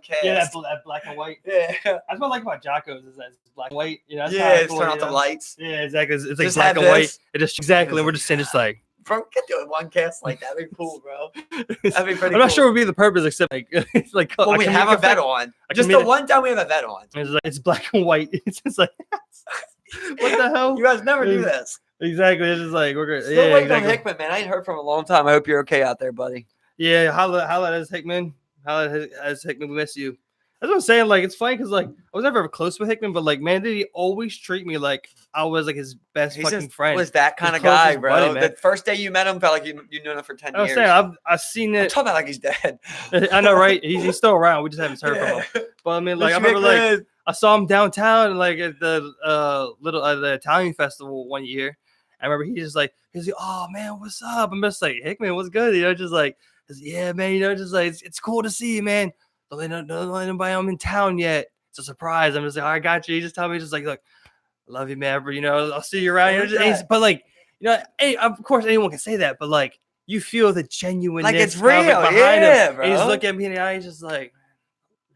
cast. Yeah, that black and white. Yeah. That's what I like about Jocko's is that it's black and white. You know, that's Yeah, kinda it's cool, turn you off the know? lights. Yeah, exactly. It's like Just black have and white. this. It just exactly. And we're just saying, just like. Bro, we could do one cast like that. That'd be cool, bro. That'd be pretty I'm cool. not sure what would be the purpose, except like it's like Well, we have a vet on. Just the one time we have a vet on. It's like it's black and white. It's just like what the hell? You guys never do this. Exactly. It's just like we're good. Still Yeah, waiting exactly. on Hickman, man. I ain't heard from him in a long time. I hope you're okay out there, buddy. Yeah, holla at us, Hickman. Holla at us, Hickman. We miss you. That's what I'm saying. Like, it's funny because like I was never ever close with Hickman, but like, man, did he always treat me like I was like his best fucking friend? Was that kind His of guy, closest bro? buddy, man. The first day you met him, felt like you knew him for 10 I was years. saying I've seen I'm it. talking about like he's dead. I know, right? He's still around. We just haven't heard from him. But I mean, like I remember like I saw him downtown like at the the Italian festival one year. I remember he's like, oh man, what's up? I'm just like, Hickman, what's good? You know, just like, yeah, man, you know, just like it's cool to see you, man. Don't let anybody know I'm in town yet. It's a surprise. I'm just like, I got you. You just tell me, just like, look, I love you, man. You know, I'll see you around. You know, but like, you know, of course, anyone can say that, but like, you feel the genuineness, like it's real, behind him. bro. And he's looking at me in the eye, he's just like,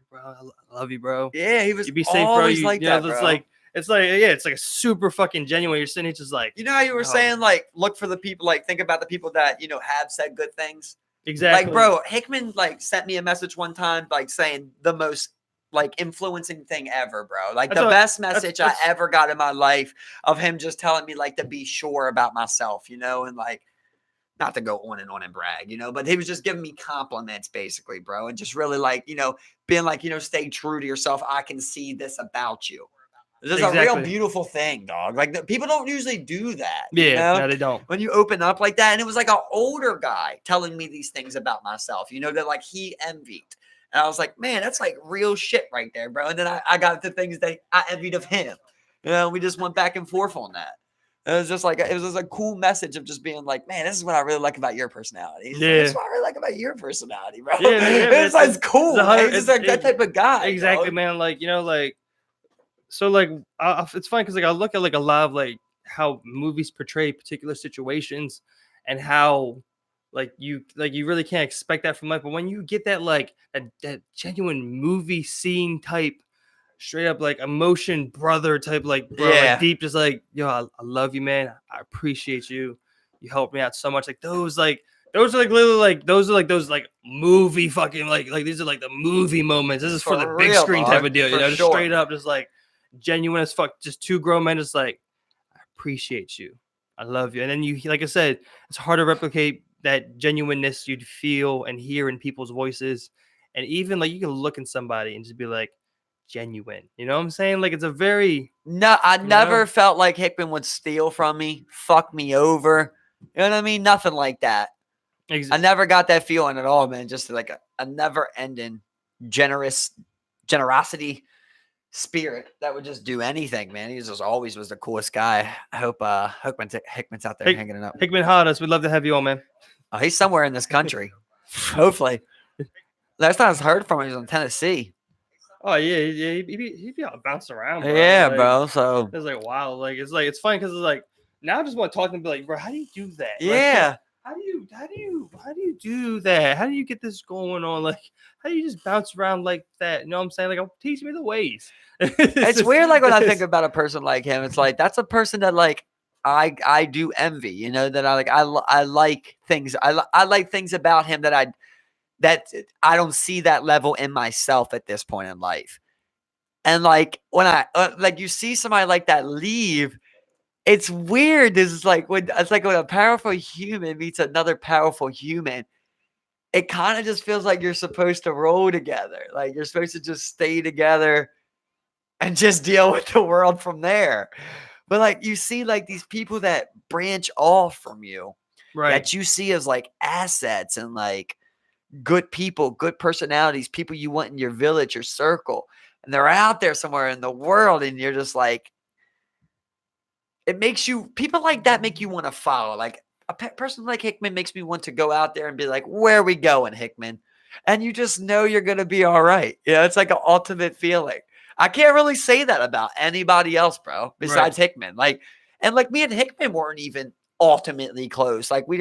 bro, I love you, bro. Yeah, he was. You be safe, bro. You like that, bro. bro. It's like, yeah, it's like a super fucking genuine. You're sitting here just like, you know how you were saying, like, look for the people, like, think about the people that, you know, have said good things. Exactly. Like, bro, Hickman, like, sent me a message one time, like, saying the most, like, influencing thing ever, bro. Like, the best message I ever got in my life of him just telling me, like, to be sure about myself, you know, and, like, not to go on and brag, you know, but he was just giving me compliments, basically, bro, and just really, like, you know, being like, you know, stay true to yourself. I can see this about you. This is a real beautiful thing, dog. Like, people don't usually do that. Yeah, you know? No, they don't. When you open up like that, and it was like an older guy telling me these things about myself, you know, that like he envied. And I was like, man, that's like real shit right there, bro. And then I got the things that I envied of him. You know, we just went back and forth on that. It was just a cool message of just being like, man, this is what I really like about your personality. Yeah. This is what I really like about your personality, bro. Yeah, it's cool. It's just like that type of guy. Exactly, dog. man. Like, you know, like, so like, it's funny because like I look at like a lot of like how movies portray particular situations and how like you really can't expect that from life. But when you get that like that genuine movie scene type, straight up like emotion brother type, like bro, like deep, just like, yo, I love you, man. I appreciate you. You helped me out so much. Like those are like literally like those movie fucking like these are like the movie moments. This is for the big screen type of deal, you know, just straight up, just like genuine as fuck. Just two grown men, just like, I appreciate you. I love you. And then you, like I said, it's hard to replicate that genuineness you'd feel and hear in people's voices. And even like you can look in somebody and just be like, genuine. You know what I'm saying? Like it's a very I never felt like Hickman would steal from me, fuck me over. You know what I mean? Nothing like that. I never got that feeling at all, man. Just like a never-ending generosity spirit that would just do anything, man. He just always was the coolest guy. I hope Hickman's out there hanging it up. Hickman Hoddas, we'd love to have you on, man. Oh, he's somewhere in this country. Hopefully. Last time I heard from him, he was in Tennessee. Oh yeah, he'd be out bouncing around, bro. Yeah, like, bro. So it's like wow, like it's funny because it's like now I just want to talk to him and be like, bro, how do you do that? Yeah. Like, how do you do that? How do you get this going on? Like, how do you just bounce around like that? You know what I'm saying? Like, teach me the ways. It's weird, like when I think about a person like him, it's like that's a person that like I do envy, you know, that I like things. I like things about him that I don't see that level in myself at this point in life. And like when I like you see somebody like that leave, it's weird. It's like when a powerful human meets another powerful human, it kind of just feels like you're supposed to roll together. Like you're supposed to just stay together and just deal with the world from there. But like you see like these people that branch off from you, right? That you see as like assets and like good people, good personalities, people you want in your village or circle. And they're out there somewhere in the world. And you're just like, people like that make you want to follow. Like a person like Hickman makes me want to go out there and be like, where are we going, Hickman? And you just know you're going to be all right. You know, it's like an ultimate feeling. I can't really say that about anybody else, bro, besides Hickman. Like, and like me and Hickman weren't even ultimately close. Like we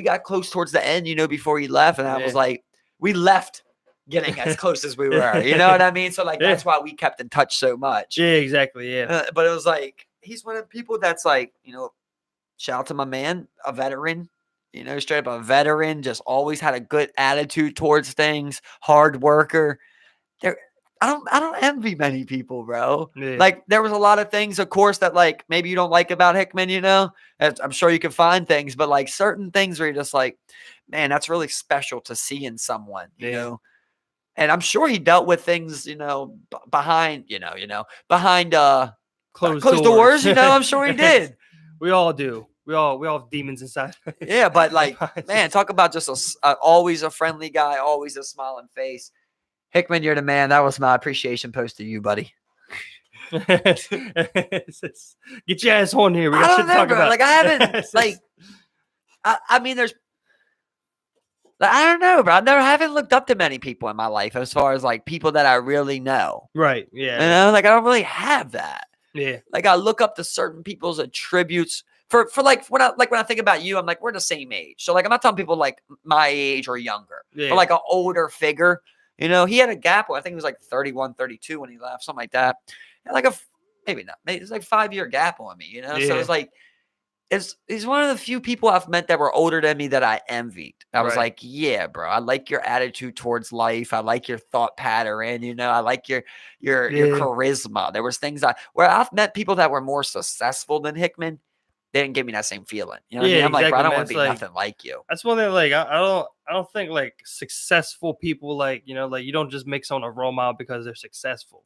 got close towards the end, you know, before he left. And I was like, we left getting as close as we were. You know what I mean? So like Yeah. that's why we kept in touch so much. Yeah, exactly. Yeah. But it was like he's one of the people that's like, shout out to my man, a veteran. Straight up a veteran, just always had a good attitude towards things, hard worker. There, I don't envy many people, bro. Yeah. Like there was a lot of things, of course, that like maybe you don't like about Hickman. I'm sure you can find things, but like certain things where you're just like, man, that's really special to see in someone. You know. And I'm sure he dealt with things, behind, behind Closed doors. I'm sure he did. We all do. We all have demons inside. Yeah, but like, man, talk about just always a friendly guy, always a smiling face. Hickman, you're the man. That was my appreciation post to you, buddy. Get your ass on here. We got shit to talk about. Like I haven't like, I mean, there's. I don't know, bro. I haven't looked up to many people in my life as far as like people that I really know. Right. Yeah. Like I don't really have that. Yeah. Like I look up to certain people's attributes for like when I think about you, I'm like, we're the same age. So like I'm not telling people like my age or younger, but like an older figure. He had a gap. I think it was like 31, 32 when he left, something like that. And like maybe not. Maybe it's like 5-year gap on me. So it's like. He's one of the few people I've met that were older than me that I envied. I was like, yeah, bro, I like your attitude towards life. I like your thought pattern. I like your charisma. There was things where I've met people that were more successful than Hickman. They didn't give me that same feeling. You know what I mean? I'm like, bro, I don't want to be nothing like you. That's one thing. Like, I don't think like successful people like you don't just make someone a role model because they're successful.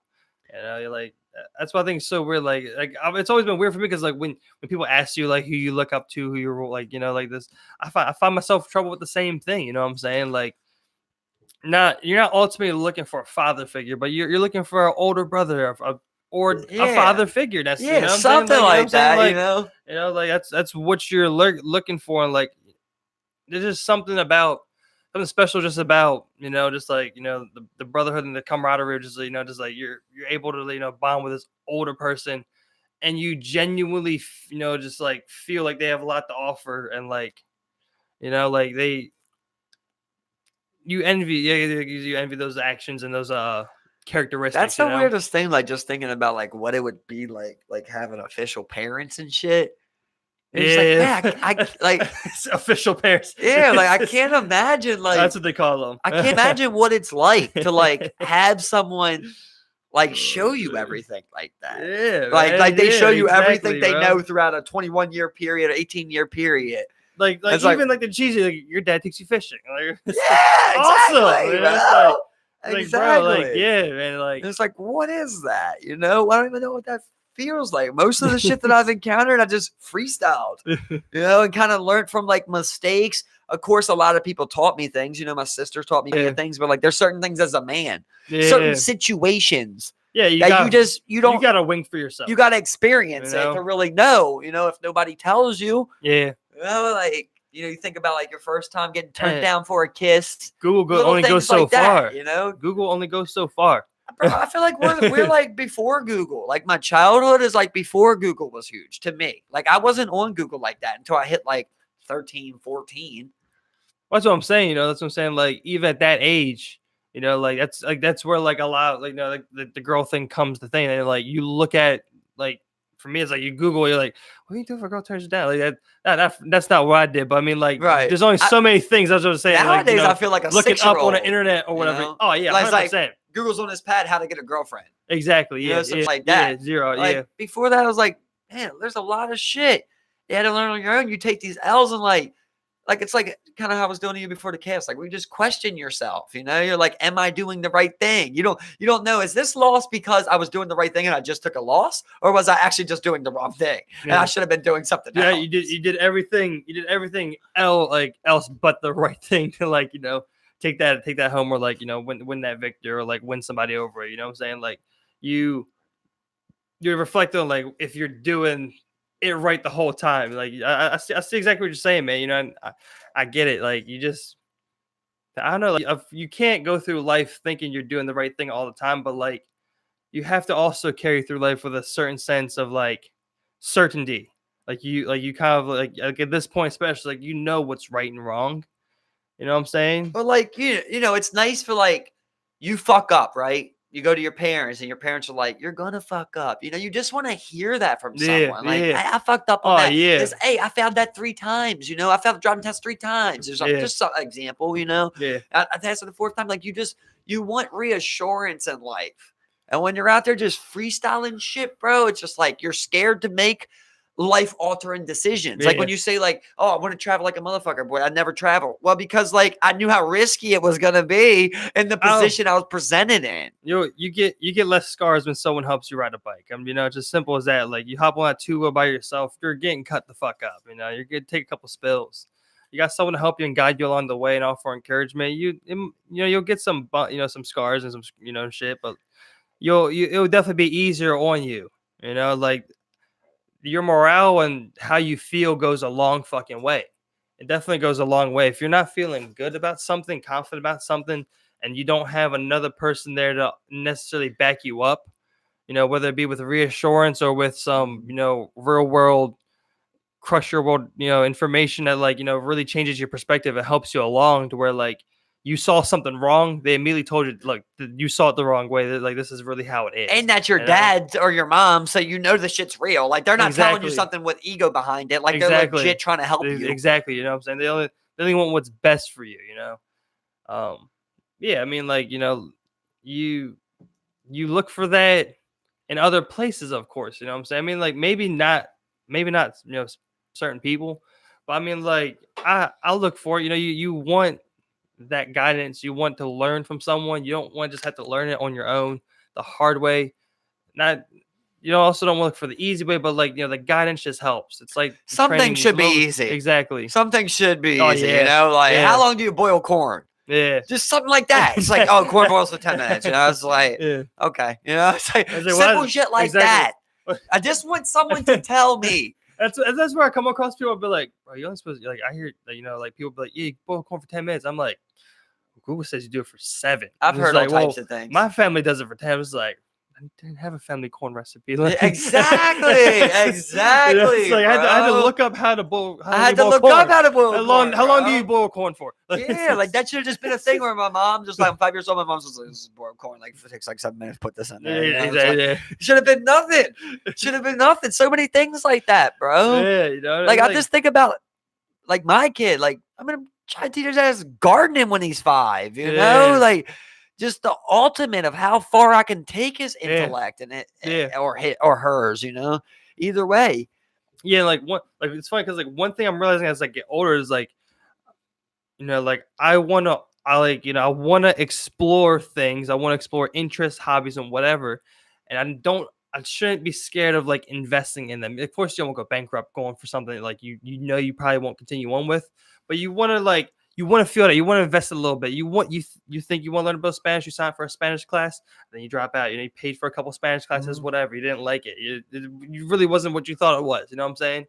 You're like. That's why I think it's so weird. Like it's always been weird for me because like when people ask you like who you look up to, who you're like like this, I find myself in trouble with the same thing. You know what I'm saying? Like, you're not ultimately looking for a father figure, but you're looking for an older brother or a father figure. That's something like that. Like that's what you're looking for, and like there's just something special just about just like the brotherhood and the camaraderie, just just like you're able to bond with this older person, and you genuinely just like feel like they have a lot to offer, and like like you envy those actions and those characteristics. That's the weirdest thing, like just thinking about like what it would be like having official parents and shit. It's like, I like official parents. Yeah, like I can't imagine like that's what they call them. I can't imagine what it's like to like have someone like show you everything like that. Yeah, like they show you everything they know throughout a 21-year period, 18-year period. Like even like the cheesy, like your dad takes you fishing. Like, awesome. Exactly. Bro, like, yeah, man. Like it's like, what is that? I don't even know what that feels like. Most of the shit that I've encountered, I just freestyled, and kind of learned from like mistakes. Of course, a lot of people taught me things. My sister taught me things, but like there's certain things as a man, certain situations. Yeah, you got to wing for yourself. You got to experience it to really know. If nobody tells you, like you think about like your first time getting turned down for a kiss. Google only goes so far. Google only goes so far. Bro, I feel like we're like before Google. Like my childhood is like before Google was huge to me. Like I wasn't on Google like that until I hit like 13, 14. That's what I'm saying. That's what I'm saying. Like even at that age, like that's where like a lot like like the girl thing comes to thing. And like you look at like for me, it's like you Google, you're like, what do you do if a girl turns you down? Like that's not what I did. But I mean, like, there's only so many things. That's what I'm saying. Nowadays, I feel like looking up on the internet or whatever. Oh yeah, 100%. Like Google's on his pad how to get a girlfriend. Exactly. Yeah. Something like that. Yeah, zero. Like, before that, I was like, man, there's a lot of shit you had to learn on your own. You take these L's and like it's like kind of how I was doing to you before the cast. Like we just question yourself. You're like, am I doing the right thing? You don't know. Is this loss because I was doing the right thing and I just took a loss, or was I actually just doing the wrong thing and I should have been doing something else? You did everything. You did everything else but the right thing to like take that home, or like win that victory, or like win somebody over. You know what I'm saying? Like you reflect on like if you're doing it right the whole time. Like I see exactly what you're saying, man. And I get it. Like I don't know. Like you can't go through life thinking you're doing the right thing all the time, but like you have to also carry through life with a certain sense of like certainty. Like you kind of like at this point, especially like what's right and wrong. You know what I'm saying? But like it's nice for like you fuck up, right? You go to your parents and your parents are like, you're gonna fuck up. You just want to hear that from Yeah, someone. Like, yeah. I fucked up on Oh, that. yeah. Hey, I found that 3 times. I failed the driving test 3 times. There's Yeah. just some example, Yeah. I tested the 4th time. Like, you want reassurance in life. And when you're out there just freestyling shit, bro, it's just like you're scared to make life-altering decisions. Like when Yeah. you say like, oh, I want to travel like a motherfucker, boy, I'd never travel. Well, because like I knew how risky it was gonna be in the position I was presented in. You get less scars when someone helps you ride a bike. I mean, it's as simple as that. Like you hop on that 2-wheel by yourself, you're getting cut the fuck up. You're gonna take a couple spills. You got someone to help you and guide you along the way and offer encouragement. You'll get some some scars and some shit, but it'll definitely be easier on you. Like your morale and how you feel goes a long fucking way. It definitely goes a long way. If you're not feeling good about something, confident about something, and you don't have another person there to necessarily back you up, whether it be with reassurance or with some, real world crush your world, information that really changes your perspective. It helps you along to where like you saw something wrong. They immediately told you, look, you saw it the wrong way. Like this is really how it is. And that's your dad or your mom, so the shit's real. Like they're not telling you something with ego behind it. Like they're legit trying to help you. Exactly. You know what I'm saying? They only want what's best for you. Yeah. I mean, like you look for that in other places, of course. You know what I'm saying? I mean, like maybe not. Certain people, but I mean, like I'll look for it. You want that guidance. You want to learn from someone. You don't want to just have to learn it on your own the hard way. Not also don't look for the easy way, but like the guidance just helps. It's like something should be easy. Exactly. Something should be easy. Yeah. Like how long do you boil corn? Yeah. Just something like that. It's like, oh, corn boils for 10 minutes. It's like, okay. It's like simple shit like that. I just want someone to tell me. That's where I come across people. I'll be like, bro, you're only supposed to, like, I hear, like people be like, yeah, you boil corn for 10 minutes. I'm like, Google says you do it for 7. I've heard all types of things. My family does it for 10. It's like, I didn't have a family corn recipe. Like, exactly. Like, I had to look up how to boil. I had to look up how to boil corn. How long do you boil corn for? Yeah, like that should have just been a thing where my mom, just like I'm 5 years old, my mom's just like, this is boiled corn. Like it takes like 7 minutes to put this in there. Yeah. Should have been nothing. Should have been nothing. So many things like that, bro. Yeah, like I just think about like my kid. Like I'm gonna try to teach his ass gardening when he's 5. Like just the ultimate of how far I can take his intellect and it, or hers. Either way. Yeah, like it's funny because like one thing I'm realizing as I get older is like, like I want to explore things. I want to explore interests, hobbies, and whatever. And I shouldn't be scared of like investing in them. Of course, you won't go bankrupt going for something like you probably won't continue on with, but you want to feel that you want to invest a little bit. You think you want to learn about Spanish, you sign up for a Spanish class, then you drop out. You paid for a couple Spanish classes, whatever. You didn't like it. You really wasn't what you thought it was. You know what I'm saying?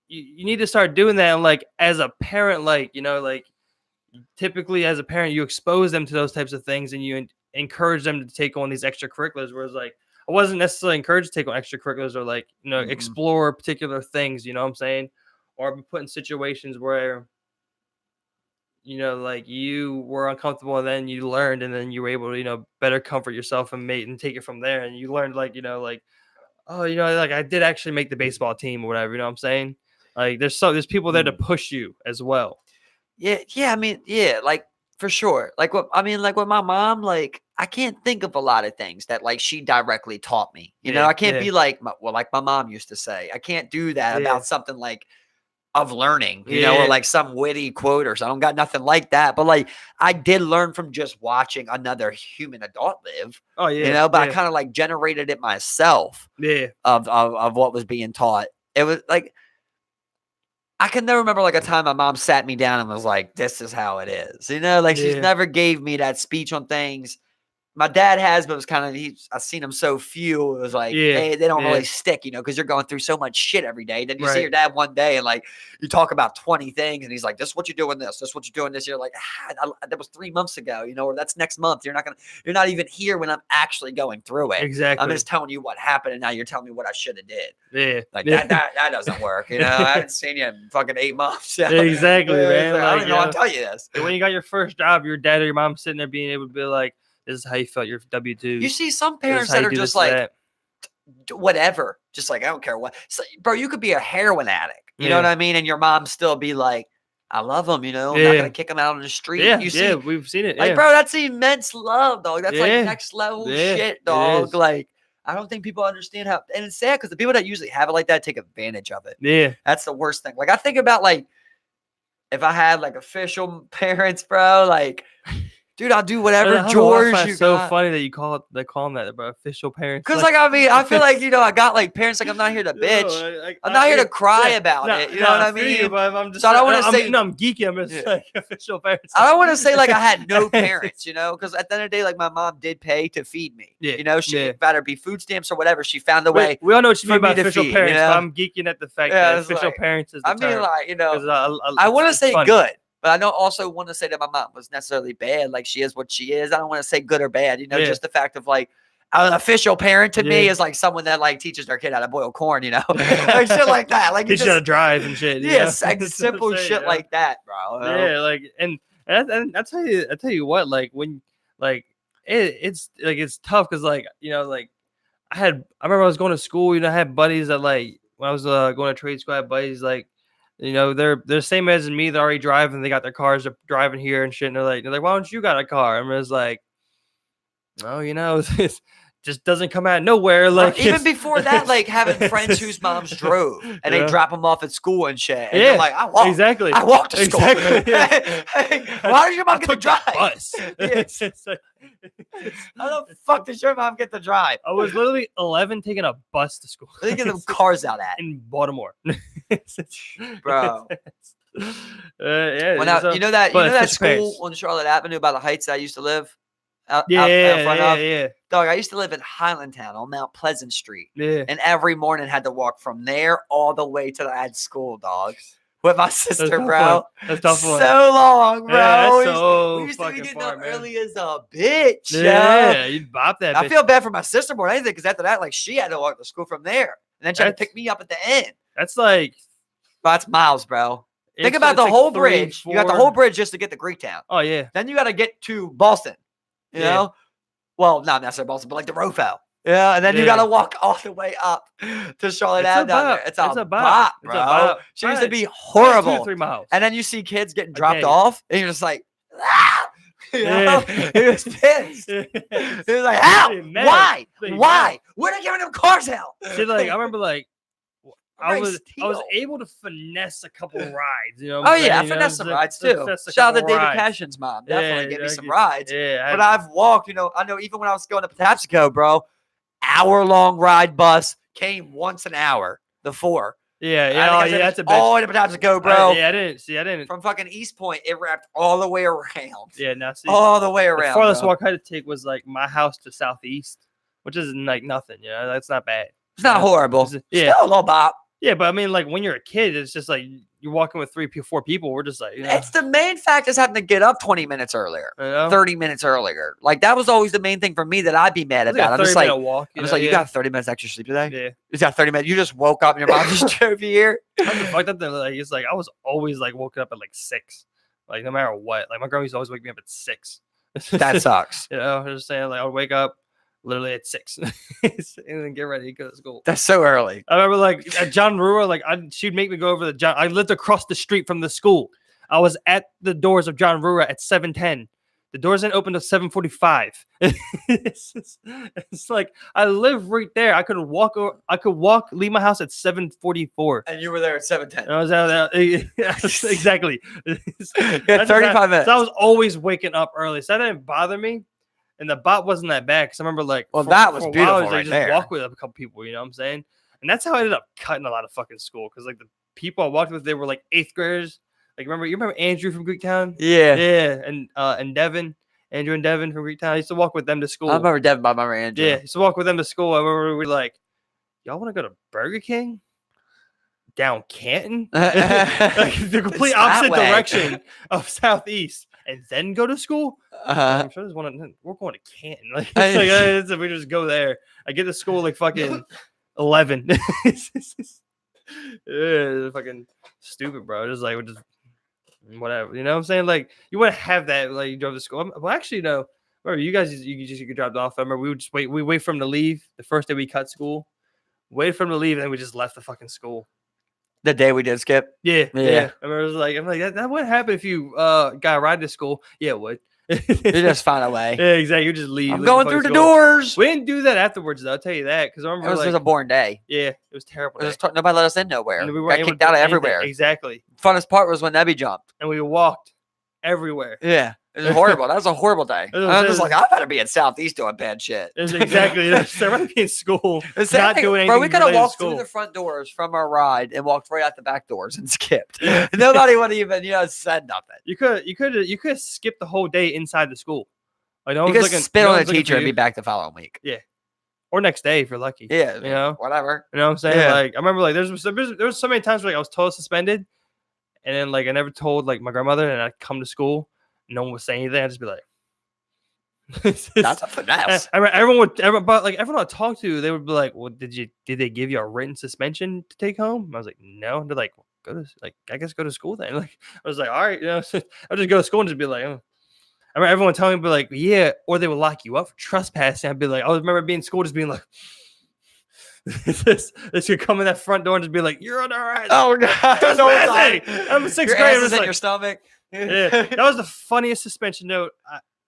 You need to start doing that. And like as a parent, like typically as a parent, you expose them to those types of things and you encourage them to take on these extracurriculars. Whereas like I wasn't necessarily encouraged to take on extracurriculars or like explore particular things. You know what I'm saying? Or be put in situations where like you were uncomfortable and then you learned and then you were able to better comfort yourself and take it from there. And you learned like oh like I did actually make the baseball team or whatever. You know what I'm saying? Like there's people there to push you as well. Yeah. I mean, yeah, like for sure. Like with my mom, like I can't think of a lot of things that like she directly taught me. I can't be like like my mom used to say. I can't do that about something like of learning, or like some witty quote or something. I don't got nothing like that. But like I did learn from just watching another human adult live. Oh yeah. But I kind of like generated it myself. Yeah. Of what was being taught. It was like I can never remember like a time my mom sat me down and was like, this is how it is. Like she's never gave me that speech on things. My dad has, but it was kind of, I've seen him so few. It was like, hey, they don't really stick, because you're going through so much shit every day. Then you see your dad one day and like you talk about 20 things and he's like, this is what you're doing this is what you're doing this. You're like, that was 3 months ago, or that's next month. You're not even here when I'm actually going through it. Exactly. I'm just telling you what happened and now you're telling me what I should have did. Yeah. Like that doesn't work. I haven't seen you in fucking 8 months. Exactly, man. I don't know. I'll tell you this. When you got your first job, your dad or your mom sitting there being able to be like, This is how you felt your W-2. You see some parents that are just like, whatever, just like, I don't care what. So, bro, you could be a heroin addict. You know what I mean? And your mom still be like, I love him, you know. I'm not gonna kick him out on the street. Yeah, you see, we've seen it. Like, bro, that's immense love, dog. That's like next level shit, dog. Like, I don't think people understand how, and it's sad because the people that usually have it like that take advantage of it. Yeah, that's the worst thing. Like, I think about like if I had like official parents, bro, like. Dude, I'll do whatever chores you so funny that you call them that, bro. Official parents. Because, like, I mean, I feel like, you know, I got, like, parents, like, I'm not here to bitch. I'm not here to cry about it. You know what I mean? I'm just, so I don't want to say. No, I'm geeky. I'm just like official parents. I don't want to say, like, I had no parents, you know? Because at the end of the day, like, my mom did pay to feed me. Yeah. You know, she better be food stamps or whatever. She found a way. We all know what you mean by official parents, you know? but I'm geeking at the fact that official parents is the term. I mean, like, you know, I want to say good. But I don't also want to say that my mom was necessarily bad. Like, she is what she is. I don't want to say good or bad. You know, just the fact of, like, an official parent to me is like someone that, like, teaches their kid how to boil corn, you know? Like, shit like that. Like, teach how to drive and shit. Yes, like, simple shit like that, bro. Yeah, like, and I tell you what, like, when, like, it's like, it's tough because, like, you know, like, I remember I was going to school, you know, I had buddies that, like, when I was going to trade school, I had buddies, like, you know, they're the same age as me. They're already driving. They got their cars. They're driving here and shit. And they're like, why don't you got a car? And I was like, oh, you know, it just doesn't come out of nowhere. Like, even before that, like, having friends whose moms drove and they drop them off at school and shit. And you're like, I walked. Exactly. I walked to school. Exactly. Hey, why did your mom get to drive? Bus. How the fuck does your mom get to drive? I was literally 11 taking a bus to school. They get them cars out at in Baltimore, bro. Yeah. You know that school on Charlotte Avenue by the Heights that I used to live out front of? Yeah. Dog, I used to live in Highlandtown on Mount Pleasant Street. Yeah. And every morning had to walk from there all the way to the school, dog. With my sister, bro. That's tough. So long, bro. Yeah, we used to be getting up early as a bitch. Yeah, you'd bop that. I feel bad for my sister more than anything because after that, like, she had to walk to school from there, and then she had to pick me up at the end. That's like, that's miles, bro. Think about the whole bridge. You got the whole bridge just to get to Greektown. Oh yeah. Then you got to get to Boston. You know, well, not necessarily Boston, but like the Rofo. Yeah, and then you gotta walk all the way up to Charlotte Avenue. It's a bop, bro. She used to be horrible. 2 or 3 miles. And then you see kids getting dropped off, and you're just like, ah! You know? He was pissed. He was like, how? Why? Where are they giving them cars out? See, like, I remember, like, I was able to finesse a couple rides, you know. Oh yeah, I finessed some rides too. Shout out to David Cashin's mom. Definitely give me some rides. Yeah, but I've walked. You know, I know even when I was going to Patapsco, bro, hour-long ride bus came once an hour. The 4. Yeah, that's a bitch. All the Patapsco, bro. I didn't. From fucking East Point, it wrapped all the way around. Yeah, now see, all the way around. The farthest walk I had to take was like my house to Southeast, which is like nothing. You know, that's not bad. It's not horrible. Still a little bop. Yeah, but I mean, like, when you're a kid, it's just like you're walking with 4 people. We're just like, you know. It's the main fact is having to get up 20 minutes earlier, 30 minutes earlier. Like, that was always the main thing for me that I'd be mad about. I'm just like, you got 30 minutes extra sleep today? Yeah. You got 30 minutes. You just woke up and your mom just drove you here? Fucked up. Like, it's like I was always like woken up at like 6. Like, no matter what. Like, my grandma used to always wake me up at 6. That sucks. You know, I'm just saying, like, I would wake up literally at 6 and then get ready to go to school. That's so early. I remember, like, at John Rua, like, she'd make me go over the John. I lived across the street from the school. I was at the doors of John Rua at 7:10. The doors didn't open until 7:45. It's like I live right there. I could walk, leave my house at 7:44. And you were there at 7:10. I was out there. Exactly. Yeah, 35 minutes. So I was always waking up early. So that didn't bother me. And the bot wasn't that bad because I remember, like, that was beautiful. I just walk with a couple people, you know what I'm saying? And that's how I ended up cutting a lot of fucking school because, like, the people I walked with, they were like 8th graders. Like, you remember Andrew from Greektown? Yeah, and Devin, Andrew and Devin from Greektown. I used to walk with them to school. I remember Devin, but I remember Andrew. Yeah, I used to walk with them to school. I remember we were like, y'all want to go to Burger King? Down Canton? Like, the complete opposite direction of Southeast. And then go to school. I'm sure there's one. We're going to Canton. Like, it's like we just go there. I get to school like fucking 11. Yeah, fucking stupid, bro. Just like we're just whatever. You know what I'm saying? Like, you want to have that. Like, you drove to school. Well, actually, no. Remember, you could drop off. I remember we would just wait. We wait for him to leave the first day we cut school. Wait for him to leave, and then we just left the fucking school. The day we did skip. Yeah. Yeah. I remember it was like, I'm like, that wouldn't happen if you got a ride to school. Yeah, it would. You just find a way. Yeah, exactly. You just leave. I'm leave going through the school. doors. We didn't do that afterwards, though. I'll tell you that because I remember It was like, just a boring day. yeah, it was terrible. Nobody let us in nowhere. And we Got weren't able kicked to do out of anything. everywhere. Exactly. Funnest part was when Nebby jumped. And we walked everywhere. Yeah. It was horrible. That was a horrible day. I'm just like, I better be in Southeast doing bad shit. It was exactly. I'd rather be in school, not doing anything. Bro, we could have related to walked school. through the front doors from our ride and walked right out the back doors and skipped. Nobody would have even, said nothing. You could skip the whole day inside the school. Like, no You one's could looking, spit no on a one's looking teacher for and you. be back the following week. Or next day if you're lucky. Yeah. You know? Whatever. You know what I'm saying? Yeah. Like I remember like there was so many times where like I was totally suspended, and then like I never told like my grandmother, and I'd come to school, no one would say anything. I'd just be like, That's a finesse. I mean, everyone I talked to, they would be like, "Well, did they give you a written suspension to take home?" And I was like, "No." And they're like, well, I guess go to school then." Like I was like, "All right, I'll just go to school and just be like." Oh. I remember everyone telling me, be like, "Yeah," or they would lock you up for trespassing. I'd be like, I remember being in school, just being like, this could come in that front door and just be like, "You're under arrest." Oh god! Trespassing! I'm in sixth Your grade. ass is in Like, your stomach. yeah, that was the funniest suspension note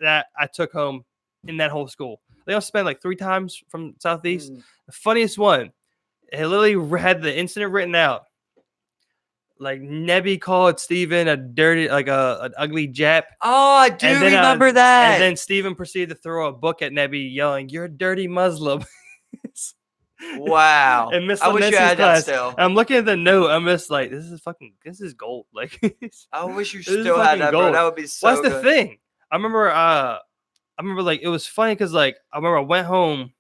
that I took home in that whole school. They all spent like 3 times from Southeast. The funniest one, it literally had the incident written out. Like Nebby called Steven a dirty, like an ugly Jap. Oh, I do remember that. And then Steven proceeded to throw a book at Nebby, yelling, "You're a dirty Muslim." Wow. And Miss I wish you had class, that still. I'm looking at the note. I'm just like, this is gold. Like, I wish you this is still had fucking that, bro. gold. That would be so What's the good. thing? I remember like it was funny because like I remember I went home,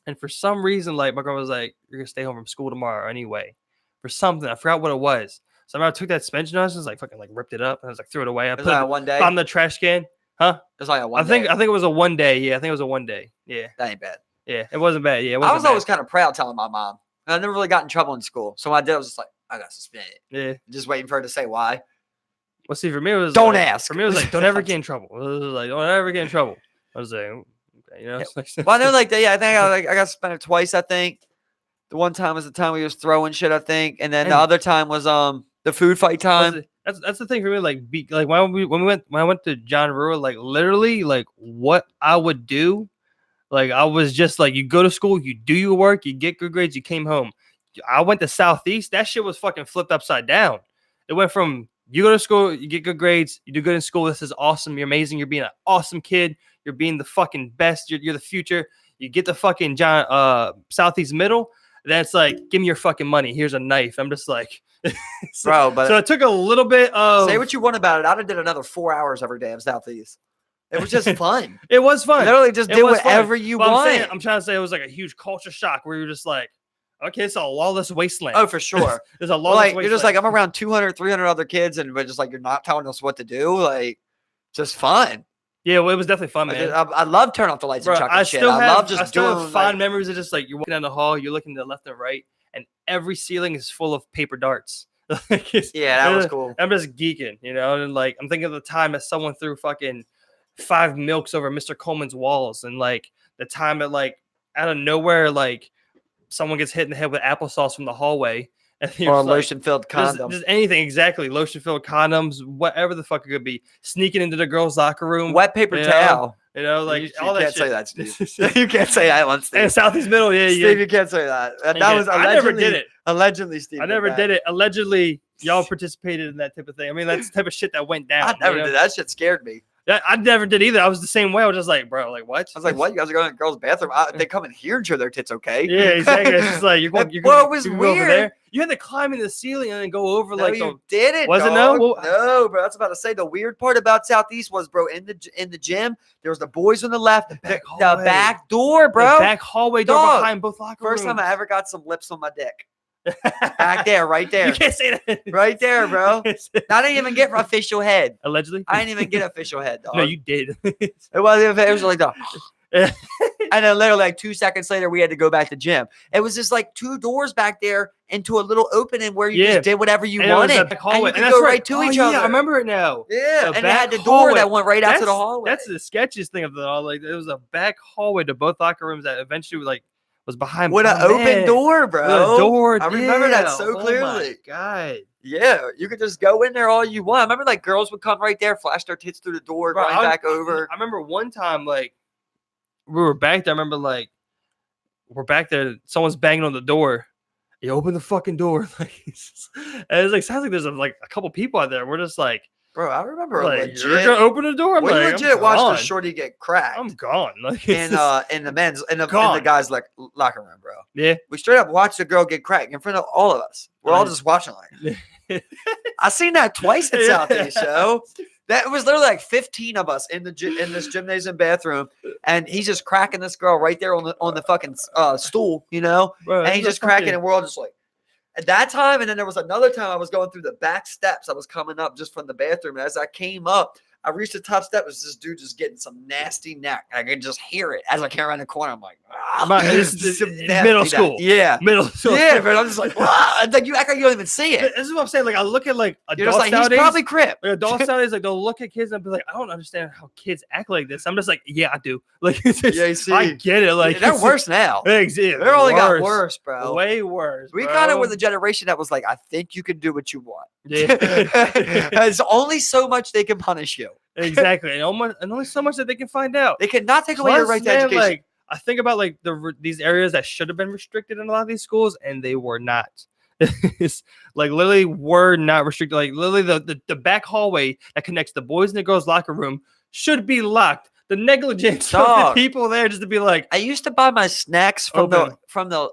and for some reason like my grandma was like, "You're gonna stay home from school tomorrow anyway," for something. I forgot what it was. So I remember I took that suspension notice and was like fucking like ripped it up and I was like threw it away. I It was put like it a one day. on the trash can. Huh? It was like a one I think day. it was a one day. Yeah, I think it was a one day. Yeah, That ain't bad. yeah, it wasn't bad. Yeah, it I wasn't was bad. always kind of proud telling my mom. I never really got in trouble in school. So what I did, I was just like, I got suspended. Yeah. Just waiting for her to say why. Well, see, for me it was Don't like, ask. For me it was like, don't ever get in trouble. It was like, don't ever get in trouble. I was like, okay, you know. Well, I know, like, I think I got suspended twice. I think the one time was the time we was throwing shit. I think, and then the other time was the food fight time. That's the thing for me. Like, when I went to John Rua, like literally, like what I would do, like I was just like, you go to school, you do your work, you get good grades, you came home. I went to Southeast. That shit was fucking flipped upside down. It went from you go to school, you get good grades, you do good in school. This is awesome. You're amazing. You're being an awesome kid. You're being the fucking best. You're the future. You get the fucking Southeast middle. That's like, give me your fucking money. Here's a knife. I'm just like, Bro, but so it took a little bit of. say what you want about it. I'd have did another 4 hours every day of Southeast. It was just fun. It was fun. Literally just It do was fun. whatever you But want. I'm trying to say it was like a huge culture shock where you're just like, okay, it's a lawless wasteland. Oh, for sure. There's a Well, lawless like, wasteland. you're just like, I'm around 200, 300 other kids, and but just like, you're not telling us what to do. Like, just fun. yeah, well, it was definitely fun, Like, man. I love turning off the lights Bro, and chucking I shit. still I have, love just I still doing have fond like, memories of just like you're walking down the hall, you're looking to the left and right, and every ceiling is full of paper darts. yeah, that was cool. I'm just geeking, you know, and like I'm thinking of the time that someone threw fucking 5 milks over Mr. Coleman's walls, and like the time that like out of nowhere, like someone gets hit in the head with applesauce from the hallway, and Or a lotion-filled condom. just anything, exactly, lotion-filled condoms, whatever the fuck it could be, sneaking into the girls' locker room, Wet paper you towel. you know, like you all that can't shit. say that, Steve. You can't say that one, Steve. And Southeast Middle, yeah, Steve, you can't say that. That was allegedly. I never did it. Allegedly, Steve. I never did it. Allegedly, y'all participated in that type of thing. I mean, that's the type of shit that went down. I never you know? did. That shit scared me. I never did either. I was the same way. I was just like, bro, like what? I was like, what? You guys are going to the girls' bathroom? They come in here and show their tits, okay? Yeah, exactly. It's just like you're going. Well, it was you can go over weird. there. You had to climb into the ceiling and then go over No, like you didn't. Was it dog. no? Well, no, bro. That's about to say the weird part about Southeast was, bro, in the gym, there was the boys on the left, the back door, bro. The back hallway door Dog. behind both locker rooms. First time I ever got some lips on my dick. Back there, right there. You can't say that. Right there, bro. I didn't even get my official head. Allegedly. I didn't even get official head, dog. No, you did. It was like the And then literally like 2 seconds later, we had to go back to gym. It was just like 2 doors back there into a little opening where you just did whatever you wanted. And you could go right to each other. I remember it now. Yeah, and it had the door that went right out to the hallway. That's the sketchiest thing of it all. Like there was a back hallway to both locker rooms that eventually like was behind with an open door, bro. With a door. I remember that so clearly. Oh my God. Yeah, you could just go in there all you want. I remember like girls would come right there, flash their tits through the door, going back over. I remember one time like we were back there. I remember like we're back there. Someone's banging on the door. You open the fucking door. Like, and it's like sounds like there's like a couple people out there. We're just like, bro. I remember like you're gonna open the door. I'm we like, legit watched the shorty get cracked. I'm gone. Like in the guys like locker room, bro. Yeah, we straight up watched the girl get cracked in front of all of us. We're all just watching like. I seen that twice in Southeast show. That was literally like 15 of us in this gymnasium bathroom, and he's just cracking this girl right there on the fucking stool, you know. Bro, and he's just cracking, and we're all just like, at that time. And then there was another time I was going through the back steps. I was coming up just from the bathroom, and as I came up, I reached the top step. It was this dude just getting some nasty neck. I could just hear it as I came around the corner. I'm like, middle school. Yeah. Middle school. Yeah, but I'm just like, like you act like you don't even see it. This is what I'm saying. Like I look at like adults like, nowadays. He's probably crip. Like adults nowadays, like they'll look at kids and be like, I don't understand how kids act like this. I'm just like, yeah, I do. Like it's just, you see. I get it. Like they're worse now. They're only got worse, bro. Way worse. We kind of were the generation that was like, I think you can do what you want. Yeah. There's only so much they can punish you. Exactly, and only so much that they can find out. They cannot take away your right to education. Like I think about like these areas that should have been restricted in a lot of these schools, and they were not. It's like literally were not restricted. Like literally the back hallway that connects the boys and the girls locker room should be locked. The negligence of the people there just to be like. I used to buy my snacks from the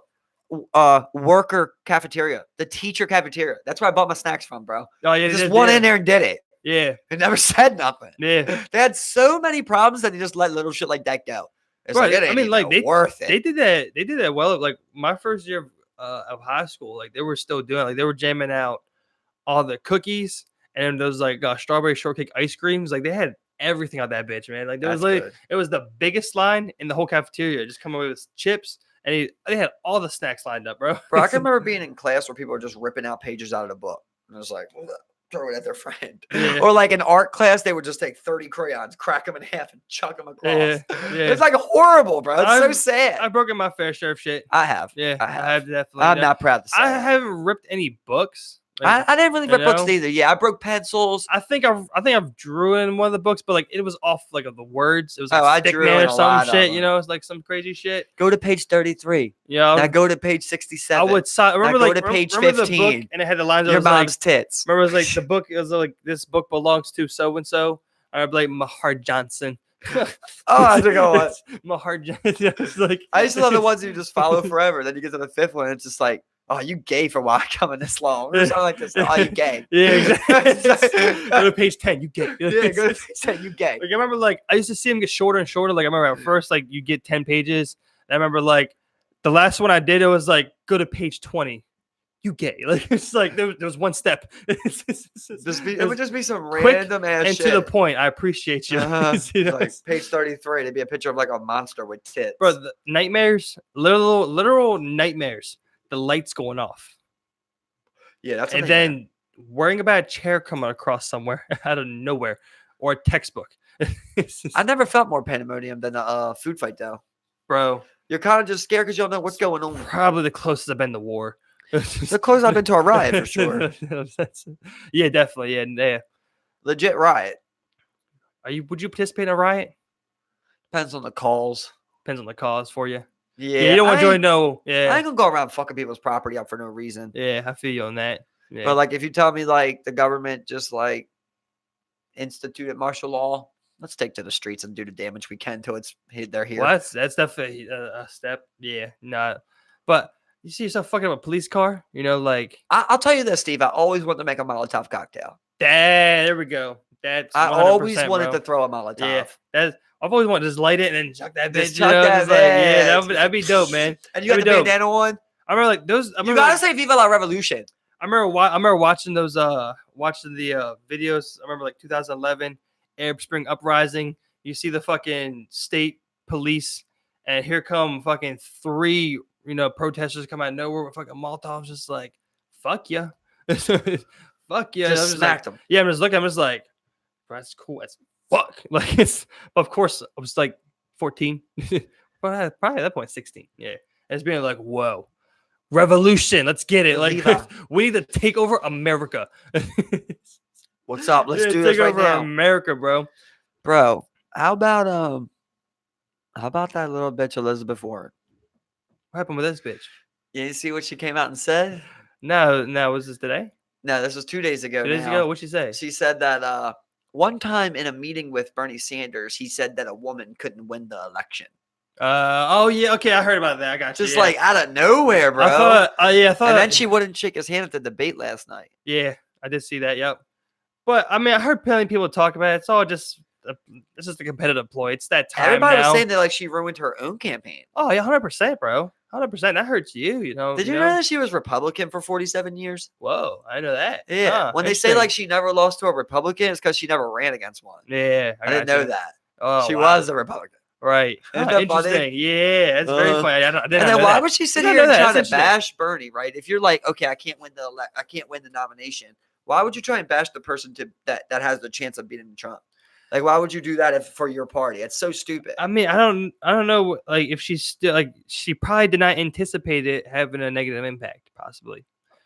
worker cafeteria, the teacher cafeteria. That's where I bought my snacks from, bro. Oh yeah, just went in there and did it. Yeah, it never said nothing. Yeah, they had so many problems that they just let little shit like that go. It's right. Like, it ain't worth it. They did that. They did that well. Like my first year of high school, like they were still doing. Like they were jamming out all the cookies and those like strawberry shortcake ice creams. Like they had everything on that bitch, man. Like there was like it was the biggest line in the whole cafeteria. Just coming away with chips. And they had all the snacks lined up, bro. Bro, I can remember being in class where people were just ripping out pages out of the book. And I was like, throw it at their friend. Yeah. Or like in art class, they would just take 30 crayons, crack them in half, and chuck them across. Yeah. It's like horrible, bro. It's so sad. I've broken my fair share of shit. I have. Yeah, I have definitely. I'm not proud to say I haven't ripped any books. Like, I didn't really rip books either. Yeah, I broke pencils. I think I've drew in one of the books, but like it was off like of the words. It was like I drew man or some shit. You know, it's like some crazy shit. Go to page 33. Yeah. Now go to page 67. I would remember go to page 15. The book, and it had the lines. Your mom's tits. Remember, it was like the book. It was like this book belongs to so and so. I'd be like Mahar Johnson. I think I was Mahar Johnson. Like I used to love the ones you just follow forever. Then you get to the fifth one, and it's just like. Oh, you gay for why coming this long? Or something like this. Oh, you gay. Yeah, exactly. Go to page 10, you gay. Yeah, go to page 10, you gay. Like I remember like I used to see them get shorter and shorter. Like I remember at first, like you get 10 pages. And I remember like the last one I did, it was like go to page 20. You gay. Like it's like there was one step. It would just be some quick random ass and shit. To the point. I appreciate you. You know? Like page 33, it'd be a picture of like a monster with tits. Bro, the nightmares, literal nightmares. The lights going off. Yeah, that's and then worrying about a chair coming across somewhere out of nowhere or a textbook. I never felt more pandemonium than a food fight, though. Bro, you're kind of just scared because you don't know what's going on. Probably the closest I've been to war. The closest I've been to a riot for sure. Yeah, definitely. Yeah. Legit riot. Would you participate in a riot? Depends on the calls. Depends on the cause for you. Yeah, you don't want to join no. Yeah, I ain't gonna go around fucking people's property up for no reason. Yeah, I feel you on that. Yeah. But like, if you tell me like the government just like instituted martial law, let's take to the streets and do the damage we can till they're here. Well, that's definitely a step. Yeah, not. But you see yourself fucking up a police car. You know, like I'll tell you this, Steve. I always wanted to make a Molotov cocktail. There we go. I always wanted to throw a Molotov. Yeah, I've always wanted to just light it and then chuck that bitch. Chuck that bitch. Yeah, that'd be dope, man. And you got the bandana on? I remember like those. You gotta say Viva la Revolution. I remember watching those watching the videos. I remember like 2011 Arab Spring uprising. You see the fucking state police, and here come fucking 3, protesters come out of nowhere with fucking Molotovs, just like, fuck yeah. Fuck yeah. Just smacked him. Yeah, I'm just looking, I'm just like, bro, that's cool as fuck. Like, it's, of course, I was like 14. Probably at that point, 16. Yeah. And it's being like, whoa. Revolution, let's get it. Like, we need to take over America. What's up? Let's do this take right over now, America, bro. Bro, how about that little bitch Elizabeth Warren? What happened with this bitch? You see what she came out and said? No, was this today? No, this was 2 days ago. 2 days ago, what'd she say? She said that one time in a meeting with Bernie Sanders, he said that a woman couldn't win the election. Oh yeah, okay, I heard about that. I got you. Just like out of nowhere, bro. I thought. And then she wouldn't shake his hand at the debate last night. Yeah, I did see that. Yep. But I mean, I heard plenty of people talk about it. It's all just it's just a competitive ploy. It's that time. Everybody now. was saying that like she ruined her own campaign. Oh yeah, 100%, bro. 100%. That hurts you. Did you know that she was Republican for 47 years? Whoa, I know that. Yeah. When they say like she never lost to a Republican, it's because she never ran against one. Yeah, I didn't know that. Oh, she was a Republican. Right. Interesting. Funny? Yeah, that's very funny. And then why would she sit here and try to bash Bernie? Right? If you're like, okay, I can't win the nomination. Why would you try and bash the person that has the chance of beating Trump? Like, why would you do that for your party? It's so stupid. I mean, I don't know. Like, if she's still like, she probably did not anticipate it having a negative impact, possibly.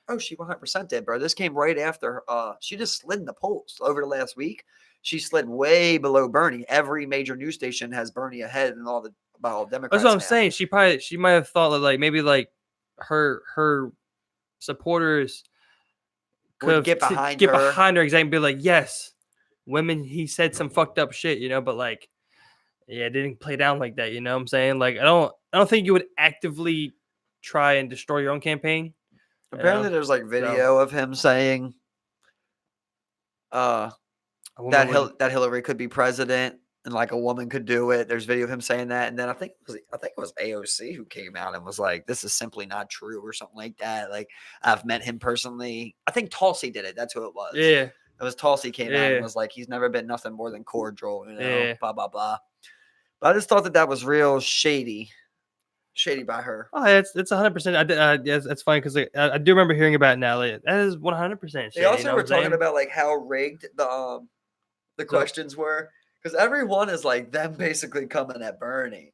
Oh, she 100% did, bro. This came right after. She just slid in the polls over the last week. She slid way below Bernie. Every major news station has Bernie ahead, and all Democrats. That's what I'm saying. She might have thought that like maybe like her supporters could get behind her exactly and be like, yes, women. He said some fucked up shit, but like, yeah, it didn't play down like that. You know what I'm saying? Like, I don't think you would actively try and destroy your own campaign. Apparently, there's like video of him saying, that Hillary could be president and like a woman could do it. There's video of him saying that, and then I think it was AOC who came out and was like, "This is simply not true" or something like that. Like, I've met him personally. I think Tulsi did it. That's who it was. Yeah, it was Tulsi came out and was like, "He's never been nothing more than cordial," blah blah blah. But I just thought that was real shady by her. Oh, it's 100%. Yes, that's fine because I do remember hearing about it now. Like, that is 100%. They also were talking about like how rigged the questions were, because everyone is like them basically coming at Bernie.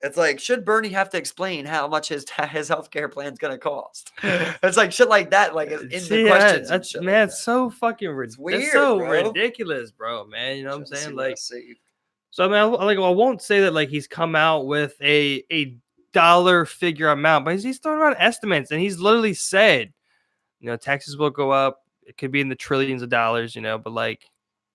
It's like, should Bernie have to explain how much his healthcare plan is going to cost? It's like shit like that, like in the questions. That's man, like it's so fucking ridiculous. Weird, it's so bro. ridiculous, bro. Man, you know what I'm saying? Like, so I mean, I won't say that like he's come out with a dollar figure amount, but he's throwing around estimates, and he's literally said, taxes will go up. It could be in the trillions of dollars, but like,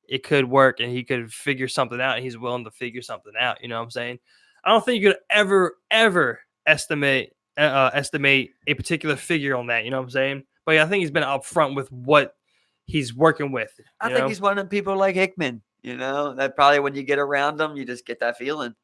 it could work, and he could figure something out. And he's willing to figure something out. You know what I'm saying? I don't think you could ever estimate a particular figure on that. You know what I'm saying? But yeah, I think he's been upfront with what he's working with. I think he's one of people like Hickman. That probably when you get around him, you just get that feeling.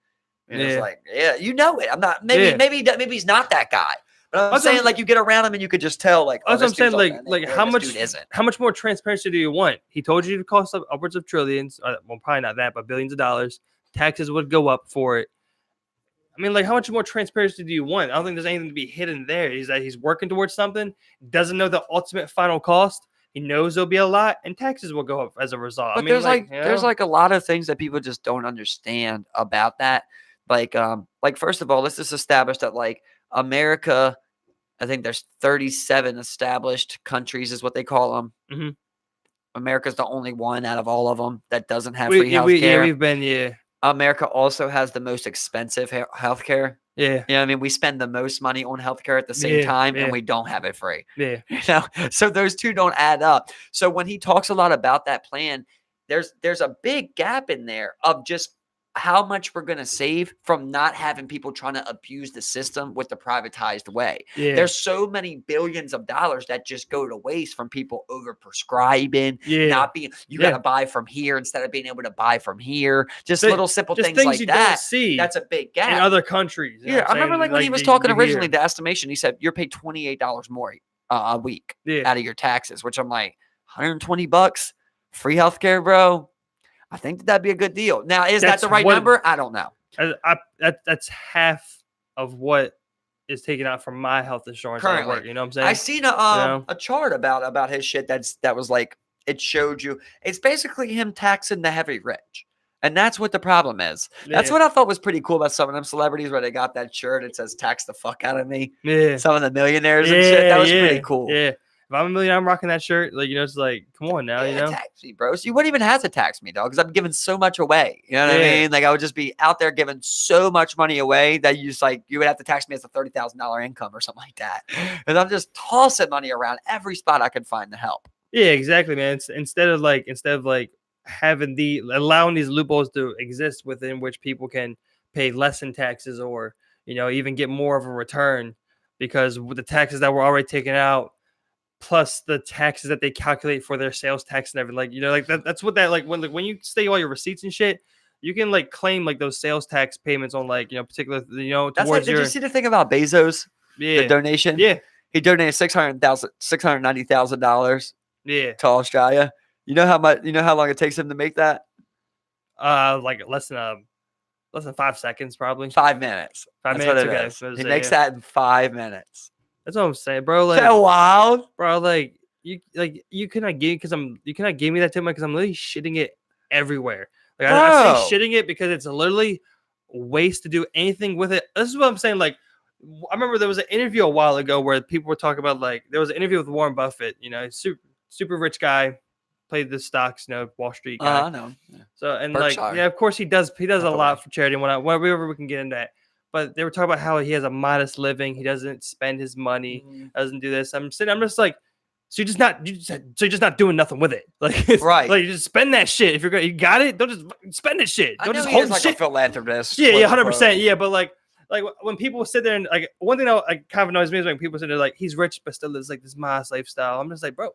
It's like, yeah, it. I'm not. Maybe he's not that guy. But I'm saying, like, you get around him and you could just tell, like, that's what I'm saying. Like how much more transparency do you want? He told you to cost upwards of trillions. Well, probably not that, but billions of dollars. Taxes would go up for it. I mean, like, how much more transparency do you want? I don't think there's anything to be hidden there. He's working towards something, doesn't know the ultimate final cost. He knows there'll be a lot, and taxes will go up as a result. But there's a lot of things that people just don't understand about that. Like first of all, let's just establish that like America, I think there's 37 established countries is what they call them. Mm-hmm. America's the only one out of all of them that doesn't have free healthcare. America also has the most expensive healthcare. Yeah. I mean, we spend the most money on healthcare at the same time, and we don't have it free. Yeah. So those two don't add up. So when he talks a lot about that plan, there's a big gap in there of just how much we're going to save from not having people trying to abuse the system with the privatized way. Yeah. There's so many billions of dollars that just go to waste from people over prescribing, not being, got to buy from here instead of being able to buy from here. Just little simple things like you that. Don't see that's a big gap. In other countries. Yeah. I remember like when he was talking originally, the estimation, he said, you're paid $28 more a week out of your taxes, which I'm like, $120, free healthcare, bro. I think that'd be a good deal. Now, is that the right number? I don't know. That's half of what is taken out from my health insurance at Currently. work. You know what I'm saying? I seen a chart about his shit that was like, it showed you. It's basically him taxing the heavy rich. And that's what the problem is. That's Yeah. what I thought was pretty cool about some of them celebrities where they got that shirt. It says tax the fuck out of me. Yeah. Some of the millionaires and shit. That was pretty cool. Yeah. If I'm a millionaire, I'm rocking that shirt. Like, it's like, come on now, Tax me, bro. So you wouldn't even have to tax me, dog, because I'm giving so much away. You know what I mean? Like, I would just be out there giving so much money away that you would have to tax me as a $30,000 income or something like that. And I'm just tossing money around every spot I can find to help. Yeah, exactly, man. Instead of having allowing these loopholes to exist within which people can pay less in taxes or even get more of a return, because with the taxes that were already taken out plus the taxes that they calculate for their sales tax and everything, that's what that when you stay all your receipts and shit, you can claim those sales tax payments on particular That's towards did you see the thing about Bezos? The donation? Yeah. He donated $690,000 Yeah. to Australia. You know how long it takes him to make that? Less than 5 seconds, probably. 5 minutes. 5 That's minutes. what it Okay. is. He makes that in 5 minutes. That's what I'm saying, bro. Is that wild? Bro, you cannot give you cannot give me that tip because I'm literally shitting it everywhere. I say shitting it because it's literally waste to do anything with it. This is what I'm saying. I remember there was an interview a while ago where people were talking about there was an interview with Warren Buffett. Super rich guy, played the stocks. Wall Street guy. I know. Yeah. So and Berkshire. of course he does a lot for charity and whatever we can get into that. But they were talking about how he has a modest living. He doesn't spend his money. Doesn't do this. I'm just like, so you're just not doing nothing with it. Right. You just spend that shit. If you got it, don't just spend that shit. Don't just hold shit. A philanthropist. Yeah, 100%. Yeah, but when people sit there and one thing that kind of annoys me is when people sit there he's rich but still lives this modest lifestyle. I'm just like, bro,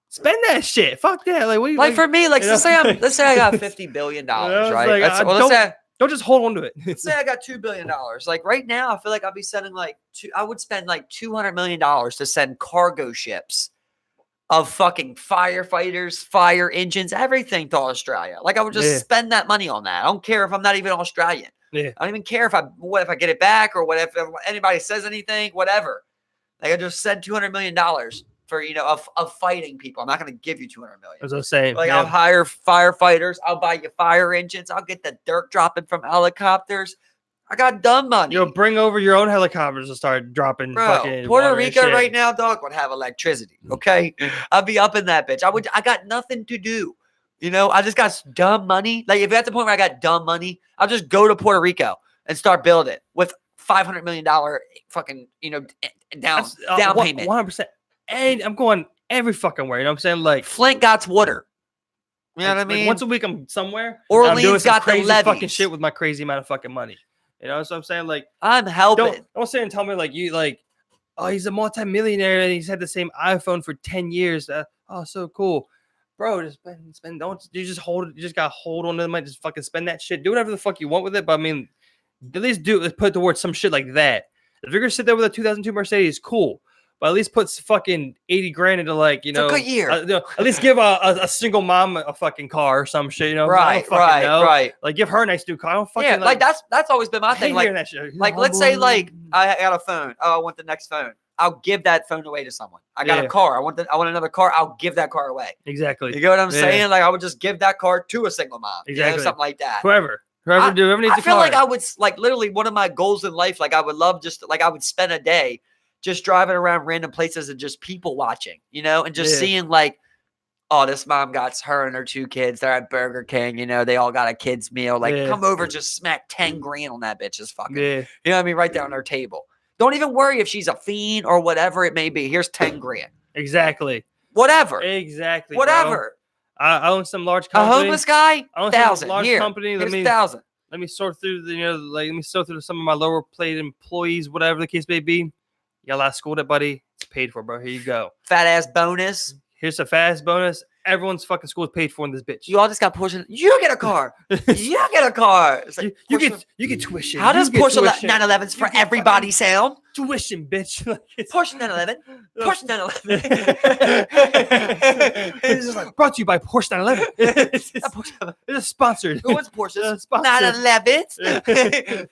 spend that shit. Fuck that. For me, let's say I got $50 billion, right? Don't just hold on to it. Let's say I got $2 billion. Right now, I feel like I'll be sending I would spend $200 million to send cargo ships of fucking firefighters, fire engines, everything to Australia. I would just spend that money on that. I don't care if I'm not even Australian. Yeah. I don't even care if I get it back or what if anybody says anything, whatever. I just send $200 million for of fighting people. I'm not going to give you $200 million. As I was saying, I'll hire firefighters. I'll buy you fire engines. I'll get the dirt dropping from helicopters. I got dumb money. Bring over your own helicopters and start dropping. Bro, Puerto Rico right now, dog, would have electricity. Okay, I'll be up in that bitch. I got nothing to do. I just got dumb money. If you're at the point where I got dumb money, I'll just go to Puerto Rico and start building with $500 million fucking down payment. 100%. And I'm going every fucking where. You know what I'm saying? Flint got water. You know what I mean? Once a week I'm somewhere. Orleans got crazy the levees. Fucking shit with my crazy amount of fucking money. So I'm saying I'm helping. Don't sit and tell me oh, he's a multimillionaire and he's had the same iPhone for 10 years. Oh, so cool. Bro, just spend. Don't you just hold it? You just gotta hold on to the money. Just fucking spend that shit. Do whatever the fuck you want with it. But I mean, at least put it towards some shit like that. If you're gonna sit there with a 2002 Mercedes, cool. But at least put fucking 80 grand into it's a good year. At least give a single mom a fucking car or some shit. Right. Give her a nice new car. I don't fucking that's always been my thing. That shit. Let's say I got a phone. Oh, I want the next phone. I'll give that phone away to someone. I got a car. I want another car. I'll give that car away. Exactly. You get what I'm saying? I would just give that car to a single mom. Exactly. Something like that. Whoever needs I a feel car. like I would literally one of my goals in life. I would love I would spend a day just driving around random places and just people watching, and just seeing oh, this mom got her and her 2 kids. They're at Burger King, they all got a kid's meal. Come over, just smack 10 grand on that bitch's fucking, you know what I mean? Right there on their table. Don't even worry if she's a fiend or whatever it may be. Here's 10 grand. Exactly. Whatever. Exactly. Whatever. Bro. I own some large company. A homeless guy? I own 1,000. Large Here. company. Here's 1,000. Let me sort through some of my lower paid employees, whatever the case may be. You got a lot of school debt, buddy. It's paid for, bro. Here you go. Fat ass bonus. Here's a fat ass bonus. Everyone's fucking school is paid for in this bitch. You all just got Porsche. You get a car. You get a car. It's you get tuition. How does Porsche 911s for everybody sound? tuition, bitch. Like, Portion 9/11. Portion 9/11. It's just like brought to you by Porsche 911. It's sponsored. Who was Porsche's? It's sponsored. 9/11.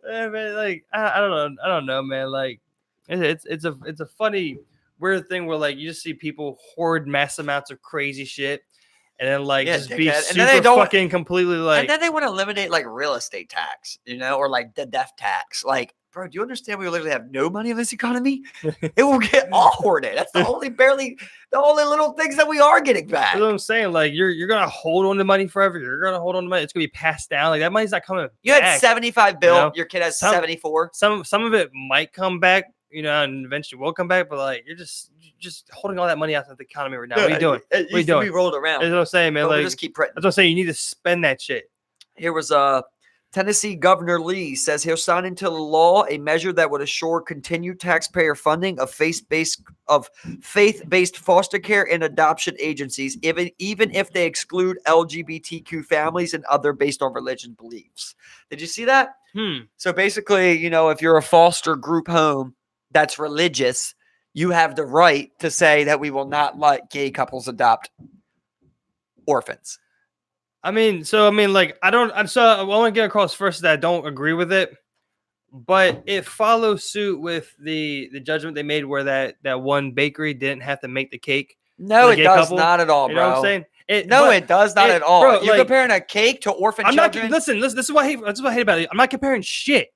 Yeah, man, like I don't know, man. Like it's a funny weird thing where like you just see people hoard mass amounts of crazy shit. And then like just be super fucking completely like. And then they want to eliminate like real estate tax, or like the death tax. Like, bro, do you understand we literally have no money in this economy? It will get all hoarded. That's the only little things that we are getting back. That's what I'm saying. Like you're gonna hold on to money forever. You're gonna hold on to money. It's gonna be passed down. Like that money's not coming. You had 75 bill. Your kid has 74. Some of it might come back. And eventually will come back, but like you're just holding all that money out of the economy right now. What are you doing? What are you doing? We rolled around. That's what I'm saying, man. Like, we'll just keep printing. That's what I'm saying. You need to spend that shit. Here was Tennessee Governor Lee says he'll sign into law a measure that would assure continued taxpayer funding of faith-based foster care and adoption agencies, even if they exclude LGBTQ families and other based on religion beliefs. Did you see that? So basically, if you're a foster group home that's religious, you have the right to say that we will not let gay couples adopt orphans. I want to get across first that I don't agree with it, but it follows suit with the judgment they made where that one bakery didn't have to make the cake. No, it does not at all, bro. You know what I'm saying? It does not at all. Bro, you're comparing a cake to orphan children. Listen, this is what I hate about it. I'm not comparing shit.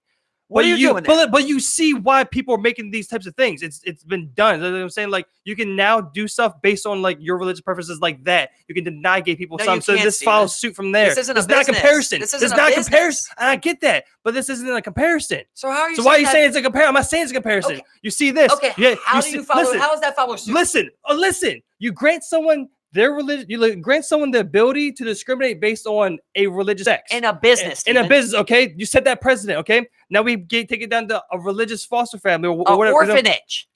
What are you doing? But you see why people are making these types of things. It's been done. You know what I'm saying? Like you can now do stuff based on like your religious preferences like that. You can deny gay people something. So this follows suit from there. This isn't a comparison. This isn't a comparison. And I get that, but this isn't a comparison. So how are you? So why are you saying it's a comparison? I'm not saying it's a comparison. Okay. You see this? Okay. Yeah. How do you follow? Listen, how does that follow suit? Listen. You grant someone their religion. You grant someone the ability to discriminate based on a religious sex in a business. In a business, okay. You set that precedent, okay. Now we take it down to a religious foster family or whatever. Orphanage.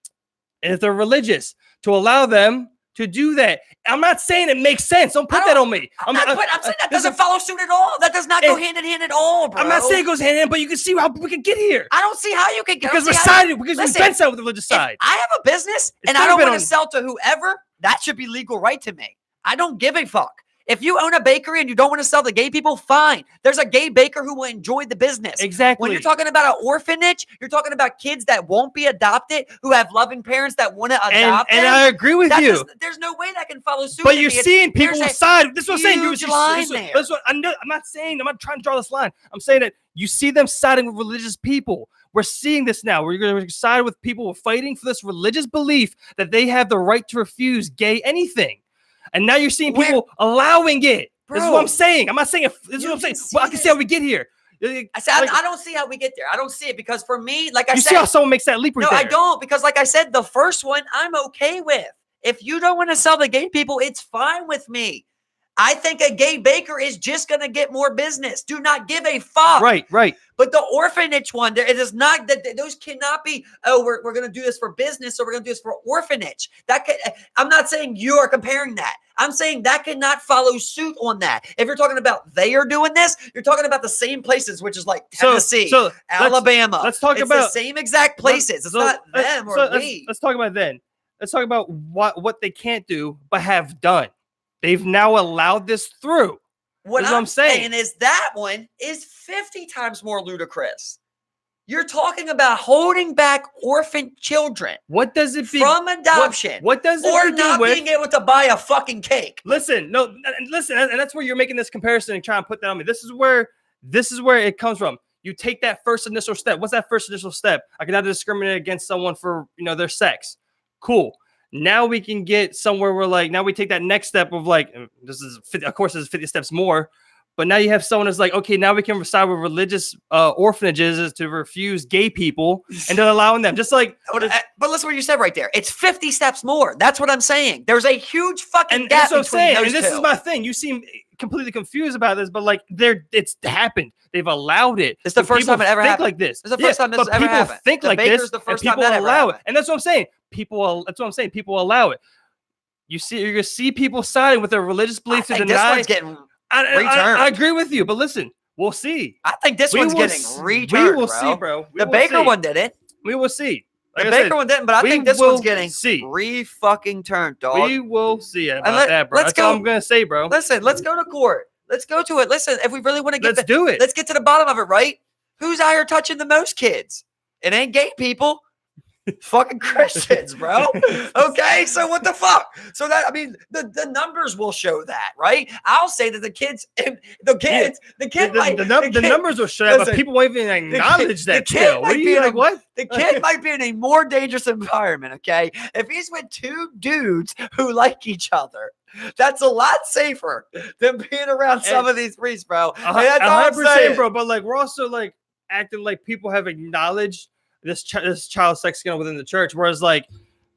And if they're religious, to allow them to do that. I'm not saying it makes sense. Don't put that on me. I'm saying that doesn't follow suit at all. That does not go hand in hand at all, bro. I'm not saying it goes hand in hand, but you can see how we can get here. I don't see how you can get because we're sided. Because we've been sided with the religious side. I have a business and I don't want to sell to whoever. That should be legal right to me. I don't give a fuck. If you own a bakery and you don't want to sell to gay people, fine. There's a gay baker who will enjoy the business. Exactly. When you're talking about an orphanage, you're talking about kids that won't be adopted, who have loving parents that want to adopt them. And I agree with you. There's no way that can follow suit. But you're seeing people side. This is what I'm saying. I'm not trying to draw this line. I'm saying that you see them siding with religious people. We're seeing this now. We're going to side with people who are fighting for this religious belief that they have the right to refuse gay anything. And now you're seeing people allowing it. Bro, this is what I'm saying. I'm not saying this is what I'm saying. Well, I can see how we get here. I don't see how we get there. I don't see it because for me, like I said, you see how someone makes that leap right there. I don't, because like I said, the first one I'm okay with. If you don't want to sell to gay people, it's fine with me. I think a gay baker is just going to get more business. Do not give a fuck. Right. But the orphanage one, it is not that those cannot be. Oh, we're going to do this for business, or we're going to do this for orphanage. I'm not saying you are comparing that. I'm saying that cannot follow suit on that. If you're talking about they are doing this, you're talking about the same places, which is like Tennessee, Alabama. Let's talk about the same exact places. It's not them or we. Let's talk about then. Let's talk about what they can't do but have done. They've now allowed this through. What I'm saying is that one is 50 times more ludicrous. You're talking about holding back orphan children. What does it from adoption? What does it or not being able to buy a fucking cake? Listen, and that's where you're making this comparison and trying to put that on me. This is where it comes from. You take that first initial step. What's that first initial step? I cannot discriminate against someone for their sex. Cool. Now we can get somewhere where now we take that next step of this is 50, of course, there's 50 steps more, but now you have someone that's okay, now we can side with religious orphanages to refuse gay people and then allowing them but listen what you said right there. It's 50 steps more. That's what I'm saying. There's a huge fucking gap. That's what I'm saying. Those and this two. is my thing. You seem completely confused about this, but it's happened. They've allowed it. It's the first time it ever happened. Like this. It's the first time this has ever happened. People think like this. The first and people time that allow ever it. And that's what I'm saying. That's what I'm saying. People allow it. You're gonna see people siding with their religious beliefs to deny. This one's getting I agree with you, but listen, We'll see. I think this We one's will getting s- returned, We will bro. see, bro. We The will Baker see. one didn't. We will see. Like The I Baker said, one didn't, but I we think this one's will getting see. fucking turned, dog. We will see And about that, bro. let's That's all go. I'm gonna say, bro. Listen, let's go to court. Let's go to it. Listen, if we really want to get Let's do it. let's get to the bottom of it, right? Who's out here touching the most kids? It ain't gay people. Fucking Christians, bro. Okay, so what the fuck? So that, I mean, the numbers will show that, right? I'll say that the kid might The numbers will show, but listen, people won't even acknowledge that. kid Still, what might are be you in like? a- What? the kid might be in a more dangerous environment. Okay, if he's with two dudes who like each other, that's a lot safer than being around some of these priests, bro. And that's all I'm 100%, saying. bro. But like, we're also like acting like people have acknowledged this child sex scandal within the church, whereas like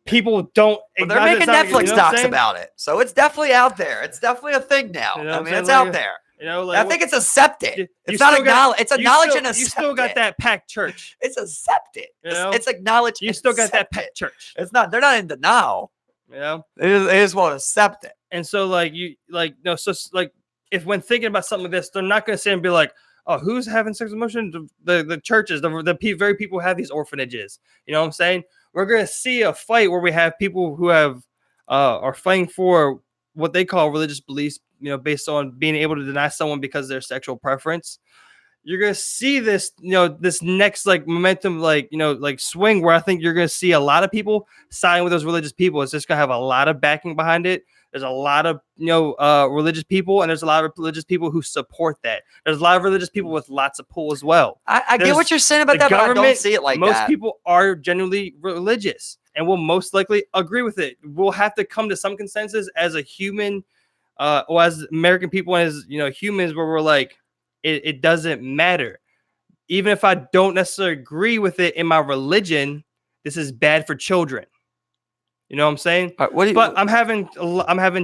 people don't. Well, they're acknowledge making it's not- Netflix you know what I'm docs saying? about it, so it's definitely out there. It's definitely a thing now. You know I what mean, I'm it's saying? out Like, there. You know, like I think it's accepted. you It's not still got- acknowledged. It's acknowledged and you accepted. still got that packed church. It's accepted. You know? It's acknowledged. You still got that accepted. packed church. It's not. They're not in denial. You know. They just won't accept it. And so like you like no so like if when thinking about something like this, they're not going to sit and be like, oh, who's having sex emotion? The churches, very people who have these orphanages. You know what I'm saying? We're going to see a fight where we have people who have are fighting for what they call religious beliefs, you know, based on being able to deny someone because of their sexual preference. You're going to see this, you know, this next like momentum, like, you know, like swing where I think you're going to see a lot of people siding with those religious people. It's just going to have a lot of backing behind it. There's a lot of, you know, religious people, and there's a lot of religious people who support that. There's a lot of religious people with lots of pull as well. I get what you're saying about that, but I don't see it like most that. Most people are genuinely religious and will most likely agree with it. We'll have to come to some consensus as a human, or as American people, as, you know, humans, where we're like, it doesn't matter. Even if I don't necessarily agree with it in my religion, this is bad for children. You know what I'm saying? But I'm having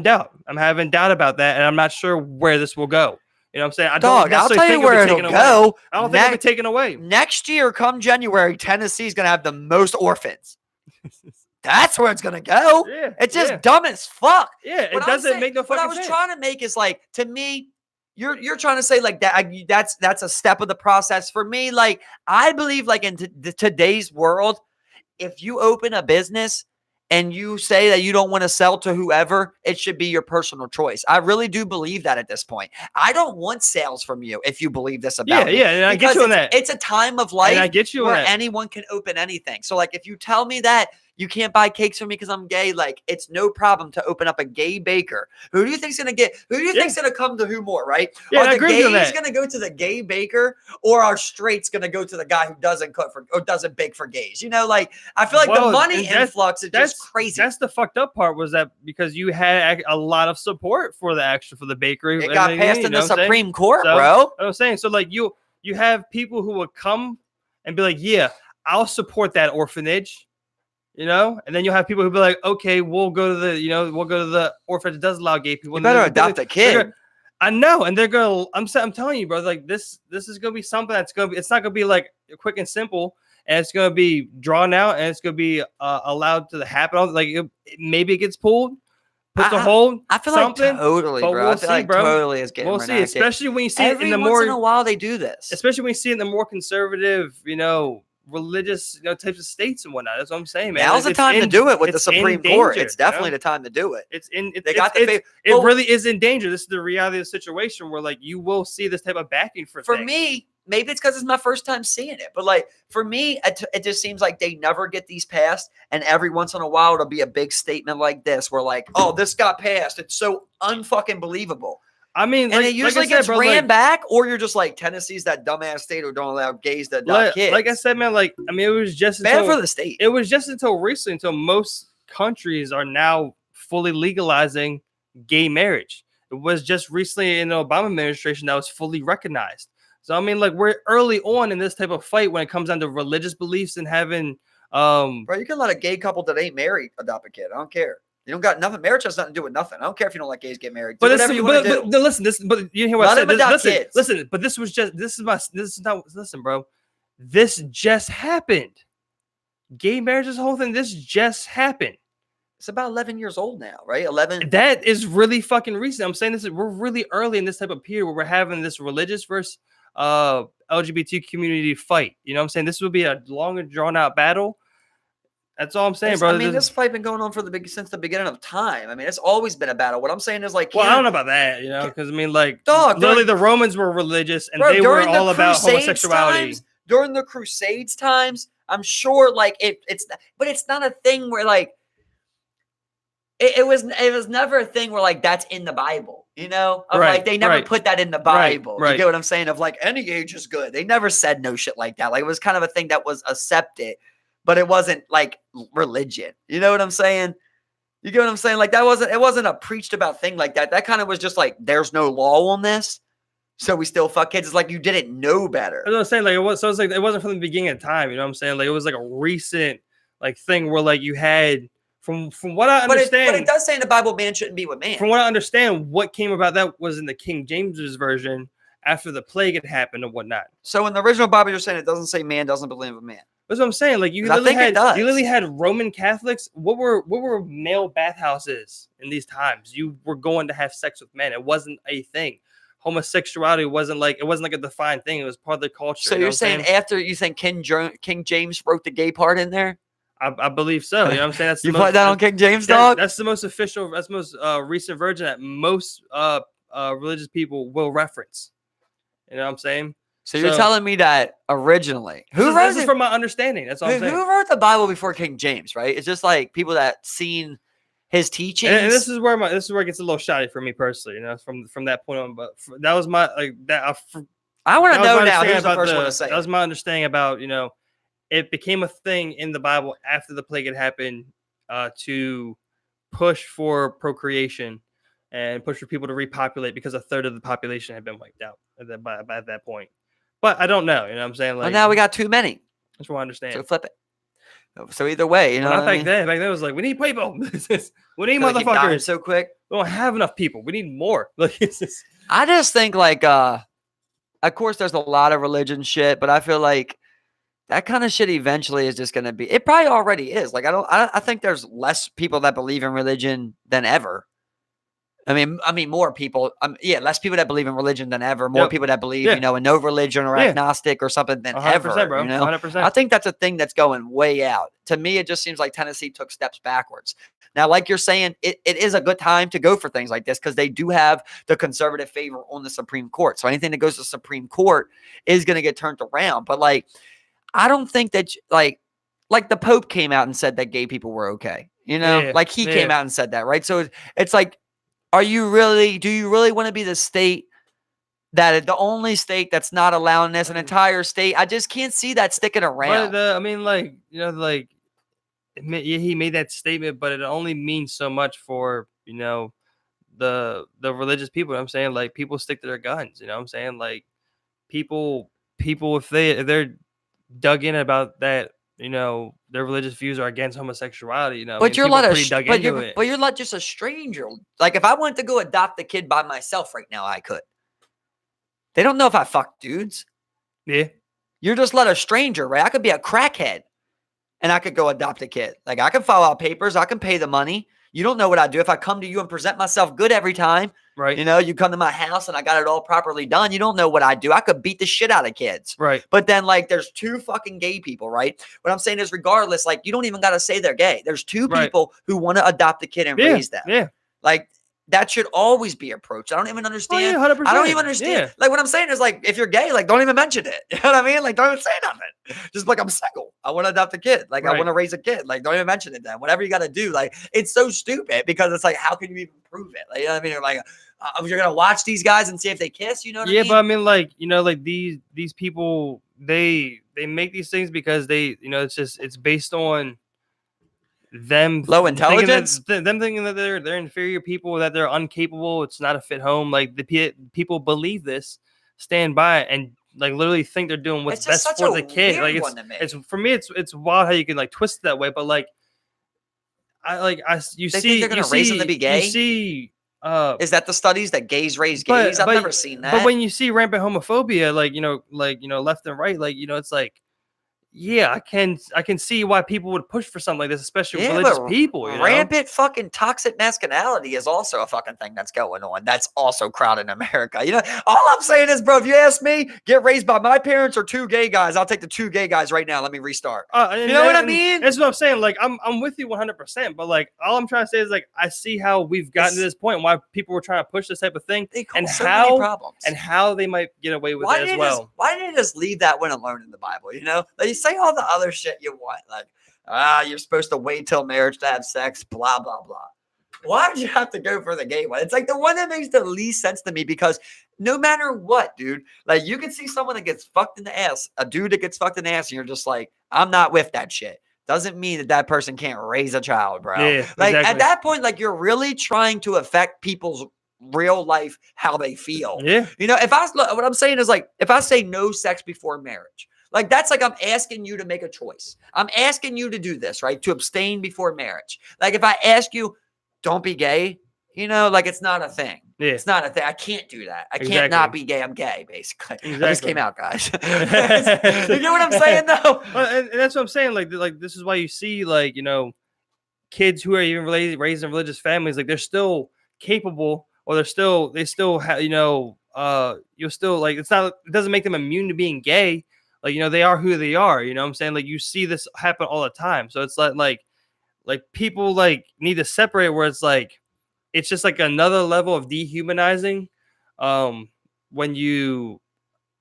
doubt. I'm having doubt about that, and I'm not sure where this will go. You know what I'm saying? I'll tell you where it'll go. I don't think it'll be taken away. Next year, come January, Tennessee is going to have the most orphans. That's where it's going to go. Yeah, it's just dumb as fuck. Yeah, it doesn't make no fucking sense. What I was trying to make is like, to me, you're trying to say like that. That's a step of the process for me. Like, I believe like in today's world, if you open a business and you say that you don't want to sell to whoever, it should be your personal choice. I really do believe that at this point. I don't want sales from you if you believe this about me. Yeah, and I get you on that. It's a time of life I get you where anyone can open anything. So like if you tell me that you can't buy cakes from me because I'm gay, like it's no problem to open up a gay baker. Who do you think's gonna think's gonna come to who more, right? Yeah, Are the gays gonna go to the gay baker, or are straights gonna go to the guy who doesn't cook for or doesn't bake for gays? You know, like I feel like the money influx is just crazy. That's the fucked up part, was that because you had a lot of support for the bakery. It got passed in the Supreme Court, bro. I'm saying, so like you have people who would come and be like, yeah, I'll support that orphanage. You know, and then you'll have people who be like, okay, we'll go to the orphanage that does allow gay people. You better adopt a kid. I know, and they're gonna. I'm telling you, bro. Like this is gonna be something that's gonna be. It's not gonna be like quick and simple, and it's gonna be drawn out, and it's gonna be allowed to happen. Like maybe it gets pulled, puts a hold. I feel like totally, bro. We'll I feel like totally is getting. We'll see, especially when you see it in the once in a while they do this. Especially when you see it in the more conservative, you know, religious, you know, types of states and whatnot. That's what I'm saying, man. Now's the time to do it with the Supreme Court. It's definitely the time to do it. It really is in danger. This is the reality of the situation where like you will see this type of backing for me. Maybe it's because it's my first time seeing it, but like for me, it just seems like they never get these passed, and every once in a while it'll be a big statement like this, where like, oh, this got passed. It's so unfucking believable. I mean, and it usually gets ran back, or you're just like, Tennessee's that dumbass state who don't allow gays to adopt kids. Like I said, man, like, I mean, it was just bad for the state. It was just until recently, until most countries are now fully legalizing gay marriage. It was just recently in the Obama administration that was fully recognized. So, I mean, like, we're early on in this type of fight when it comes down to religious beliefs and having. Bro, you can let a gay couple that ain't married adopt a kid. I don't care. You don't got nothing. Marriage has nothing to do with nothing. I don't care if you don't like gays get married. Do whatever you want to do. But you hear what I said. Listen, but listen, bro. This just happened. Gay marriage, this whole thing, this just happened. It's about 11 years old now, right? 11. That is really fucking recent. I'm saying we're really early in this type of period where we're having this religious versus LGBT community fight. You know what I'm saying? This would be a long and drawn out battle. That's all I'm saying, bro. I mean, this fight been going on since the beginning of time. I mean, it's always been a battle. What I'm saying is like, well, I don't know about that, you know, because I mean, like, dog, literally the Romans were religious and they were all about homosexuality. During the Crusades times, I'm sure, like, but it's not a thing where like it was never a thing where like that's in the Bible, you know, of like they never put that in the Bible. You get what I'm saying? Of like any age is good. They never said no shit like that. Like it was kind of a thing that was accepted. But it wasn't like religion. You know what I'm saying? You get what I'm saying? Like it wasn't a preached about thing like that. That kind of was just like, there's no law on this, so we still fuck kids. It's like you didn't know better. I was saying like it was. So it's like it wasn't from the beginning of time. You know what I'm saying? Like it was like a recent like thing where like you had from what I understand. But it does say in the Bible, man shouldn't be with man. From what I understand, what came about that was in the King James's version after the plague had happened and whatnot. So in the original Bible, you're saying it doesn't say man doesn't believe in man. That's what I'm saying. Like you literally had Roman Catholics. What were male bathhouses in these times? You were going to have sex with men. It wasn't a thing. Homosexuality wasn't like a defined thing. It was part of the culture. So you're saying after you think King James wrote the gay part in there? I believe so. You know what I'm saying? That's you put that on King James, dog? That's the most official. That's the most recent version that most religious people will reference. You know what I'm saying? So you're telling me that originally, this is from my understanding. That's all I'm saying. Who wrote the Bible before King James? Right? It's just like people that seen his teachings. And this is where it gets a little shoddy for me personally. You know, from that point on. But that was my like that. I want to know now who's the first one to say. That was my understanding about it became a thing in the Bible after the plague had happened to push for procreation and push for people to repopulate because a third of the population had been wiped out at that point. But I don't know. You know what I'm saying? Like, well, now we got too many. That's what I understand. So flip it. So either way, you know. Not back then. Back then it was like, we need people. We need motherfuckers. So quick. We don't have enough people. We need more. Like it's just. I just think like, of course, there's a lot of religion shit, but I feel like that kind of shit eventually is just going to be. It probably already is. Like I think there's less people that believe in religion than ever. I mean, more people. Less people that believe in religion than ever. More people that believe, in no religion or agnostic or something than ever. Bro. 100%. I think that's a thing that's going way out. To me, it just seems like Tennessee took steps backwards. Now, like you're saying, it is a good time to go for things like this because they do have the conservative favor on the Supreme Court. So anything that goes to the Supreme Court is going to get turned around. But like, I don't think that like the Pope came out and said that gay people were okay. You know, like he came out and said that, right? So it's like. Do you really want to be the state the only state that's not allowing this, an entire state? I just can't see that sticking around. But he made that statement, but it only means so much for, the religious people. You know what I'm saying? Like people stick to their guns, you know what I'm saying? Like people, if they're dug in about that, their religious views are against homosexuality, But you're not just a stranger. Like if I wanted to go adopt a kid by myself right now, I could. They don't know if I fuck dudes. Yeah. You're just let a stranger, right? I could be a crackhead and I could go adopt a kid. Like I can file out papers. I can pay the money. You don't know what I do. If I come to you and present myself good every time, right? You come to my house and I got it all properly done. You don't know what I do. I could beat the shit out of kids. Right. But then like there's two fucking gay people, right? What I'm saying is regardless, like you don't even got to say they're gay. There's two people who want to adopt a kid and raise them. Yeah. Like that should always be approached. I don't even understand. 100%. I don't even understand. Yeah. Like what I'm saying is like, if you're gay, like don't even mention it. You know what I mean? Like don't even say nothing. Just like I'm single. I want to adopt a kid. Like I want to raise a kid. Like don't even mention it then. Whatever you got to do. Like it's so stupid because it's like, how can you even prove it? Like, you know what I mean? You're like, you're going to watch these guys and see if they kiss, you know what I mean? Yeah, but I mean like, like these people, they make these things because they, it's based on them low intelligence, them thinking that they're inferior people, that they're incapable, it's not a fit home. Like the people believe this, stand by it, and like literally think they're doing what's best for the kid. Like it's for me, it's wild how you can like twist it that way. But like you see they're gonna raise them to be gay. You see, is that the studies that gays raise gays? I've never seen that. But when you see rampant homophobia, like left and right, like it's like yeah, I can see why people would push for something like this, especially Yeah, religious but people. You know? rampant fucking toxic masculinity is also a fucking thing that's going on. That's also crowded in America. You know, all I'm saying is, bro, if you ask me, get raised by my parents or two gay guys, I'll take the two gay guys right now. Let me restart. You know what I mean? That's what I'm saying. Like, I'm with you 100%. But like, all I'm trying to say is like, I see how we've gotten to this point, why people were trying to push this type of thing, They and cause so many problems. and how they might get away with it as well. Why didn't they just leave that one alone in the Bible? You know, like, you say all the other shit you want, like, you're supposed to wait till marriage to have sex, blah blah blah. Why would you have to go for the gay one? It's like the one that makes the least sense to me, because no matter what, dude, like, you can see someone that gets fucked in the ass, a dude that gets fucked in the ass, and you're just like, I'm not with that shit. Doesn't mean that that person can't raise a child, bro. Yeah, like, exactly. at that point, like, you're really trying to affect people's real life, how they feel. Yeah. You know, what I'm saying is, like, if I say no sex before marriage, like, that's like I'm asking you to make a choice. I'm asking you to do this, right? To abstain before marriage. Like, if I ask you, don't be gay, you know, like, it's not a thing. Yeah. It's not a thing. I can't do that. I Exactly. can't not be gay. I'm gay, basically. Exactly. I just came out, guys. You know what I'm saying, though? And that's what I'm saying. Like this is why you see, like, you know, kids who are even raised in religious families, like, they're still capable, or they still have, you know, you're still, like, it doesn't make them immune to being gay. Like, you know, they are who they are. You know what I'm saying? Like, you see this happen all the time. So it's like people, like, need to separate, where it's like, it's just like another level of dehumanizing. When you,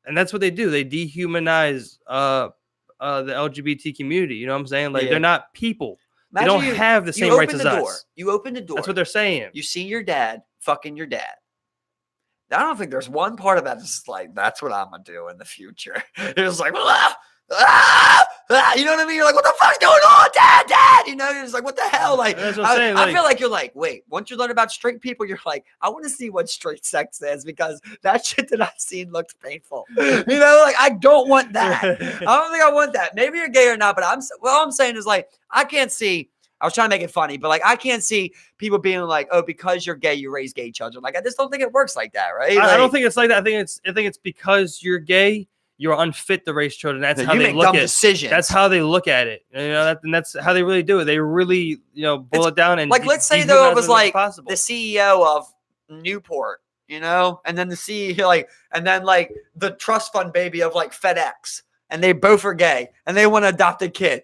and that's what they do. They dehumanize the LGBT community. You know what I'm saying? Like, Yeah. they're not people. They Imagine don't have the same rights as us. You open the door. That's what they're saying. You see your dad fucking your dad. I don't think there's one part of that that's like, that's what I'm gonna do in the future. It's like, you know what I mean? You're like, what the fuck's going on, dad? You know, you're just like, what the hell? Like, That's what I'm saying, I like- feel like you're like, wait, once you learn about straight people, you're like, I want to see what straight sex is, because that shit that I've seen looks painful. You know, like, I don't want that. I don't think I want that. Maybe you're gay or not, but all I'm saying is, like, I can't see. I was trying to make it funny, but, like, I can't see people being like, oh, because you're gay, you raise gay children. Like, I just don't think it works like that, right? I Like, don't think it's like that. I think it's because you're gay, you're unfit to raise children. That's how you they make look dumb at it. decisions. That's how they look at it. You know, that's how they really do it. They really, you know, boil it down and, like, let's say, though, it was like possible. the CEO of Newport, you know, and then the CEO, like, and then, like, the trust fund baby of, like, FedEx, and they both are gay, and they want to adopt a kid.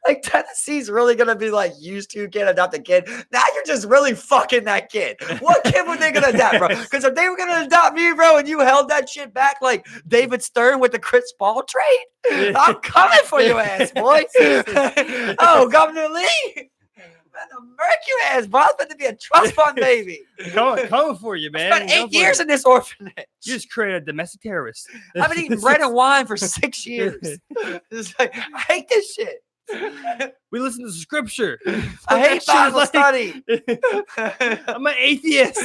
Like, Tennessee's really gonna be like, you two can't adopt a kid. Now you're just really fucking that kid. What kid were they gonna adopt, bro? Because if they were gonna adopt me, bro, and you held that shit back like David Stern with the Chris Paul trade, I'm coming for your ass, boy. Oh, Governor Lee. To murk your ass, bro. It's meant to be a trust fund baby. Coming for you, man. I spent 8 years in this orphanage. You just created a domestic terrorist. I've been eating bread and wine for 6 years. It's like, I hate this shit. We listen to scripture. I hate Bible study. I'm an atheist.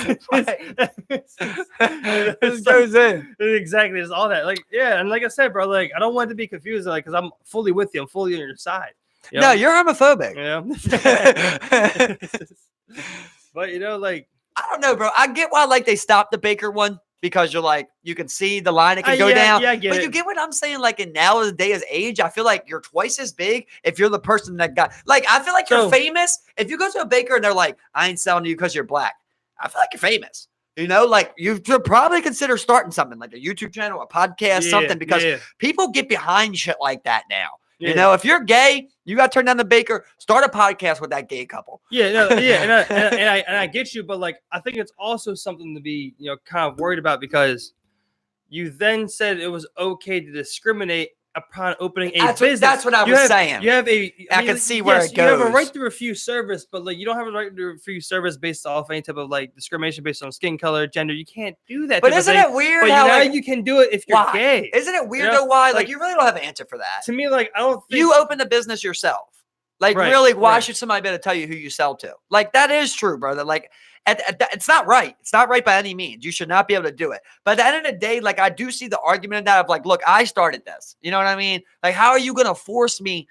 This goes in. Exactly. It's all that. Like, yeah, and like I said, bro, like, I don't want it to be confused, like, because I'm fully with you. I'm fully on your side. You know? No, you're homophobic. Yeah. But, you know, like, I don't know, bro. I get why, like, they stopped the Baker one, because you're like, you can see the line, it can go down. Yeah, I get but it. you get what I'm saying? Like, in nowadays age, I feel like you're twice as big if you're the person that got, like, I feel like you're famous. If you go to a baker and they're like, I ain't selling to you because you're black, I feel like you're famous. You know, like, you should probably consider starting something like a YouTube channel, a podcast, something, because people get behind shit like that now. Yeah. You know, if you're gay, you got to turn down the baker, start a podcast with that gay couple. Yeah, no, yeah, and I get you, but, like, I think it's also something to be, you know, kind of worried about, because you then said it was okay to discriminate upon opening a business. That's what I was saying. You have I can see where it goes. You have a right to refuse service, but, like, you don't have a right to refuse service based off any type of, like, discrimination based on skin color, gender. You can't do that. But isn't it weird But how, now like, you can do it if you're gay. Isn't it weird, You know? though, why? Like, Like, you really don't have an answer for that. To me, like, I don't think You open the business yourself. Like, Right, really, why right. should somebody be able to tell you who you sell to? Like, that is true, brother. Like, it's not right. It's not right by any means. You should not be able to do it. But at the end of the day, like, I do see the argument in that of, like, look, I started this. You know what I mean? Like, how are you going to force me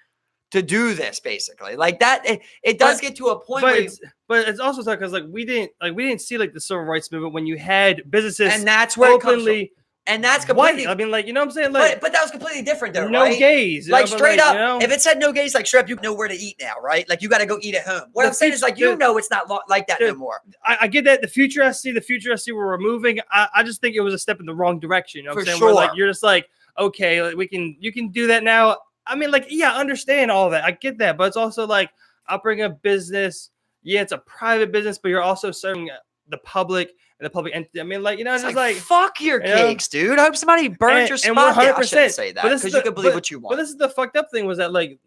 to do this, basically? Like, that, it does get to a point where but it's also because, like, we didn't see, like, the civil rights movement when you had businesses and that's where it comes openly And that's What? completely. I mean, like, you know what I'm saying? Like, but that was completely different, though, no right? gays. Like, but, straight up, you know? if it said no gays, like, straight up, you know where to eat now, right? Like, you got to go eat at home. What The I'm saying is, like, you know, it's not like that no more. I get that. The future I see we're removing. I just think it was a step in the wrong direction. You know what I'm saying? Sure. Where, like, you're just like, okay, like, you can do that now. I mean, like, yeah, I understand all that. I get that. But it's also like, I'll bring a business. Yeah, it's a private business, but you're also serving the public and the public entity. I mean, like, you know, it's just like fuck your cakes, dude. I hope somebody burns your spot down. I shouldn't say that because you can believe what you want. But this is the fucked up thing was that like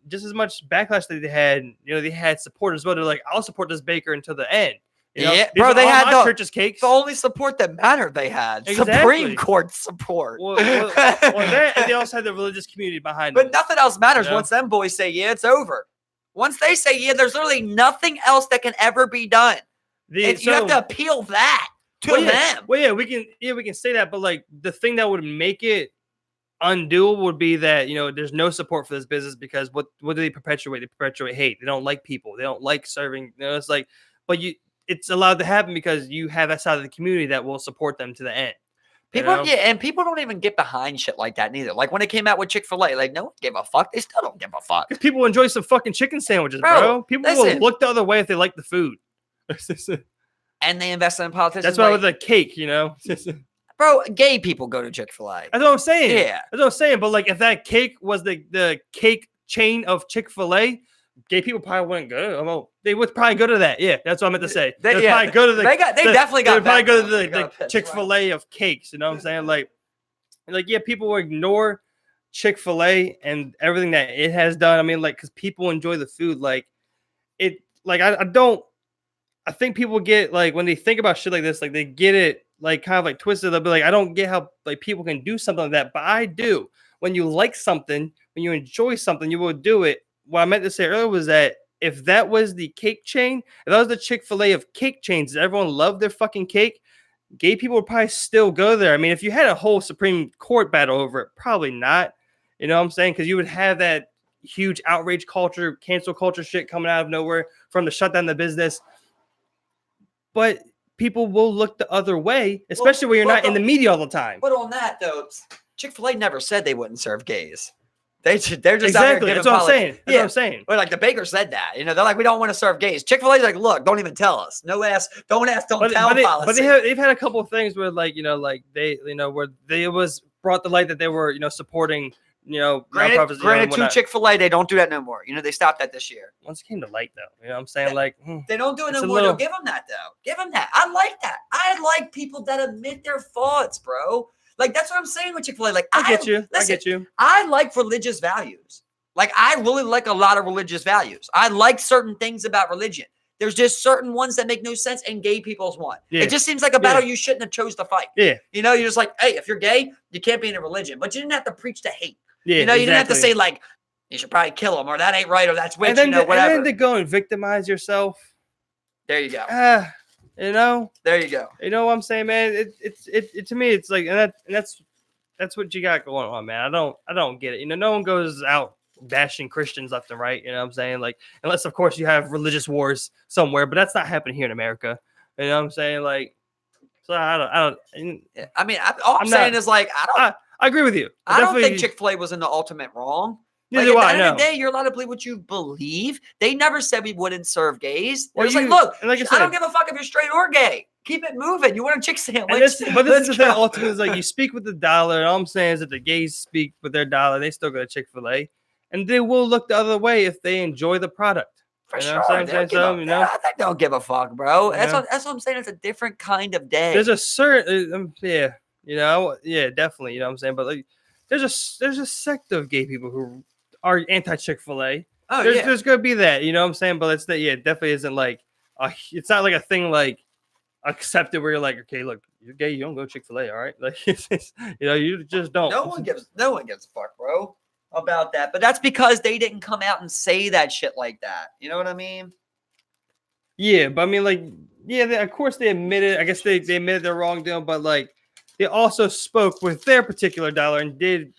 just as much backlash that they had, you know, they had support as well. They're like, I'll support this baker until the end. You know? Yeah, bro, they had my church's cakes. The only support that mattered they had. Exactly. Supreme Court support. Well, that, and they also had the religious community behind them. But nothing else matters once them boys say, yeah, it's over. Once they say, yeah, there's literally nothing else that can ever be done. You have to appeal that to them. Well, yeah, we can say that, but like the thing that would make it undoable would be that, you know, there's no support for this business because what do they perpetuate? They perpetuate hate. They don't like people. They don't like serving. You know, it's like, but it's allowed to happen because you have that side of the community that will support them to the end. People, and people don't even get behind shit like that neither. Like when it came out with Chick-fil-A, like no one gave a fuck. They still don't give a fuck. Because people enjoy some fucking chicken sandwiches, bro. People will look the other way if they like the food. And they invest in politicians. That's why with a cake, you know. Bro, gay people go to Chick-fil-A. That's what I'm saying. Yeah. That's what I'm saying. But like if that cake was the cake chain of Chick-fil-A, gay people probably wouldn't go. Well, they would probably go to that. Yeah, that's what I meant to say. They probably go to the. They definitely got. They probably go to the Chick-fil-A of cakes. You know what I'm saying? Like yeah, people will ignore Chick-fil-A and everything that it has done. I mean, like because people enjoy the food. Like it. Like I don't. I think people get like when they think about shit like this, like they get it like kind of like twisted. They'll be like, I don't get how like people can do something like that, but I do. When you like something, when you enjoy something, you will do it. What I meant to say earlier was that if that was the cake chain, if that was the Chick-fil-A of cake chains, everyone loved their fucking cake, gay people would probably still go there. I mean, if you had a whole Supreme Court battle over it, probably not. You know what I'm saying? Because you would have that huge outrage culture, cancel culture shit coming out of nowhere from the shut down the business. But people will look the other way, especially when you're not in the media all the time. But on that, though, Chick-fil-A never said they wouldn't serve gays. They're just exactly. Out here That's what I'm saying. That's what I'm saying. But like the baker said that, you know, they're like, we don't want to serve gays. Chick-fil-A's like, look, don't even tell us. No ask, don't tell policy. But they've had a couple of things where like, you know, like they, you know, where they was brought to light that they were, you know, supporting, you know, granted to Chick-fil-A, they don't do that no more. You know, they stopped that this year. Once it came to light, though, you know what I'm saying? Like, they don't do it no more. They'll give them that, though. Give them that. I like that. I like people that admit their faults, bro. Like, that's what I'm saying with Chick-fil-A. Like, I get you. I like religious values. Like, I really like a lot of religious values. I like certain things about religion. There's just certain ones that make no sense, and gay people's one. Yeah. It just seems like a battle you shouldn't have chose to fight. Yeah. You know, you're just like, hey, if you're gay, you can't be in a religion. But you didn't have to preach to hate. Yeah, you know, you didn't have to say like you should probably kill him or that ain't right or that's witch, you know, whatever. And then to go and victimize yourself. There you go. You know. There you go. You know what I'm saying, man? It to me, it's like, and that's what you got going on, man. I don't get it. You know, no one goes out bashing Christians left and right. You know what I'm saying? Like, unless of course you have religious wars somewhere, but that's not happening here in America. You know what I'm saying? Like, so I don't. I mean, all I'm saying is like I agree with you. I don't think Chick-fil-A was in the ultimate wrong. Like, at the end of the day, you're allowed to believe what you believe. They never said we wouldn't serve gays. They're just like, look, I don't give a fuck if you're straight or gay. Keep it moving. You want a chick sandwich? But this is the thing. Ultimately, is like you speak with the dollar. And all I'm saying is that the gays speak with their dollar. They still go to Chick-fil-A, and they will look the other way if they enjoy the product. For sure. I think they'll give a fuck, bro. That's what I'm saying. It's a different kind of day. There's a certain you know, definitely. You know what I'm saying? But like, there's a sect of gay people who are anti-Chick-fil-A. Oh, there's gonna be that. You know what I'm saying? But it's that. Yeah, it definitely isn't like. It's not like a thing like accepted where you're like, okay, look, you're gay, you don't go Chick-fil-A, all right? Like, you know, you just don't. No one gives a fuck, bro, about that. But that's because they didn't come out and say that shit like that. You know what I mean? Yeah, but I mean, like, of course they admitted. I guess they admitted their wrongdoing, but like. They also spoke with their particular dollar and did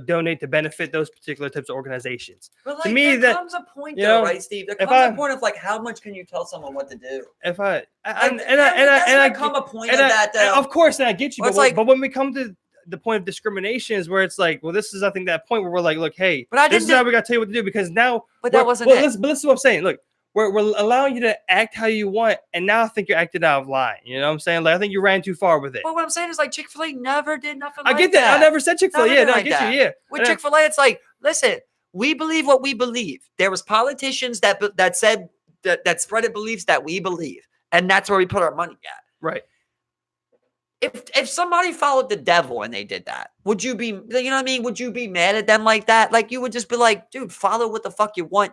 donate to benefit those particular types of organizations. But to me, there comes a point, right, Steve? There comes a point of like, how much can you tell someone what to do? If I come a point of that, though. Of course, and I get you, but when we come to the point of discrimination, is where it's like, well, this is I think that point where we're like, look, hey, this is how we got to tell you what to do, because now. But that wasn't it. But this is what I'm saying. Look. We're allowing you to act how you want, and now I think you're acting out of line. You know what I'm saying? Like, I think you ran too far with it. Well, what I'm saying is, like, Chick-fil-A never did nothing I get that. I never said Chick-fil-A. Yeah, no, I get you. Yeah. With Chick-fil-A, it's like, listen, we believe what we believe. There was politicians that said that spreaded beliefs that we believe, and that's where we put our money at. Right. If somebody followed the devil and they did that, would you be, you know what I mean? Would you be mad at them like that? Like, you would just be like, dude, follow what the fuck you want.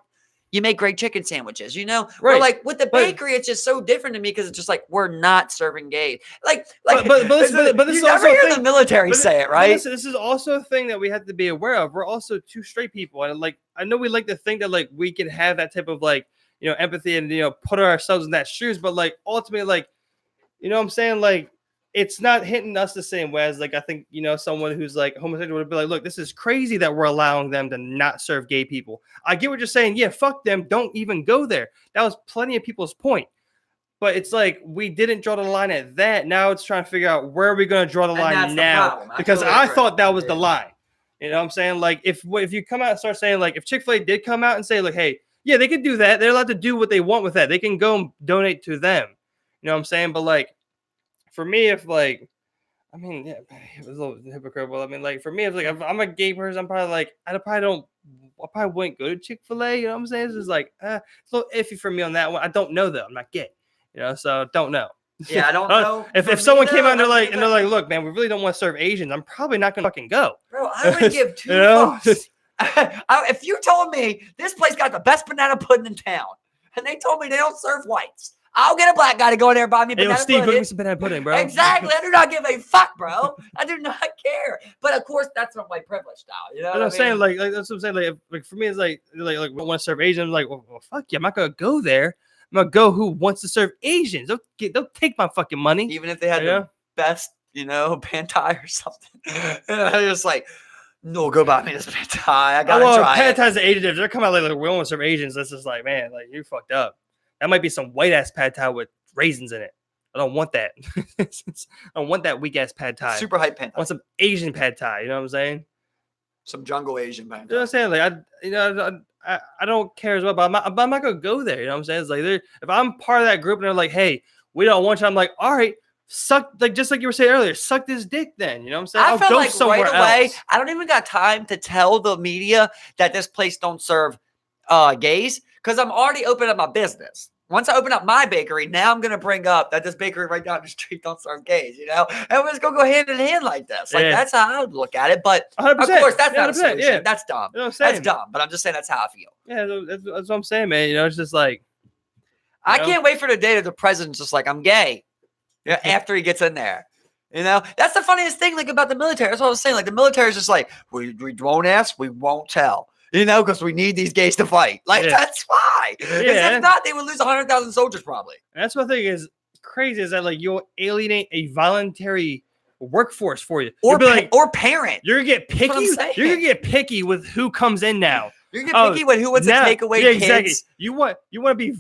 You make great chicken sandwiches, Right. Or like with the bakery, it's just so different to me because it's just like, we're not serving gays. But this you never hear the military say it, right? This is also a thing that we have to be aware of. We're also two straight people, and like I know we like to think that like we can have that type of like empathy and put ourselves in that shoes, but like ultimately like what I'm saying, like it's not hitting us the same way as like I think someone who's like homosexual would be like, look, this is crazy that we're allowing them to not serve gay people. I get what you're saying. Yeah, fuck them. Don't even go there. That was plenty of people's point. But it's like we didn't draw the line at that. Now it's trying to figure out where are we going to draw the line now, because I thought that was the line. You know what I'm saying? Like if you come out and start saying like if Chick-fil-A did come out and say like, hey, yeah, they can do that. They're allowed to do what they want with that. They can go and donate to them. You know what I'm saying? But like, for me, if like, I mean, yeah, it was a little hypocritical. I mean, like for me, if like if I'm a gay person, I'm probably like, I probably wouldn't go to Chick-fil-A. You know what I'm saying? It's just like it's a little iffy for me on that one. I don't know though. I'm not gay, so don't know. Yeah, I don't know. If someone came out and they're like, look, man, we really don't want to serve Asians, I'm probably not gonna fucking go. Bro, I would give two fucks. If you told me this place got the best banana pudding in town, and they told me they don't serve whites, I'll get a black guy to go in there and buy me banana pudding. Steve, bring me some banana pudding, bro. Exactly. I do not give a fuck, bro. I do not care. But of course, that's not white privilege now. You know what I'm saying? Like that's what I'm saying. Like for me, it's like we want to serve Asians. I'm like, well, fuck yeah, I'm not gonna go there. I'm gonna go who wants to serve Asians. They'll take my fucking money, even if they had the best, pad thai or something. I'm just like, no, go buy me this pad thai. I gotta try pad thai's the Asian. If they're coming out like we don't want to serve Asians, that's just like, man, like you fucked up. That might be some white ass pad thai with raisins in it. I don't want that. I don't want that weak ass pad thai. Super hype pad thai. I want some Asian pad thai. You know what I'm saying? Some jungle Asian pad thai. You know what I'm saying? Like I don't care as well, but I'm not gonna go there. You know what I'm saying? It's like if I'm part of that group and they're like, hey, we don't want you, I'm like, all right, suck, like just like you were saying earlier, suck this dick then. You know what I'm saying? I felt go like somewhere right away, else. I don't even got time to tell the media that this place don't serve gays, because I'm already opening up my business. Once I open up my bakery, now I'm going to bring up that this bakery right down the street don't serve gays, and we're just going to go hand in hand like this. Like, that's how I would look at it. But, 100%. Of course, that's not a solution. Yeah. That's dumb. You know that's dumb. But I'm just saying that's how I feel. Yeah, that's what I'm saying, man. It's just like... I can't wait for the day that the president's just like, I'm gay. After he gets in there. That's the funniest thing, like, about the military. That's what I was saying. Like, the military is just like, we won't ask, we won't tell. Because we need these gays to fight. Like, that's why. If not, they would lose 100,000 soldiers probably. And that's what I think is crazy, is that, like, you'll alienate a voluntary workforce for you. Or parent. You're going to get picky. You're going to get picky with who comes in now. You're going to get picky with who wants to take away kids. Exactly. You want to be,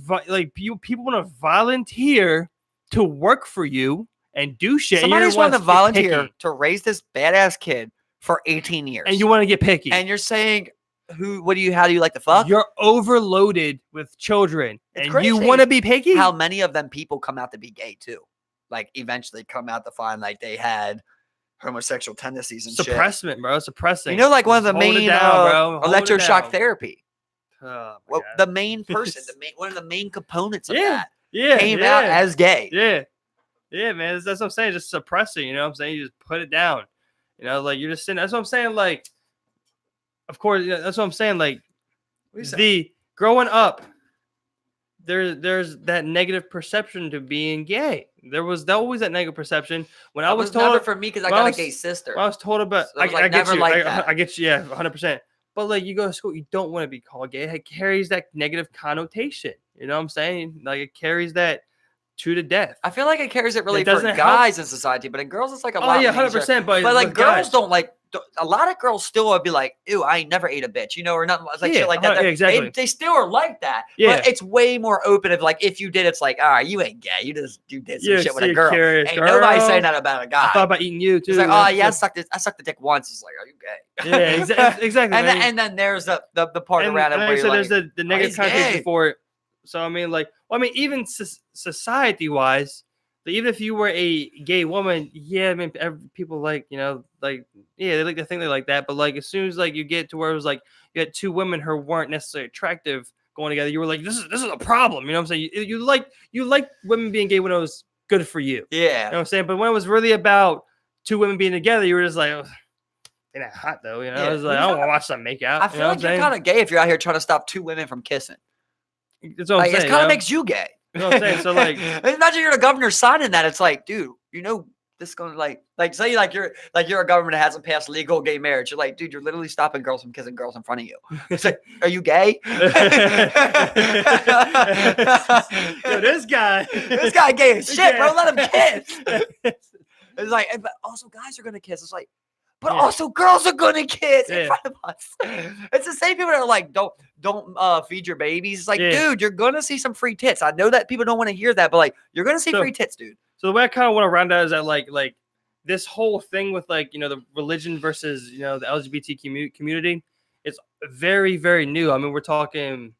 people want to volunteer to work for you and do shit. Somebody's want to volunteer to raise this badass kid for 18 years. And you want to get picky. And you're saying... how do you like to fuck? You're overloaded with children, and you want to be picky. How many of them people come out to be gay too? Like, eventually come out to find like they had homosexual tendencies and suppressment, bro. Suppressing. Like one of the main electroshock therapy. Oh, the main person, one of the main components of that, came out as gay. Yeah, man. That's what I'm saying. Just suppressing. You know what I'm saying? You just put it down. Like you're just sitting. That's what I'm saying. Like. Of course, that's what I'm saying. Like, growing up, there's that negative perception to being gay. There was always that negative perception. When I was told, never for me because I got a gay sister. I was told about. So I get you. I get you. Yeah, 100%. But like, you go to school, you don't want to be called gay. It carries that negative connotation. You know what I'm saying? Like, it carries that to the death. I feel like it carries it really for guys in society, but in girls, it's like a lot. Oh yeah, 100%. But like girls don't like a lot of girls still would be like, ew, I ain't never ate a bitch, you know, or nothing like Yeah, shit like that. yeah, exactly. They still are like that. Yeah. But it's way more open of like, if you did, it's like, all right, you ain't gay. You did some You're shit with a a girl. curious Ain't nobody girl. saying that about a guy. I thought about eating you too. It's like, you know, oh yeah, so- I sucked the dick once. It's like, are you gay? Yeah, exactly. And then there's the part around it like where I said, you're there's like, the negative he's connotation gay. for it. So I mean, like, well, I mean, even society wise, even if you were a gay woman, yeah, I mean, people like, you know, like, yeah, they like to think they like that, but like as soon as like you get to where it was like you had two women who weren't necessarily attractive going together, you were like, this is a problem. You know what I'm saying? You like women being gay when it was good for you. Yeah. You know what I'm saying? But when it was really about two women being together, you were just like, oh, they're not hot though. You know, Yeah, I was like, I don't want to watch them make out. I feel like you're kind of gay if you're out here trying to stop two women from kissing. That's what I'm saying. It kind of makes you gay. That's what I'm saying. So like, imagine you're the governor signing that. It's like, dude, you know, this is going to like say like you're a government that hasn't passed legal gay marriage. You're like, dude, you're literally stopping girls from kissing girls in front of you. It's like, are you gay? Yo, this guy gay as shit, bro. Let him kiss. It's like, but also guys are gonna kiss. It's like, but also girls are gonna kiss in front of us. It's the same people that are like, don't feed your babies. It's like, dude, you're gonna see some free tits. I know that people don't want to hear that, but like, you're gonna see free tits, dude. So the way I kind of want to round out is that like this whole thing with like, you know, the religion versus, you know, the LGBT community, it's very, very new. I mean, we're talking,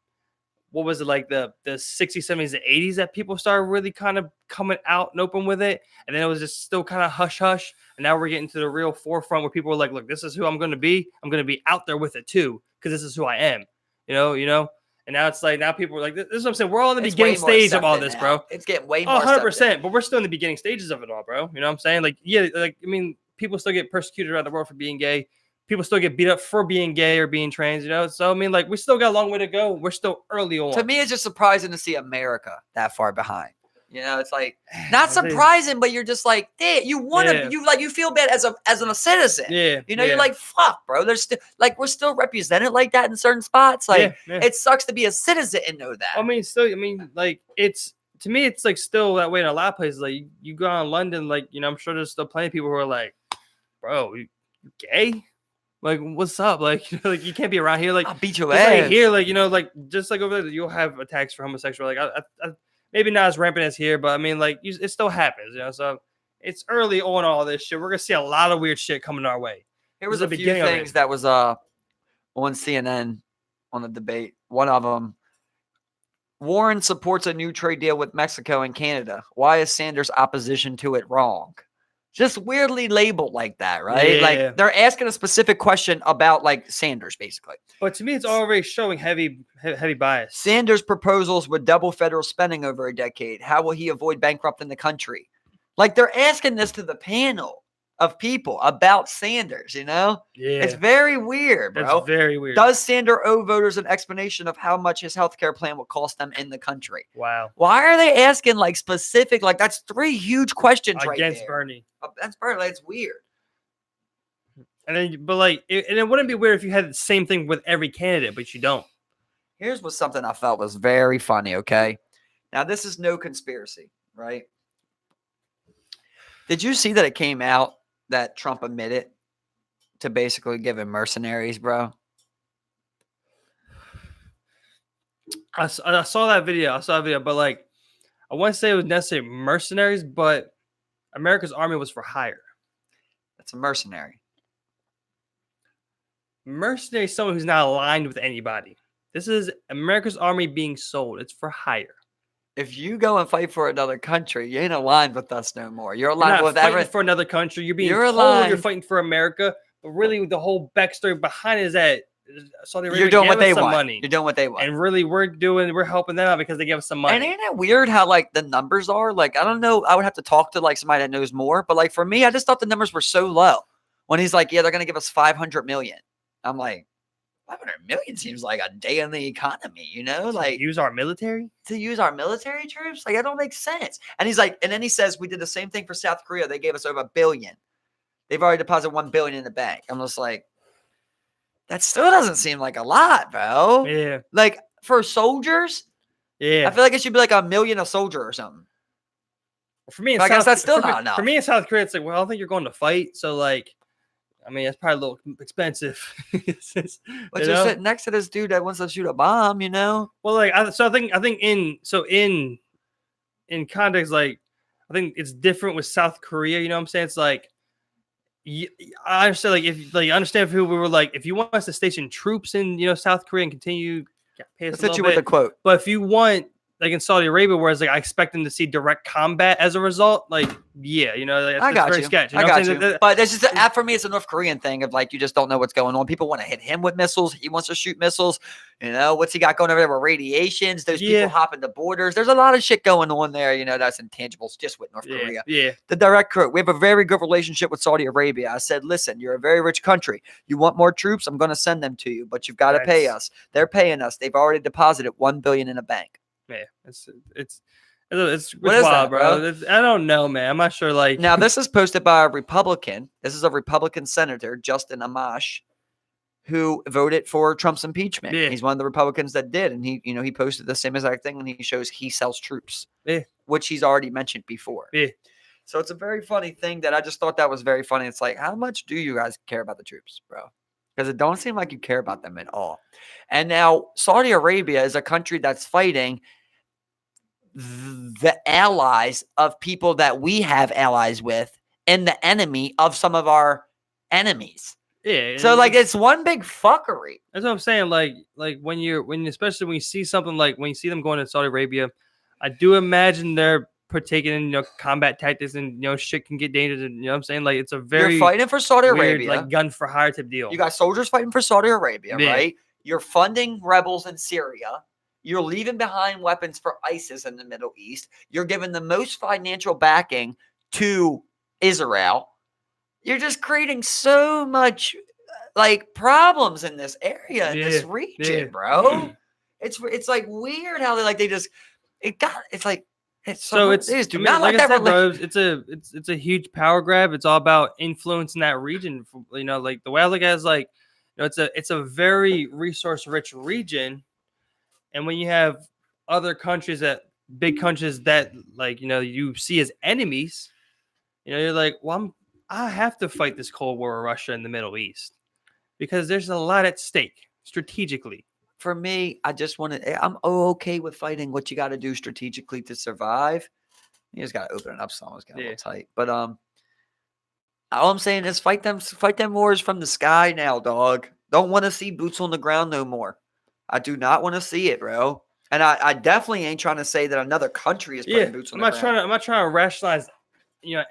what was it, like the 60s, 70s, and 80s that people started really kind of coming out and open with it. And then it was just still kind of hush hush. And now we're getting to the real forefront where people are like, look, this is who I'm going to be. I'm going to be out there with it too, because this is who I am, you know? And now it's like, now people are like, this is what I'm saying. We're all in the beginning stage of all this, bro. It's getting way more 100%, but we're still in the beginning stages of it all, bro. You know what I'm saying? Like, yeah, like, I mean, people still get persecuted around the world for being gay. People still get beat up for being gay or being trans, you know? So, I mean, like, we still got a long way to go. We're still early on. To me, it's just surprising to see America that far behind. You know, it's like not surprising, but you're just like, damn, you want to, you feel bad as a citizen. Yeah. You know, you're like, fuck, bro. There's still like we're still represented like that in certain spots. Like it sucks to be a citizen and know that. I mean, like it's to me, it's like still that way in a lot of places. Like you go on London, like, you know, I'm sure there's still plenty of people who are like, bro, you gay? Like, what's up? Like, you know, like you can't be around here. Like, I'll beat your ass. Like here, like, you know, like just like over there, you'll have attacks for homosexual. Like, I maybe not as rampant as here, but I mean, like, it still happens, you know. So it's early on all this shit. We're gonna see a lot of weird shit coming our way. Here was a few things that was on CNN on the debate. One of them, Warren supports a new trade deal with Mexico and Canada. Why is Sanders' opposition to it wrong? Just weirdly labeled like that, right? Yeah. Like they're asking a specific question about like Sanders, basically. But to me, it's already showing heavy bias. Sanders' proposals would double federal spending over a decade. How will he avoid bankrupting the country? Like they're asking this to the panel of people about Sanders, you know? Yeah. It's very weird, bro. It's very weird. Does Sanders owe voters an explanation of how much his healthcare plan will cost them in the country? Wow. Why are they asking like specific, like that's three huge questions right there. Against Bernie. That's Bernie. Like, it's weird. And then, but like, it wouldn't be weird if you had the same thing with every candidate, but you don't. Here's what something I felt was very funny, okay? Now, this is no conspiracy, right? Did you see that it came out that Trump admitted to basically giving mercenaries, bro? I saw that video. But like, I wouldn't say it was necessarily mercenaries, but America's army was for hire. That's a mercenary. Mercenary is someone who's not aligned with anybody. This is America's army being sold. It's for hire. If you go and fight for another country, you ain't aligned with us no more. You're aligned with fighting for another country. You're being told you're fighting for America, but really the whole backstory behind it is that Saudi Arabia you're doing what they want. Money. You're doing what they want. And really we're helping them out because they give us some money. And ain't it weird how like the numbers are? Like, I don't know. I would have to talk to like somebody that knows more. But like for me, I just thought the numbers were so low. When he's like, yeah, they're gonna give us 500 million. I'm like, 500 million seems like a day in the economy, you know? Like use our military? To use our military troops? Like, that don't make sense. And he's like, and then he says, we did the same thing for South Korea. They gave us over $1 billion. They've already deposited $1 billion in the bank. I'm just like, that still doesn't seem like a lot, bro. Yeah. Like for soldiers, yeah. I feel like it should be like $1 million a soldier or something. For me, I guess that's still not enough. For me in South Korea, it's like, well, I don't think you're going to fight. So like, I mean, it's probably a little expensive. But you're sitting next to this dude that wants to shoot a bomb, you know? Well, like, I think in context, like, I think it's different with South Korea. You know what I'm saying? It's like, I understand, like, if like, I understand if we were like, if you want us to station troops in, South Korea and continue pay us Let's a hit little you with bit, a quote. but if you want, like in Saudi Arabia, whereas like I expect them to see direct combat as a result, like, yeah, I got very you. sketchy. I got saying? you. But this is for me, it's a North Korean thing of like you just don't know what's going on. People want to hit him with missiles. He wants to shoot missiles. You know what's he got going over there with radiations? Those people hopping the borders. There's a lot of shit going on there. You know that's intangibles just with North Korea. Yeah. The direct quote: we have a very good relationship with Saudi Arabia. I said, listen, you're a very rich country. You want more troops? I'm going to send them to you, but you've got to pay us. They're paying us. They've already deposited $1 billion in a bank. Yeah, it's wild, bro. I don't know, man. I'm not sure. Like, now, this is posted by a Republican. This is a Republican senator, Justin Amash, who voted for Trump's impeachment. Yeah. He's one of the Republicans that did, and he posted the same exact thing, and he shows he sells troops, which he's already mentioned before. Yeah. So it's a very funny thing that I just thought that was very funny. It's like, how much do you guys care about the troops, bro? Because it don't seem like you care about them at all. And now Saudi Arabia is a country that's fighting the allies of people that we have allies with and the enemy of some of our enemies. Yeah. So like it's one big fuckery. That's what I'm saying. Like especially when you see something like when you see them going to Saudi Arabia, I do imagine they're partaking in combat tactics and shit can get dangerous. And, you know what I'm saying? Like it's a very you're fighting for Saudi Arabia, like gun for hire type deal. You got soldiers fighting for Saudi Arabia, right? You're funding rebels in Syria. You're leaving behind weapons for ISIS in the Middle East. You're giving the most financial backing to Israel. You're just creating so much like problems in this area, in this region, bro. It's like weird how it's a huge power grab. It's all about influence in that region. Like the way I look at it is like, it's a very resource rich region. And when you have other countries big countries that like, you see as enemies, you're like, well, I have to fight this Cold War with Russia in the Middle East because there's a lot at stake strategically. For me, I'm okay with fighting what you got to do strategically to survive. You just got to open it up some. It's getting a little tight. But all I'm saying is fight them wars from the sky now, dog. Don't want to see boots on the ground no more. I do not want to see it, bro. And I definitely ain't trying to say that another country is putting boots on the ground. I'm not trying to rationalize,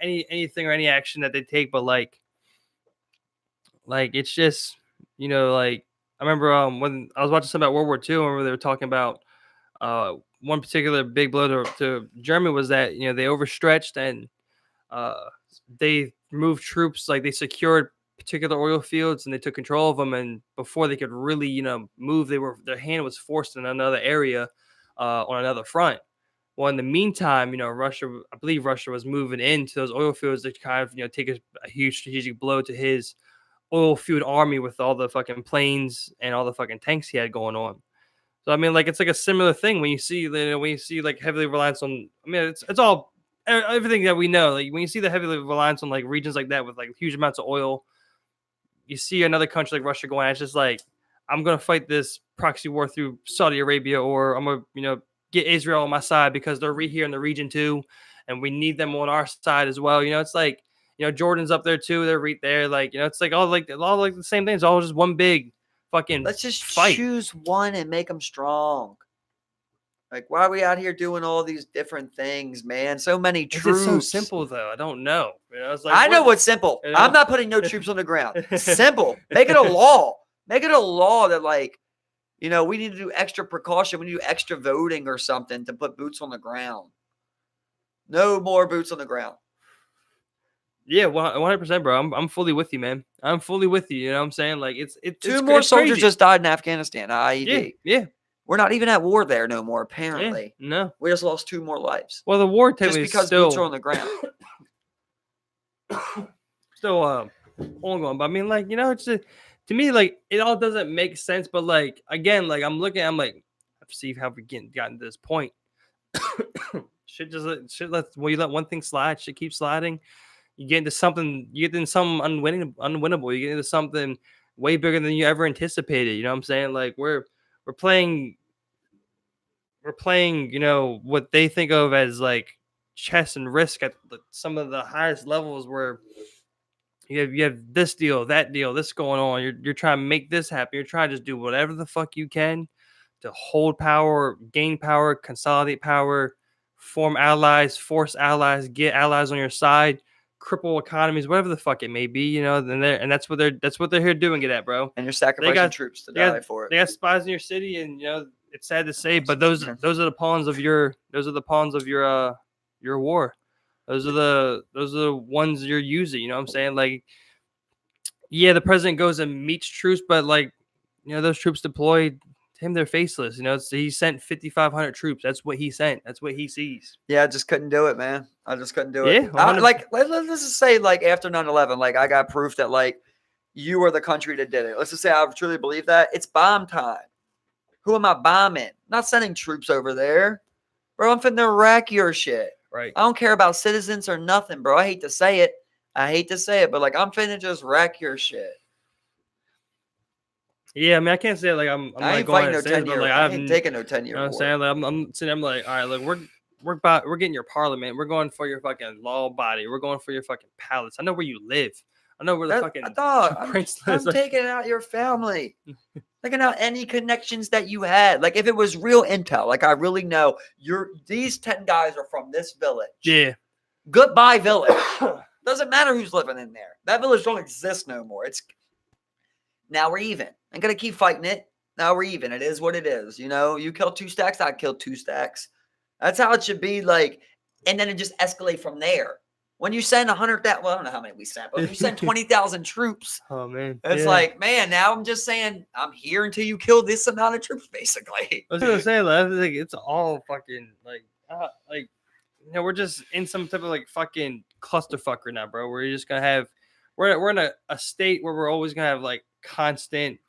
anything or any action that they take, but like it's just, like I remember when I was watching something about World War II, I remember they were talking about one particular big blow to Germany was that they overstretched and they moved troops, like they secured particular oil fields and they took control of them, and before they could really move, their hand was forced in another area on another front. Well, in the meantime, I believe Russia was moving into those oil fields to kind of take a huge strategic blow to his oil fueled army with all the fucking planes and all the fucking tanks he had going on. So I mean, like it's like a similar thing when you see like heavily reliance on. I mean, it's all everything that we know. Like when you see the heavily reliance on like regions like that with like huge amounts of oil, you see another country like Russia going, it's just like, I'm going to fight this proxy war through Saudi Arabia, or I'm going to, get Israel on my side because they're here in the region too. And we need them on our side as well. It's like, Jordan's up there too. They're right there. Like, it's like all like the same things, all just one big fucking let's just fight. Choose one and make them strong. Like, why are we out here doing all these different things, man? So many troops. It's so simple, though. I don't know. It's like, I know what's simple. I'm not putting no troops on the ground. Simple. Make it a law. Make it a law that, like, we need to do extra precaution. We need to do extra voting or something to put boots on the ground. No more boots on the ground. Yeah, 100%, bro. I'm fully with you, man. I'm fully with you. You know what I'm saying? Like, it's two more soldiers just died in Afghanistan. IED. Yeah. We're not even at war there no more, apparently. Yeah, no. We just lost 2 more lives. Well, the war just because boots are on the ground. Still ongoing. But I mean, like, it's just, to me, like, it all doesn't make sense. But, like, again, like, I'm like, I see how we gotten to this point. Shit let one thing slide, shit keeps sliding. You get into something. You get into something unwinnable. You get into something way bigger than you ever anticipated. You know what I'm saying? Like we're playing you know, what they think of as like chess and risk at some of the highest levels, where you have this deal, that deal, this going on. You're trying to make this happen. You're trying to just do whatever the fuck you can to hold power, gain power, consolidate power, form allies, force allies, get allies on your side, cripple economies, whatever the fuck it may be. You know, and that's what they're here doing it at, bro. And you're They sacrificing got troops to they got die for they it. got spies in your city, and you know it's sad to say, but those are the pawns of your your war. Those are the ones you're using. You know what I'm saying? Like, yeah, the president goes and meets troops, but like, you know, those troops deployed to him, they're faceless. You know, he sent 5,500 troops. That's what he sent. That's what he sees. Yeah, I just couldn't do it, man. I just couldn't do Yeah, it. 100. Like, let's just say, like, after 9/11, like, I got proof that, like, you are the country that did it. Let's just say I truly believe that. It's bomb time. Who am I bombing? Not sending troops over there. Bro, I'm finna wreck your shit. Right. I don't care about citizens or nothing, bro. I hate to say it. But, like, I'm finna just wreck your shit. Yeah, I mean, I can't say like I'm I like ain't going fighting to no say this, 10 but year. like I I'm, ain't taking no 10 you year know what I'm war. saying? Like I'm sitting, I'm like, all right, look, we're getting your parliament. We're going for your fucking law body. We're going for your fucking palace. I know where you live. I know where the fucking prince lives. I'm taking out your family. Taking out any connections that you had. Like, if it was real intel, like, I really know these 10 guys are from this village. Yeah. Goodbye, village. Doesn't matter who's living in there. That village don't exist no more. It's now we're even. I'm gonna keep fighting it. Now we're even. It is what it is. You know, you kill 2 stacks, I kill 2 stacks. That's how it should be. Like, and then it just escalate from there. When you send 100,000, well, I don't know how many we sent, but when you send 20,000 troops, Oh man, it's like, man, now I'm just saying I'm here until you kill this amount of troops, basically. I was gonna say, like, it's all fucking like, you know, we're just in some type of like fucking clusterfuck right now, bro. We're just gonna have, we're in a state where we're always gonna have like constant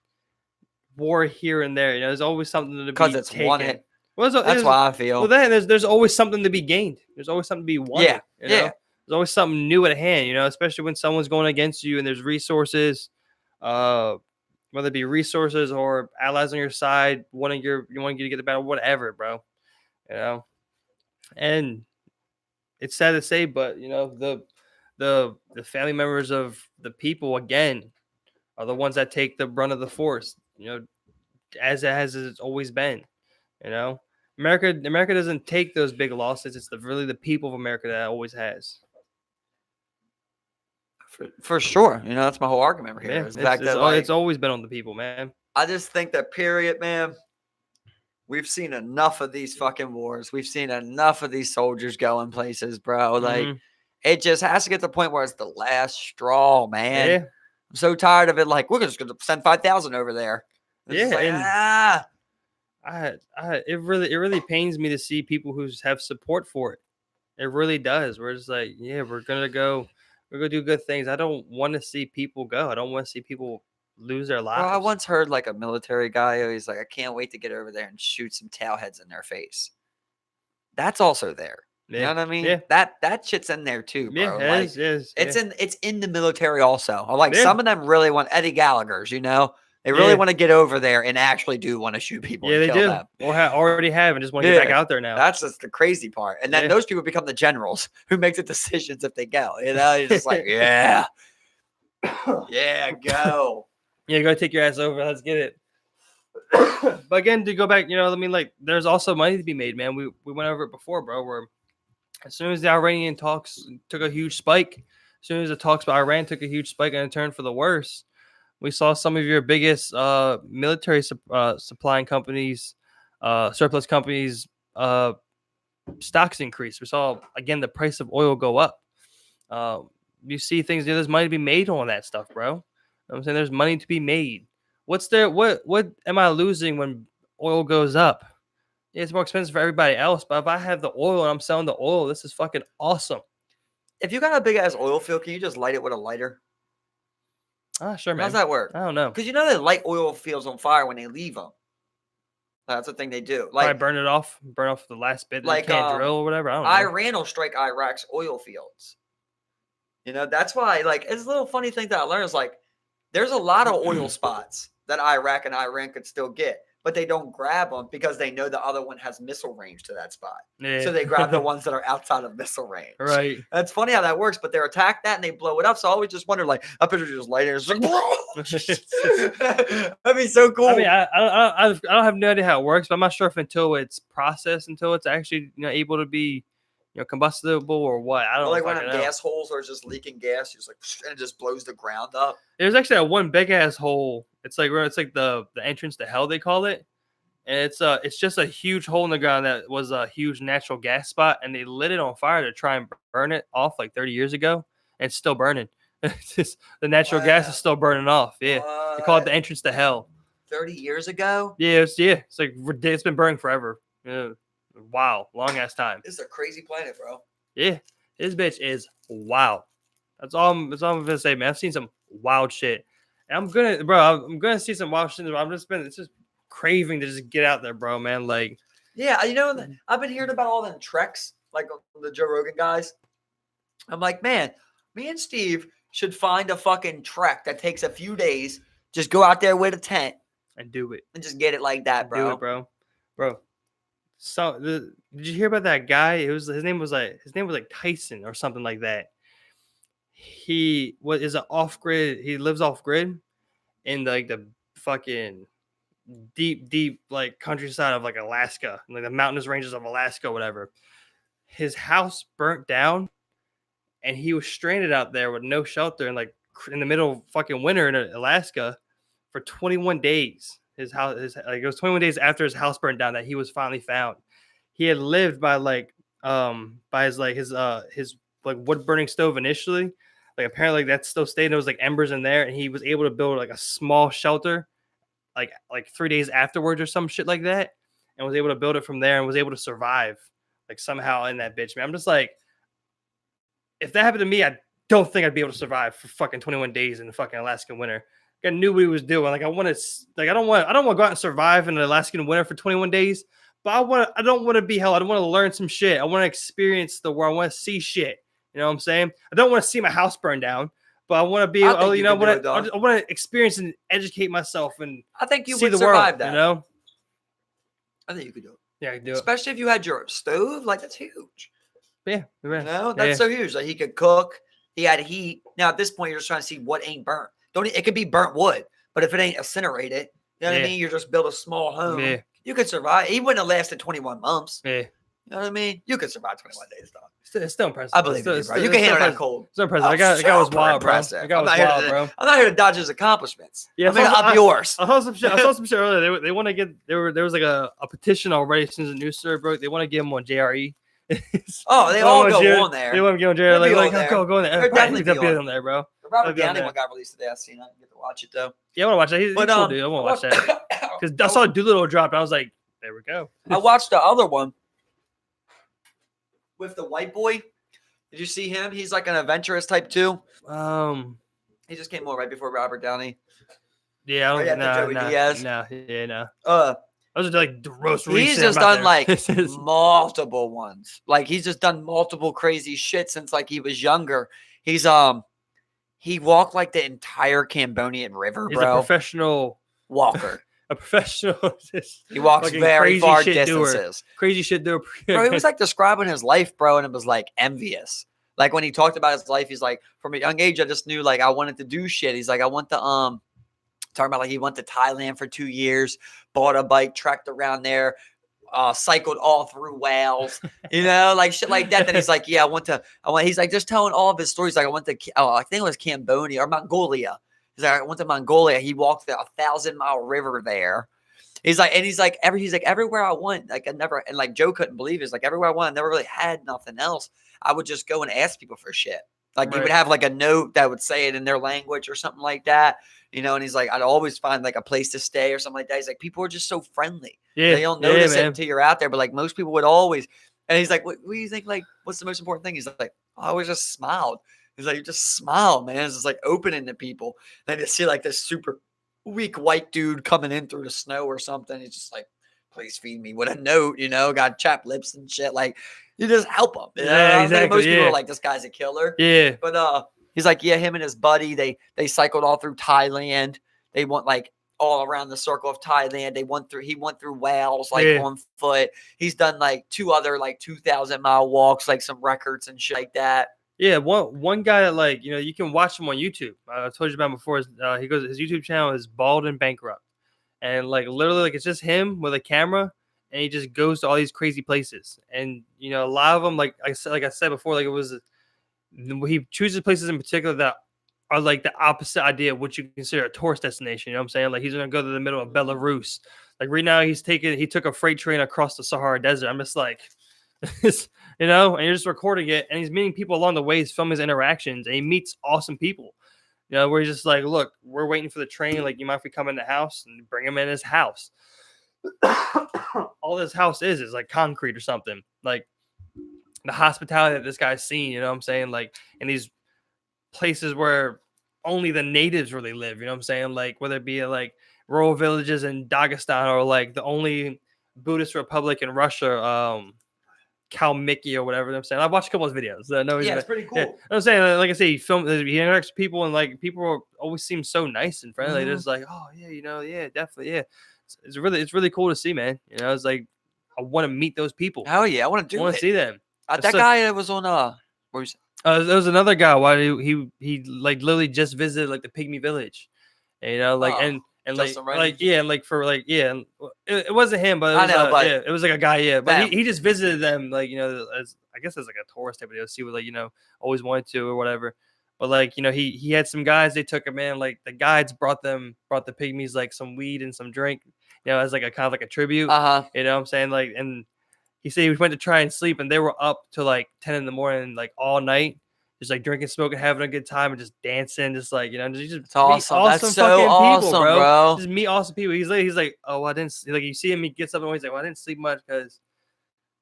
war here and there. You know, there's always something to be Because it's taken. one hit. Well, That's why I feel. Well, then there's always something to be gained. There's always something to be won. Yeah, you know? yeah. There's always something new at hand. You know, especially when someone's going against you and there's resources, whether it be resources or allies on your side, wanting you to get the battle, whatever, bro. You know, and it's sad to say, but you know, the family members of the people again are the ones that take the brunt of the force. You know, as it's always been. You know, America doesn't take those big losses. It's really the people of America that always has. For sure. You know, that's my whole argument here. Yeah, Is the fact that, it's always been on the people, man. I just think that, period, man, we've seen enough of these fucking wars. We've seen enough of these soldiers going places, bro. Like, it just has to get to the point where it's the last straw, man. Yeah. I'm so tired of it. Like, we're just going to send 5,000 over there. It's Yeah, like, it really pains me to see people who have support for it. It really does. We're just like, yeah, we're gonna do good things. I don't want to see people go. I don't want to see people lose their lives. Bro, I once heard like a military guy. He's like, I can't wait to get over there and shoot some tail heads in their face. That's also there. You know what I mean? Yeah. That shit's in there too, bro. Yeah, Like, it's in the military also. Like, some of them really want Eddie Gallagher's, you know? They really want to get over there and actually do want to shoot people. Yeah, and they kill do. them. Or already have and just want to get back out there now. That's just the crazy part. And then those people become the generals who make the decisions if they go. You know, you're just like, yeah. Yeah, go. Yeah, go take your ass over. Let's get it. But again, to go back, you know, I mean, like, there's also money to be made, man. We went over it before, bro, where as soon as the Iranian talks took a huge spike, as soon as the talks about Iran took a huge spike and it turned for the worse, we saw some of your biggest military supplying companies, surplus companies, stocks increase. We saw, again, the price of oil go up. You see things, there's money to be made on that stuff, bro. You know what I'm saying? There's money to be made. What am I losing when oil goes up? Yeah, it's more expensive for everybody else, but if I have the oil and I'm selling the oil, this is fucking awesome. If you got a big ass oil field, can you just light it with a lighter? Sure, man. How's that work? I don't know. Because you know they light oil fields on fire when they leave them. That's the thing they do. Like, Like, burn off the last bit that like, you can't drill or whatever. I don't know. Iran will strike Iraq's oil fields. That's why, like, it's a little funny thing that I learned is like, there's a lot of oil spots that Iraq and Iran could still get, but they don't grab them because they know the other one has missile range to that spot. Yeah. So they grab the ones that are outside of missile range. Right. That's funny how that works, but they attack that and they blow it up. So I always just wonder, like, I picture just lighting. It's like, that'd be so cool. I mean, I don't have no idea how it works, but I'm not sure if until it's processed, until it's actually able to be combustible or what. I don't like one of know. gas holes or just leaking gas, just like, and it just blows the ground up. There's actually that one big ass hole. It's like the entrance to hell, they call it. And it's just a huge hole in the ground that was a huge natural gas spot, and they lit it on fire to try and burn it off like 30 years ago, and it's still burning. It's just, the natural gas is still burning off. Yeah, they call it the entrance to hell. 30 years ago? Yeah, it's like it's been burning forever. Yeah, wow, long ass time. This is a crazy planet, bro. Yeah, this bitch is wild. That's all I'm gonna say, man. I've seen some wild shit, and I'm gonna see some wild shit. It's just craving to just get out there, bro, man. Like, yeah, I've been hearing about all them treks, like the Joe Rogan guys. I'm like, man, me and Steve should find a fucking trek that takes a few days. Just go out there with a tent and do it, and just get it like that, bro. Do it, bro. So, did you hear about that guy? His name was like Tyson or something like that. He is an off grid. He lives off grid in like the fucking deep like countryside of like Alaska, like the mountainous ranges of Alaska, whatever. His house burnt down, and he was stranded out there with no shelter and like in the middle of fucking winter in Alaska for 21 days. It was 21 days after his house burned down that he was finally found. He had lived by his wood burning stove initially. Like apparently that still stayed. There was like embers in there, and he was able to build like a small shelter like 3 days afterwards or some shit like that, and was able to build it from there and was able to survive like somehow in that bitch, man. I'm just like, if that happened to me, I don't think I'd be able to survive for fucking 21 days in the fucking Alaskan winter. I knew what he was doing. Like I don't want to go out and survive in the Alaskan winter for 21 days, but I don't want to be hell. I don't want to learn some shit. I want to experience the world. I want to see shit. You know what I'm saying? I don't want to see my house burn down. But I want to be, I want to experience and educate myself, and I think you see would the survive world, that. You know, I think you could do it. Yeah, I could do it. Especially if you had your stove, like that's huge. Yeah, that's so huge. Like he could cook. He had heat. Now at this point, you're just trying to see what ain't burnt. It could be burnt wood, but if it ain't incinerated, you know what I mean. You just build a small home. Yeah. You could survive. He wouldn't have lasted 21 months. Yeah. You know what I mean? You could survive 21 days, dog. It's still impressive. I believe you, bro. You can handle that cold. It's impressive. I got was wild, bro. I'm not here to dodge his accomplishments. Yeah, I'm here to up yours. I saw some shit earlier. They want to get there was like a petition already since the news story broke. They want to get him on JRE. They all go on there. They want to get on JRE. Go on there. They're definitely be on there, bro. The Robert Downey one got released today. I seen. I didn't get to watch it though. Yeah, I want to watch that. He's cool, dude. I want to watch that because I saw Doolittle dropped. I was like, there we go. I watched the other one with the white boy. Did you see him? He's like an adventurous type too. He just came on right before Robert Downey. Yeah, I don't know. Joey Diaz. No. Those are like the roast. He's just done like multiple ones. Like he's just done multiple crazy shit since like he was younger. He's he walked like the entire Cambonian River, He's bro. A professional walker. A professional. He walks very far distances. Crazy shit doer. Bro, he was like describing his life, bro, and it was like envious. Like when he talked about his life, he's like, from a young age, I just knew like I wanted to do shit. He's like, I want to talking about like he went to Thailand for 2 years, bought a bike, trekked around there, cycled all through Wales, like shit like that. Then he's like, yeah, he's like just telling all of his stories. Like I went to, I think it was Cambodia or Mongolia. He's like, I went to Mongolia. He walked the 1,000-mile river there. He's like, everywhere I went, like I never, and like Joe couldn't believe it. He's like, everywhere I went, I never really had nothing else. I would just go and ask people for shit. Like he would have like a note that would say it in their language or something like that, and he's like, I'd always find like a place to stay or something like that. He's like, people are just so friendly. Yeah. They don't notice it until you're out there. But like most people would always, and he's like, what do you think? Like, what's the most important thing? He's like, I always just smiled. He's like, you just smile, man. It's just like opening to people. Then you see like this super weak white dude coming in through the snow or something. He's just like, please feed me with a note, got chapped lips and shit. Like, you just help him. Yeah, exactly. Most people are like, this guy's a killer. Yeah. But He's like, yeah, him and his buddy, they cycled all through Thailand. They went like all around the circle of Thailand. He went through Wales like Yeah. on foot. He's done like 2 other like 2,000-mile walks, like some records and shit like that. Yeah, one guy that like you can watch him on YouTube. I told you about him before. His YouTube channel is Bald and Bankrupt, and like literally like it's just him with a camera, and he just goes to all these crazy places. And a lot of them like I said before, like he chooses places in particular that are like the opposite idea of what you consider a tourist destination. You know what I'm saying? Like he's gonna go to the middle of Belarus. Like right now he took a freight train across the Sahara Desert. I'm just like, and you're just recording it, and he's meeting people along the way. He's filming his interactions, and he meets awesome people. Where he's just like, look, we're waiting for the train. Like, you mind if we come in the house and bring him in his house? All this house is like concrete or something. Like the hospitality that this guy's seen, you know what I'm saying? Like in these places where only the natives really live, you know what I'm saying? Like whether it be like rural villages in Dagestan or like the only Buddhist republic in Russia, Kalmykia or whatever. I'm saying I've watched a couple of his videos. It's pretty cool. Yeah. I'm saying, like I say, he interacts with people, and like people always seem so nice and friendly. Mm-hmm. They're just like, oh yeah, yeah, definitely, yeah. It's really cool to see, man. It's like I want to meet those people. Hell yeah, I want to do it. I want to see them. That guy that was on there was another guy. Why he like literally just visited like the pygmy village, and and it wasn't him, but it was like a guy, but he just visited them, like as I guess as like a tourist type of deal, see what always wanted to or whatever. But like he had some guys, they took him in, like the guides brought the pygmies like some weed and some drink, as like a kind of like a tribute. You know what I'm saying? Like, and he said he went to try and sleep, and they were up to like 10 in the morning, like all night. Just like drinking, smoking, having a good time, and just dancing, just like just awesome. Awesome. That's so awesome, people, bro. Just meet awesome people. He's like, oh, I didn't like. You see him, he gets up and he's like, well, I didn't sleep much because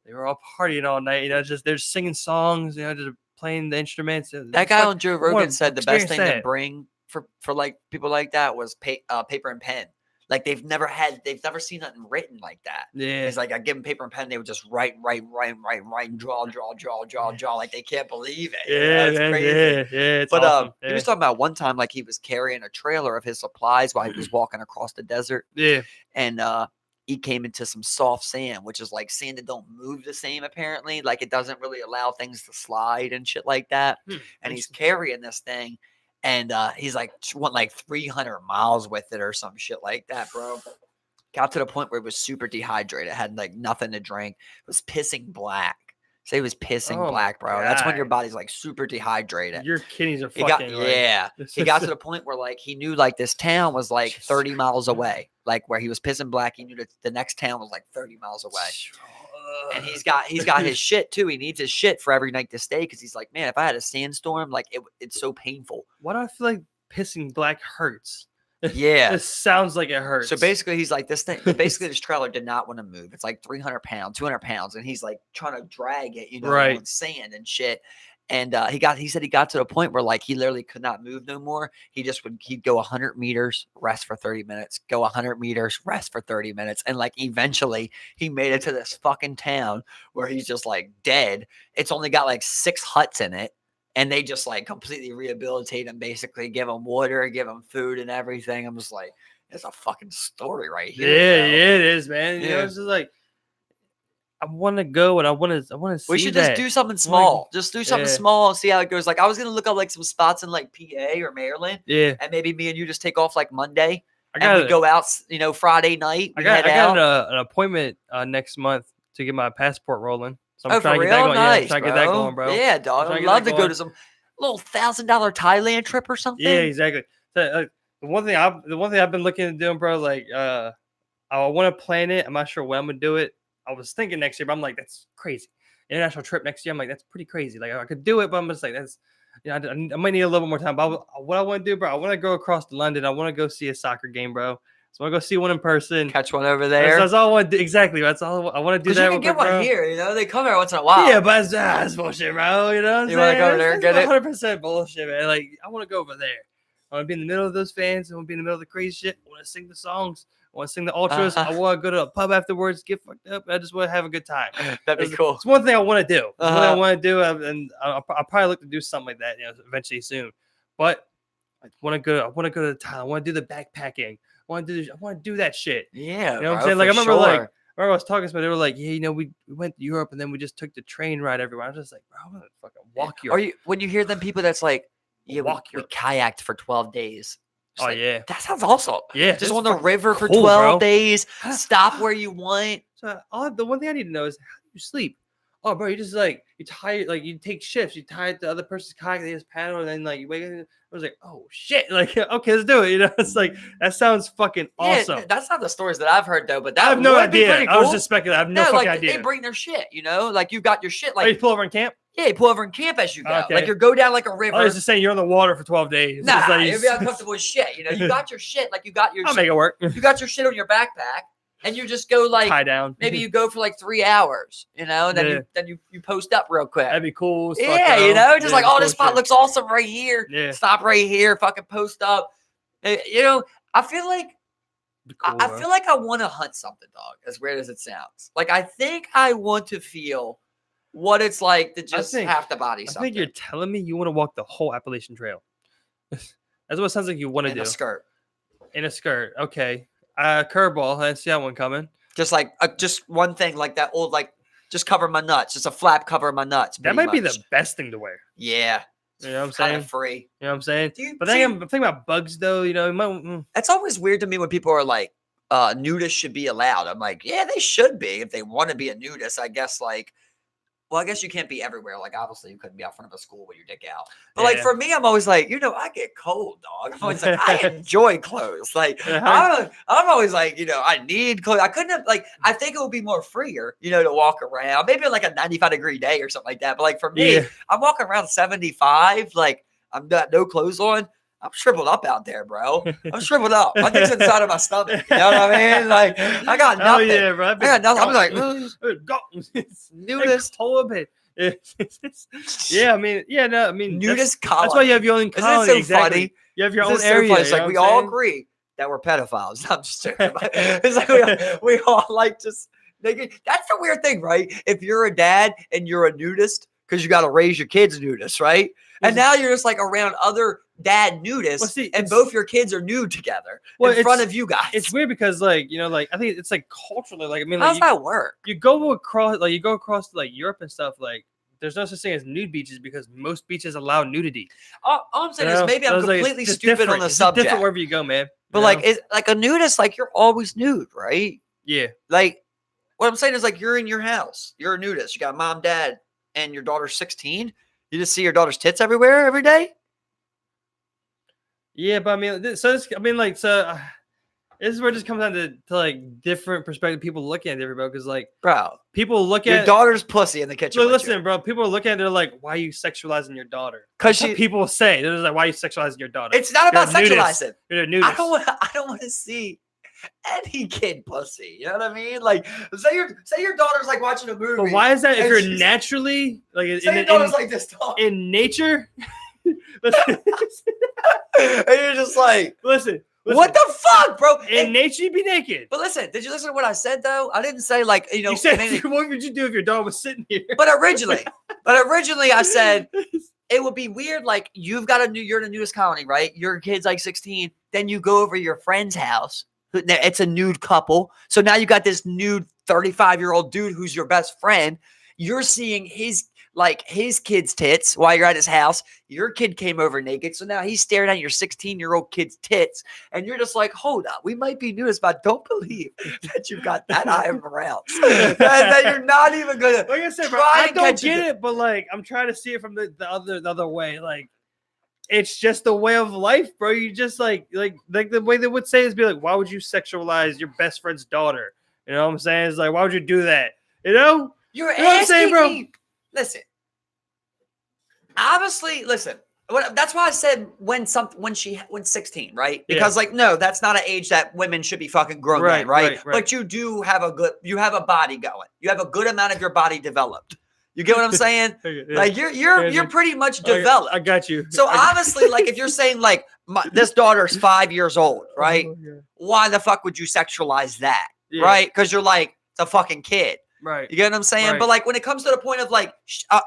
they were all partying all night. Just they're singing songs, just playing the instruments. That guy on Joe Rogan said the best thing to bring for like people like that was paper and pen. Like they've never seen nothing written like that. Yeah. It's like I give them paper and pen, they would just write and draw. Like they can't believe it. Yeah, it's crazy. Yeah. It's but awesome. He was talking about one time like he was carrying a trailer of his supplies while he was walking across the desert. Yeah. And he came into some soft sand, which is like sand that don't move the same apparently. Like it doesn't really allow things to slide and shit like that. And he's carrying this thing. And he's like went like 300 miles with it or some shit like that, bro. Got to the point where he was super dehydrated, had like nothing to drink, was pissing black. Say he was pissing black, bro. God. That's when your body's like super dehydrated. Your kidneys are fucking. He got to the point where like he knew like this town was like 30 miles away. Like where he was pissing black, he knew that the next town was like 30 miles away. And he's got his shit too. He needs his shit for every night to stay because he's like, man, if I had a sandstorm, like it's so painful. Why do I feel like pissing black hurts? Yeah, it sounds like it hurts. So basically, he's like this trailer did not want to move. It's like 300 pounds, 200 pounds, and he's like trying to drag it, right, on sand and shit. And he said he got to the point where like he literally could not move no more. He'd go 100 meters, rest for 30 minutes, go 100 meters, rest for 30 minutes. And like eventually he made it to this fucking town where he's just like dead. It's only got like 6 huts in it. And they just like completely rehabilitate him, basically give him water, give him food and everything. I'm just like, it's a fucking story right here. Yeah, it is, man. It's just like, I want to go and I want to see. We should just do something small. Just do something small and see how it goes. Like I was gonna look up like some spots in like PA or Maryland. Yeah. And maybe me and you just take off like Monday. We go out, Friday night. I got an appointment next month to get my passport rolling. So I'm trying to get that going. Nice, trying to get that going, bro. Yeah, dog. I'd love to go to some little $1,000 Thailand trip or something. Yeah, exactly. So, the one thing I've been looking at doing, bro, like I want to plan it. I'm not sure when I'm gonna do it. I was thinking next year, but I'm like, that's crazy. International trip next year. I'm like, that's pretty crazy. Like I could do it, but I'm just like, that's, I might need a little more time. But what I want to do, bro, I want to go across to London. I want to go see a soccer game, bro. So I want to go see one in person. Catch one over there. That's all I want to do. Exactly. That's all I want to do. That you can get one here. They come here once in a while. Yeah, but that's bullshit, bro. You know what I'm saying? You want to go over there and get it? 100% bullshit, man. Like I want to go over there. I want to be in the middle of those fans. I want to be in the middle of the crazy shit. I want to sing the songs. I want to sing the ultras. I want to go to a pub afterwards, get fucked up. I just want to have a good time. That'd be cool. It's one thing I want to do. It's one thing I want to do, and I'll probably look to do something like that, eventually soon. but I want to go. I want to go to Thailand. I want to do the backpacking. I want to do that shit. Yeah, You know what I'm bro, saying? Like I for remember, like sure. I was talking to them. They were like, "Yeah, we went to Europe and then we just took the train ride everywhere." I was just like, "Bro, I'm gonna fucking walk Or Europe." when you hear them people that's like, yeah, we Europe. kayaked for 12 days. Just Oh like, yeah, that sounds awesome. yeah. Just That's on the fucking river for cool, 12 bro. days. Stop where you want. So the one thing I need to know is how do you sleep? Oh, bro, you just like you tie like you take shifts. You tie it to the other person's kayak. They just paddle, and then like you wake up. I was like, oh shit, like okay, let's do it. You know, it's like that sounds fucking awesome. Yeah, that's not the stories that I've heard though, but that I have no would be idea. pretty I was cool. just speculating. I have no fucking like idea. they bring their shit, you know, like you got your shit, Oh, you like pull over in camp. yeah, you pull over in camp as you go, Okay. like you go down like a river. I was just saying you're on the water for 12 days. Nah, It's like, you'd be uncomfortable as shit. You know, you got your shit, like you got your I'll make it work. you got your shit on your backpack, and you just go like Tie down. maybe you go for like 3 hours, you know, and then Yeah. you post up real quick. That'd be cool. As fuck, Yeah, bro. you know, just Yeah, like, oh, cool this spot shit. looks awesome right here. Yeah. Stop right here, fucking post up. You know, I feel like Be cool, I bro. feel like I want to hunt something, dog. As weird as it sounds, like I think I want to feel what it's like to just think- have to body I something think you're telling me you want to walk the whole Appalachian Trail. That's what it sounds like you want to in do. a skirt, In a skirt. Okay. Curveball. I didn't see that one coming. just like just one thing, like that old, like just cover my nuts, just a flap cover my nuts. That pretty might be much. the best thing to wear. Yeah, You know what I'm kind saying? of free. You know what I'm saying? Do you But see- then I'm thinking about bugs though. You know, you might, It's always weird to me when people are like, nudists should be allowed. I'm like, yeah, they should be if they want to be a nudist. I guess like, well, I guess you can't be everywhere. Like, obviously, you couldn't be out front of a school with your dick out. But like Yeah. for me, I'm always like, you know, I get cold, dog. I'm always like, I enjoy clothes. Like, Uh-huh. I'm always like, you know, I need clothes. I couldn't have like, I think it would be more freer, you know, to walk around. Maybe like a 95-degree day or something like that. But like for me, Yeah. I'm walking around 75, like I'm got no clothes on. I'm shriveled up out there, bro. I'm shriveled up. My dick's inside of my stomach. You know what I mean? Like I got Oh nothing. yeah, bro. I got nothing. I'm like, go. nudist. Nudist. Yeah, I mean, yeah, no, I mean, Nudist colony. That's why you have your own Isn't it colony. so Exactly. funny? You have your It's own just so area. funny. It's you like know we what I'm all saying? agree that we're pedophiles. I'm just joking. It's like we all like just nigga. That's the weird thing, right? If you're a dad and you're a nudist, because you got to raise your kids nudists, right? And now you're just like around other dad nudists, Well, see, and it's- both your kids are nude together Well, in front it's- of you guys. It's weird because, like, you know, like I think it's like culturally, like I mean, How like does that work? you go across like Europe and stuff, like. There's no such thing as nude beaches because most beaches allow nudity. All I'm saying You is know? maybe So I'm it's like, it's completely just stupid on different. the It's just subject. different wherever you go, man. But you like, know? it's like a nudist, like you're always nude, right? Yeah, Like, what I'm saying is, like, you're in your house, you're a nudist, you got mom, dad, and your daughter's 16. You just see your daughter's tits everywhere every day. yeah, but I mean, this is where it just comes down to like different perspective. People looking at everybody because like Bro, people look your at daughter's pussy in the kitchen. Look, listen, bro. People are looking at it, they're like, "Why are you sexualizing your daughter?" 'Cause That's what people say. They're just like, "Why are you sexualizing your daughter?" It's not about You're a nudist. sexualizing. You're a nudist. I don't want to see any kid pussy. You know what I mean? Like, say your daughter's like watching a movie. But why is that? If and you're she's- naturally like say your daughter's like this, dog. in nature, listen, And you're just like, listen, what the fuck, bro? in And- nature, you'd be naked. but listen, did you listen to what I said though? I didn't say like, you know, You said, maybe- what would you do if your dog was sitting here? but originally I said it would be weird. Like you're in a nudist colony, right? Your kid's like 16. Then you go over to your friend's house. It's a nude couple. So now you got this nude 35-year-old dude who's your best friend. You're seeing his kid's tits while you're at his house. Your kid came over naked. So now he's staring at your 16-year-old kid's tits. And you're just like, hold up. We might be nudists, but I don't believe that you've got that eye of around. that you're not even going to. Like I said, bro, try I and don't catch get it. it, but like I'm trying to see it from the other way. Like it's just the way of life, bro. You just like the way they would say is be like, why would you sexualize your best friend's daughter? You know what I'm saying? It's like, why would you do that? You know? You're You know what I'm saying, asking bro? me. Listen. Obviously, listen. That's why I said when 16, right? Because like, no, that's not an age that women should be fucking grown men, right? But you do have a body going. You have a good amount of your body developed. You get what I'm saying? Yeah. Like you're pretty much developed. I got you. So obviously, like if you're saying like this daughter's 5 years old, right? Oh, yeah. Why the fuck would you sexualize that, Yeah. right? Because you're like it's a fucking kid. Right. You get what I'm saying? Right. But like when it comes to the point of like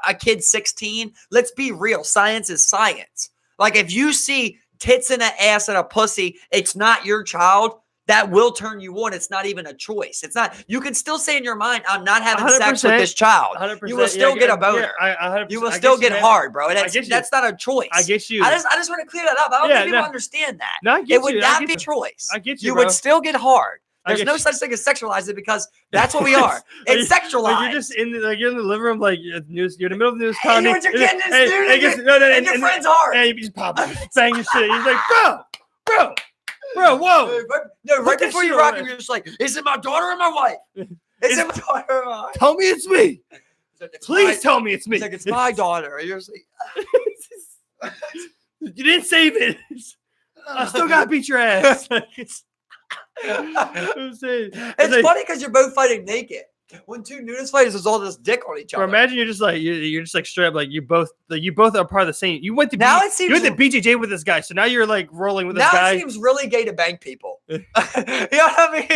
a kid 16, let's be real. Science is science. Like if you see tits and an ass and a pussy, it's not your child. That will turn you on. It's not even a choice. It's not. You can still say in your mind, "I'm not having sex with this child." 100%, You will still get a boner. You will still get hard, bro. That's not a choice. I get you. I just want to clear that up. I don't think people understand that. No, I get it would you. not be a choice. I get you. You would still get hard. There's no you. such thing as sexualize it because that's what we are. It's sexualized. Like you're just in the, you're in the living room, like you're in the middle of the news. Hey, you're getting this dude, and your friend's hard. And you just pop, bang your shit. He's like, bro, whoa. No, right before you rock him, you're just like, is it my daughter or my wife? Is it my daughter or my wife? Tell me it's me. Please tell me it's me. He's like, it's my daughter. And you're just like, you didn't save it. I still gotta beat your ass. It's funny because you're both fighting naked. When two nudist fighters, there's all this dick on each other. Or imagine you're just like straight up like you both are part of the same. You went to BJJ with this guy, so now you're like rolling with this guy. Now it seems really gay to bang people. You know what I mean?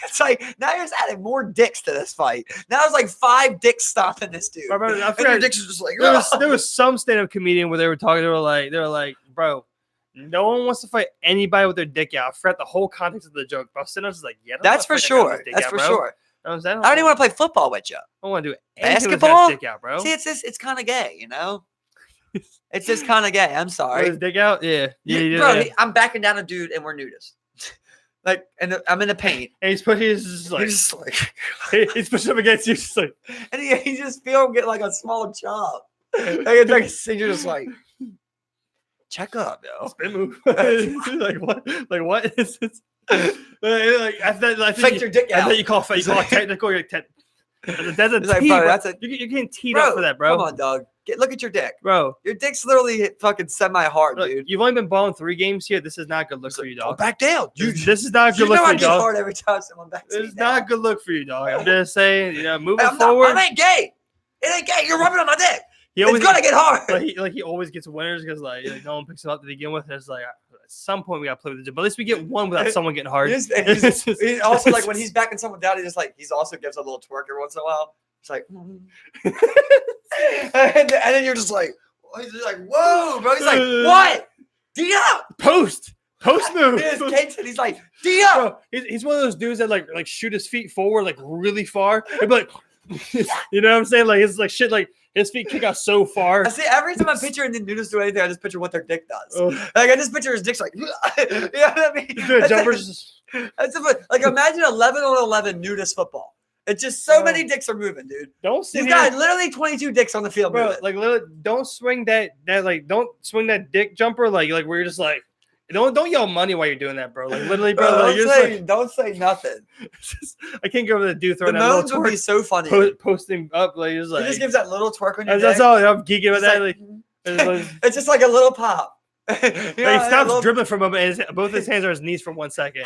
It's like now you're just adding more dicks to this fight. Now there's like 5 dicks stopping this dude. I your dicks are just like there was some stand-up comedian where they were talking. They were like, bro, no one wants to fight anybody with their dick out. I forgot the whole context of the joke. But I was sitting there just like, yeah, that's for sure. That's for sure. I don't even want to play football with you. I don't want to do basketball. Dick out, bro. See, it's kind of gay, you know. It's just kind of gay. I'm sorry. His dick out, yeah. Bro, I'm backing down a dude and we're nudists. Like, and I'm in the paint, and he's pushing. He's pushing up against you, just like, and he just feel get like a small chop. You're just like, check up, yo. Spin move. Like what? Like what is this? Like I think your dick out. I thought you call technical. That's a like, T, bro, bro. You're getting teed up for that, bro. Come on, dog. Look at your dick, bro. Your dick's literally fucking semi-hard, dude. You've only been balling 3 games here. This is not a good look for you, dog. Back down. This is not a good look for you, dog. I get hard every time someone backs me down. It's not a good look for you, dog. I'm just saying, moving forward. It ain't gay. It ain't gay. You're rubbing on my dick. It's gonna get hard. He always gets winners because like no one picks him up to begin with. And it's like at some point we gotta play with it, but at least we get one without someone getting hard. He's also like when he's backing someone down, he also gives a little twerk every once in a while. It's like, and then you're just like, he's just like, whoa, bro. He's like, what? D up. Post move. He's like, D up. Bro, he's one of those dudes that like shoot his feet forward like really far. He'd be like, you know what I'm saying? Like it's like shit. Like his feet kick out so far. I see every time I'm picturing the nudists do anything, I just picture what their dick does. Like I just picture his dick's like, you know what I mean? Jumpers. Like imagine 11 on 11 nudist football. It's just so many dicks are moving, dude. You've got literally 22 dicks on the field, bro. Moving. Like literally, don't swing that dick jumper like where you're just like. Don't yell money while you're doing that, bro. Like literally, bro. Don't say nothing. I can't get over the dude throwing the that little moans would be so funny. Posting up like just like he just gives that little twerk on your That's all. I'm geeking about that. It's just like a little pop. He stops dribbling from him, and both his hands are his knees for 1 second.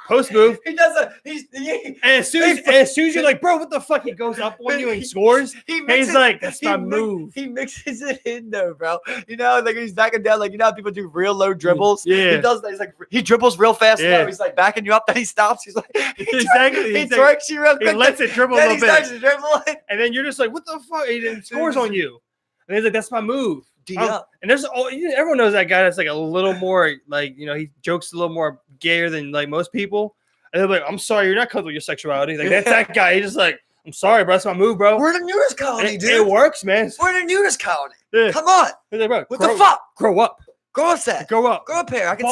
Post move. He does and as soon as you're like, bro, what the fuck? He goes up on you and scores. He's like, that's my move. He mixes it in though, bro. You know, like he's backing down, like you know how people do real low dribbles. Yeah. He does that. He's like he dribbles real fast. Yeah. He's like backing you up, then he stops. He's like he twerks you real quick. He lets it dribble a little bit. Starts to dribble. And then you're just like, what the fuck? He then scores on you. And he's like, that's my move. And there's everyone knows that guy that's like a little more like he jokes a little more gayer than like most people. And they're like, I'm sorry, you're not comfortable with your sexuality. Like that's that guy. He's just like, I'm sorry, bro. That's my move, bro. We're in a nudist colony, dude. It works, man. We're in a nudist colony. Yeah. Come on. Like, bro, what the fuck? Grow up. Grow up, set. Grow up. Grow up here. I can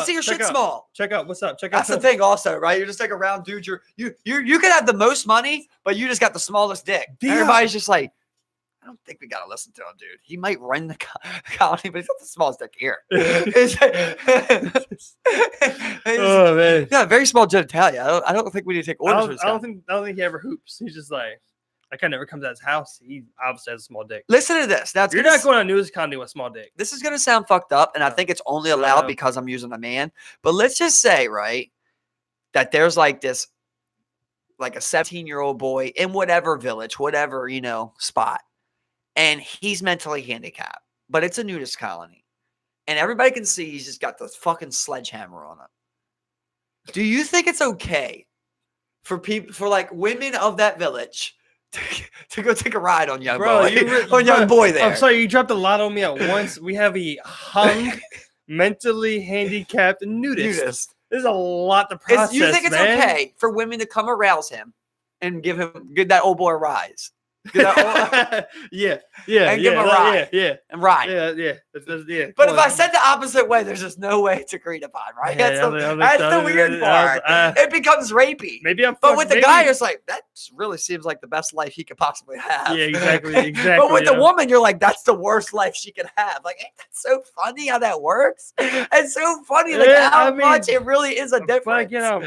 see your shit small. Check out. What's up? That's the thing, also, right? You're just like a round dude. You could have the most money, but you just got the smallest dick. Everybody's just like, I don't think we gotta listen to him, dude. He might run the colony, but he's got the smallest dick here. Oh man, yeah, very small genitalia. I don't think we need to take orders from this guy. I don't think he ever hoops. He's just like that guy never comes out of his house. He obviously has a small dick. Listen to this. Now you're not going on news colony with a small dick. This is gonna sound fucked up, and I think it's only allowed because I'm using a man. But let's just say, right, that there's like this, like a 17-year-old boy in whatever village, whatever spot. And he's mentally handicapped, but it's a nudist colony. And everybody can see he's just got this fucking sledgehammer on him. Do you think it's okay for people, for like women of that village to go take a ride on young Bro, boy. On young boy there. I'm sorry, you dropped a lot on me at once. We have a hung, mentally handicapped nudist. There's a lot to process, you think it's man. okay for women to come arouse him and give that old boy a rise? And give him a ride. And ride. Yeah. But if I said the opposite way, there's just no way to agree upon, right? That's the weird part. It becomes rapey. Maybe I'm. But with the guy, it's like that really seems like the best life he could possibly have. Yeah, exactly. But with the woman, you're like, that's the worst life she could have. Like, ain't that so funny how that works? It's so funny, like how much it really is a difference. But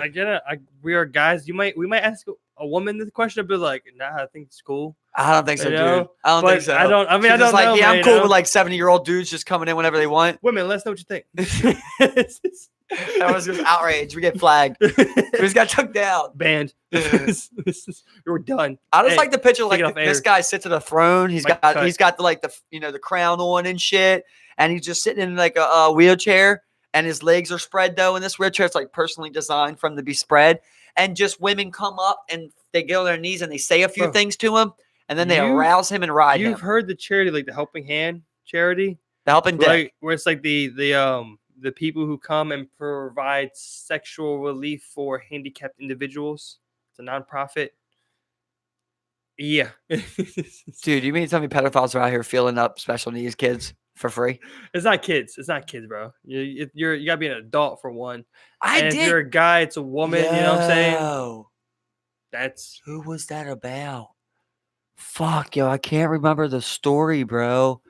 I get it. We are guys. We might ask a woman this question, but like, nah, I think it's cool. I don't think so, dude. I don't think so. I don't know. Yeah, I'm man, cool with like 70-year-old dudes just coming in whenever they want. Women, let us know what you think. That was just outrage. We get flagged. We just got took down. Banned. You're done. I just like the picture like this guy sits at a throne. He's got the crown on and shit, and he's just sitting in like a wheelchair, and his legs are spread though in this wheelchair. It's like personally designed for him to be spread, and just women come up and they get on their knees and they say a few things to him. And then they arouse him and ride him. You've heard the charity, like the Helping Hand charity? The Helping Dick. Where it's like the people who come and provide sexual relief for handicapped individuals. It's a nonprofit. Yeah. Dude, you mean to tell me pedophiles are out here filling up special needs kids for free? It's not kids, bro. You gotta be an adult for one. If you're a guy, it's a woman. You know what I'm saying? That's who was that about? Fuck, yo, I can't remember the story, bro.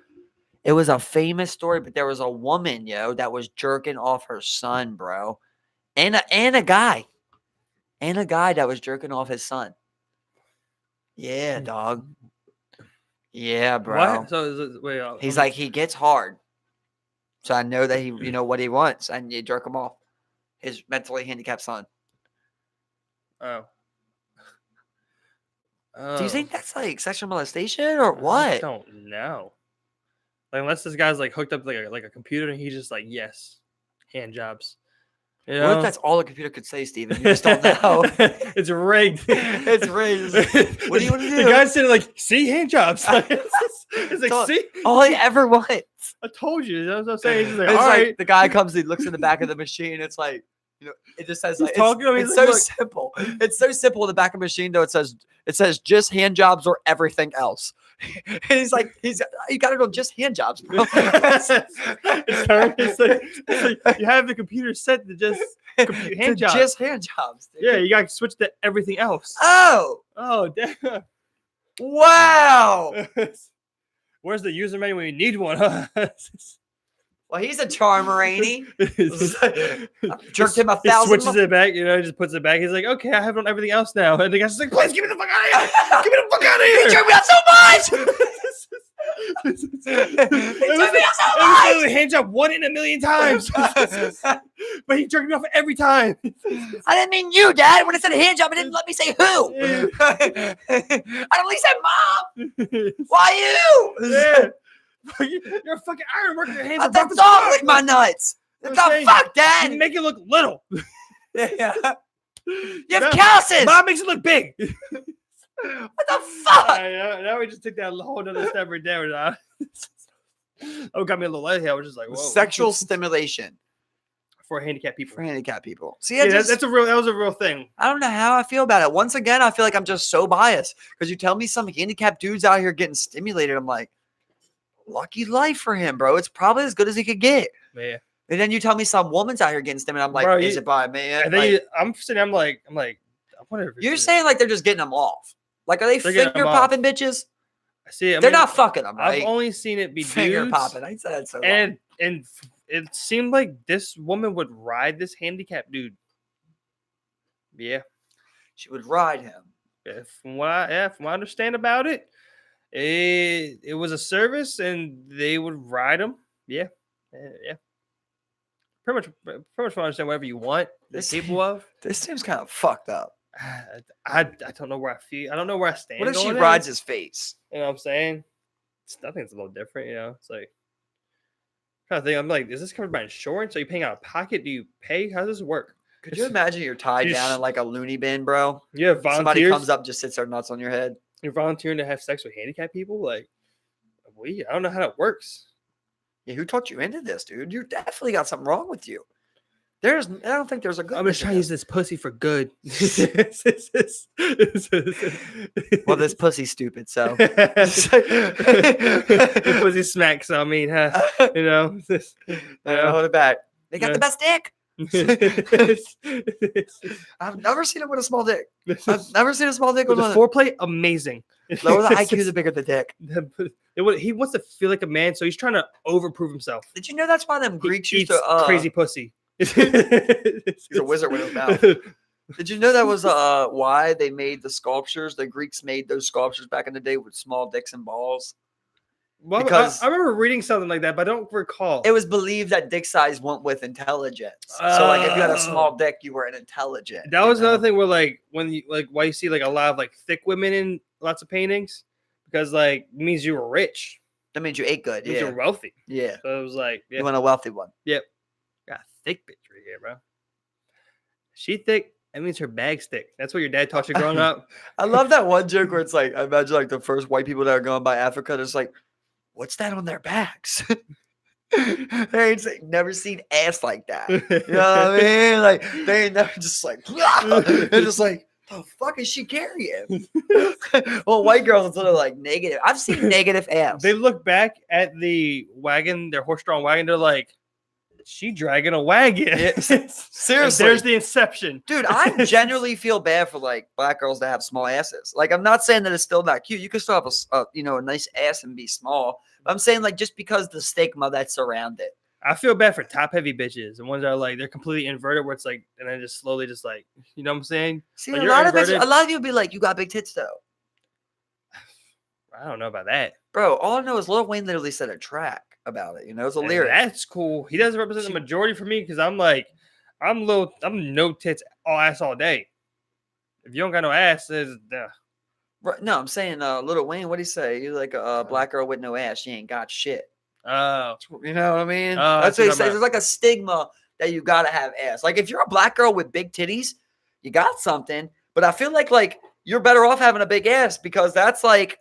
It was a famous story, but there was a woman, yo, that was jerking off her son, bro. And a guy. And a guy that was jerking off his son. Yeah, dog. Yeah, bro. What? So he's like, he gets hard. So I know that he, what he wants, and you jerk him off. His mentally handicapped son. Oh. Do you think that's like sexual molestation or what? I don't know. Like, unless this guy's like hooked up like a computer and he's just like, yes, hand jobs. What if that's all a computer could say, Steven? You just don't know. It's rigged. It's rigged. What do you want to do? The guy's sitting like, see, hand jobs. It's like, see? All he ever wants. I told you. That's what I'm saying. He's like, it's all like right. The guy comes, he looks in the back of the machine. It's like, it just says like, it's so simple. It's so simple in the back of the machine, though. It says just hand jobs or everything else. And he's like, you got to go just hand jobs, bro. It's like you have the computer set to just hand jobs. Just hand jobs. Dude. Yeah, you got to switch to everything else. Oh, damn. Wow. Where's the user manual when you need one? Huh? Well, he's a charmer, ain't he? Jerked him 1,000. He switches it back, just puts it back. He's like, okay, I have it on everything else now. And the guy's just like, please, give me the fuck out of here. Give me the fuck out of here. He jerked me out so much. It was a hand job 1 in a million times. But he jerked me off every time. I didn't mean you, Dad. When I said hand job, it didn't let me say who. I at least said Mom. Why you? Yeah. You're a fucking iron worker. Your hands are the dog lick my nuts. What the fuck, Dad? You make it look little. Yeah. You have calluses. Mom makes it look big. What the fuck? Now we just took that whole other step right there. Oh, got me a little light here. I was just like, whoa. Sexual stimulation for handicapped people. See, that was a real thing. I don't know how I feel about it. Once again, I feel like I'm just so biased because you tell me some handicapped dudes out here getting stimulated. I'm like, lucky life for him, bro. It's probably as good as he could get. Yeah. And then you tell me some woman's out here getting stimulated. I'm like, bro, is it by man? And then I'm sitting. I'm like, I wonder if you're saying like they're just getting them off. Like, are they finger popping bitches? I see. They're not fucking them, right? I've only seen it be finger dudes, popping. I said that so and it seemed like this woman would ride this handicapped dude. Yeah, she would ride him. From what I understand about it, it was a service, and they would ride him. Yeah. Pretty much understand whatever you want. This seems kind of fucked up. I don't know where I feel. I don't know where I stand. What if she rides his face? You know what I'm saying? I think it's a little different. It's like kind of thing. I'm like, is this covered by insurance? Are you paying out of pocket? Do you pay? How does this work? Could you imagine you're tied down in like a loony bin, bro? Yeah, volunteers. Somebody comes up, just sits their nuts on your head. You're volunteering to have sex with handicapped people? Like, I don't know how that works. Yeah, who talked you into this, dude? You definitely got something wrong with you. I don't think there's a good. I'm just trying to use this pussy for good. Well, this pussy's stupid, so. The pussy smacks. So I mean, you know, hold it back. They got Yeah. the best dick. I've never seen him with a small dick. I've never seen a small dick With with the one. foreplay, amazing. Lower the IQ, the bigger the dick. He wants to feel like a man, so he's trying to overprove himself. Did you know that's why them Greeks He used eats to crazy pussy. He's a wizard with his mouth. Did you know that was why they made the sculptures? The Greeks made those sculptures back in the day with small dicks and balls. Well, Because I remember reading something like that, but I don't recall. it was believed that dick size went with intelligence. So like if you had a small dick, you were intelligent. That was another thing where like when you like why you see like a lot of like thick women in lots of paintings, because like it means you were rich. That means you ate good. It means Yeah. you're wealthy. Yeah. So it was like You want a wealthy one. Yep. Got a thick bitch right here, bro. She thick. That means her bag's thick. That's what your dad taught you growing up. I love that one joke where it's like, I imagine like the first white people that are going by Africa, it's like, what's that on their backs? They ain't never seen ass like that. You know what I mean? Like they ain't never just like, they're just like, the fuck is she carrying? Well, white girls are sort of like negative. I've seen negative ass. They look back at the wagon, their horse-drawn wagon. They're like, she dragging a wagon. Yeah, seriously. There's the inception. Dude, I genuinely feel bad for like black girls that have small asses. Like, I'm not saying that it's still not cute. You can still have a nice ass and be small. But I'm saying like just because the stigma that's around it. I feel bad for top-heavy bitches, the ones that are like they're completely inverted, where it's like, and then just slowly, just like, you know what I'm saying? See, Like, a you're lot of inverted. people be like, you got big tits though. I don't know about that. Bro, all I know is Lil Wayne literally said a track about it. You know, it's a And lyric. that's cool. He doesn't represent the majority for me because I'm like, I'm no tits, all ass all day. If you don't got no ass, Right, no, I'm saying Lil Wayne, what'd he say? He's like a black girl with no ass. She ain't got shit. oh, You know what I mean? Oh, That's I see what he what says. I'm There's like a stigma that you gotta have ass. Like if you're a black girl with big titties, you got something. But I feel like you're better off having a big ass because that's like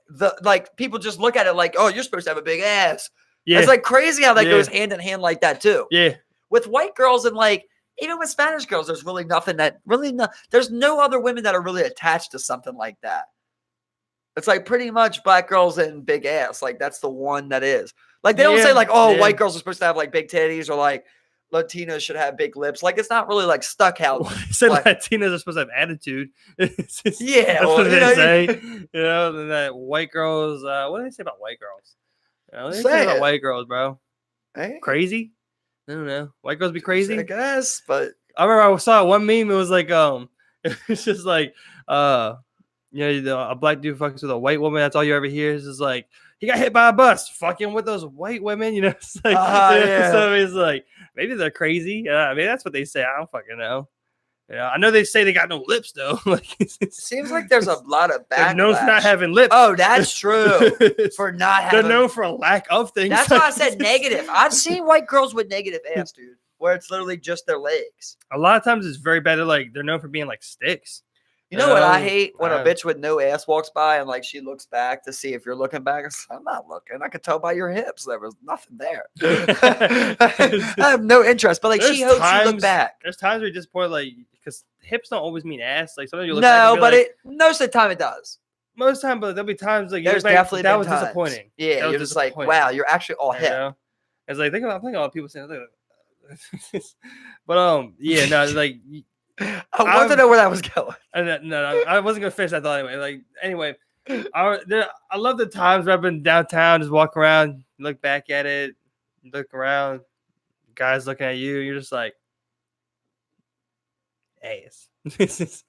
people just look at it like, oh, you're supposed to have a big ass. yeah, It's like crazy how that Yeah. goes hand in hand like that too. yeah. With white girls and like even with Spanish girls, there's really nothing that there's no other women that are really attached to something like that. It's like pretty much black girls and big ass. Like that's the one that is. Like they don't say like, oh, white girls are supposed to have like big titties or like Latinos should have big lips. Like it's not really like stuck out. Well, they said like, Latinos are supposed to have attitude. It's just- Yeah, that's well, what you they know, say. You know, and that white girls. What do they say about white girls? What do they say Say about it. white girls, bro? hey, Crazy? I don't know. White girls be crazy. I guess, but I remember I saw one meme. It was like, it's just like, a black dude fucks with a white woman. That's all you ever hear. It's just like he got hit by a bus, fucking with those white women. You know, it's like, yeah. So it's like maybe they're crazy. I mean, that's what they say. I don't fucking know. Yeah, I know they say they got no lips though. Like it seems like there's a lot of they're backlash. known for not having lips. Oh, that's true. For not They're having. known for a lack of things. That's why I said negative. I've seen white girls with negative ass, dude, where it's literally just their legs. A lot of times it's very bad. Like they're known for being like sticks. You know what I hate? When a uh, bitch with no ass walks by and like she looks back to see if you're looking back. I'm not looking. I could tell by your hips there was nothing there. I have no interest, but like she hopes you look back. There's times where you're disappointed, like because hips don't always mean ass. Like sometimes you look back No, and be but like, most of the time it does. most time, but there'll be times like you There's look back, definitely that been was times. disappointing. Yeah, That was you're just like, disappointing, wow, you're actually all you hip. know? It's like think about a lot of people saying, but yeah, no, like I want to know where that was going. no, I wasn't gonna finish that thought anyway. Like anyway, I love the times where I've been downtown, just walk around, look back at it, look around, guys looking at you, you're just like, ass. This is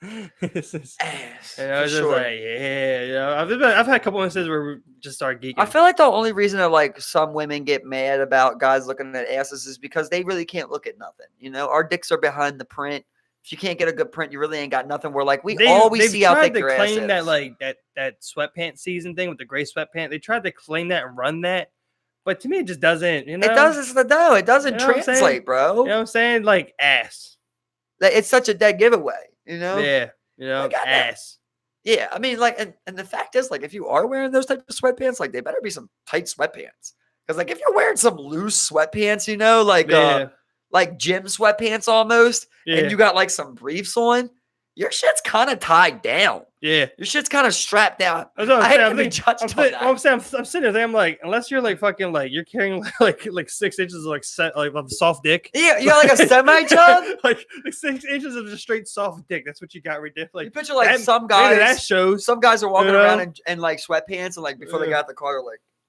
Ass. you know, it's just sure. like, yeah, you know, I've had a couple instances where we just start geeking. I feel like the only reason that like some women get mad about guys looking at asses is because they really can't look at nothing. You know, our dicks are behind the print. If you can't get a good print, you really ain't got nothing. We're like, we always see how thick your ass is. That like that sweatpants season thing with the gray sweatpant. They tried to claim that and run that, but to me it just doesn't. You know, It doesn't. No, it doesn't You know what I'm saying? translate, bro. You know what I'm saying? Like ass. It's such a dead giveaway. You know. Yeah. You know, I got that. ass. Yeah, I mean, like, and the fact is, like, if you are wearing those type of sweatpants, like, they better be some tight sweatpants. Because, like, if you're wearing some loose sweatpants, Yeah, like gym sweatpants almost, and yeah, you got like some briefs on, your shit's kind of tied down. yeah. Your shit's kind of strapped down. That's what I'm I saying. hate I'm to be thinking, judged on that. I'm saying, I'm sitting there. I'm like, unless you're like fucking like you're carrying like 6 inches of like set like of soft dick. Yeah, you got like a semi chub. like 6 inches of just straight soft dick. That's what you got right there. Like You picture like that, some maybe that guys. shows. Some guys are walking you know? around in like sweatpants, and like before they Yeah. got out the car,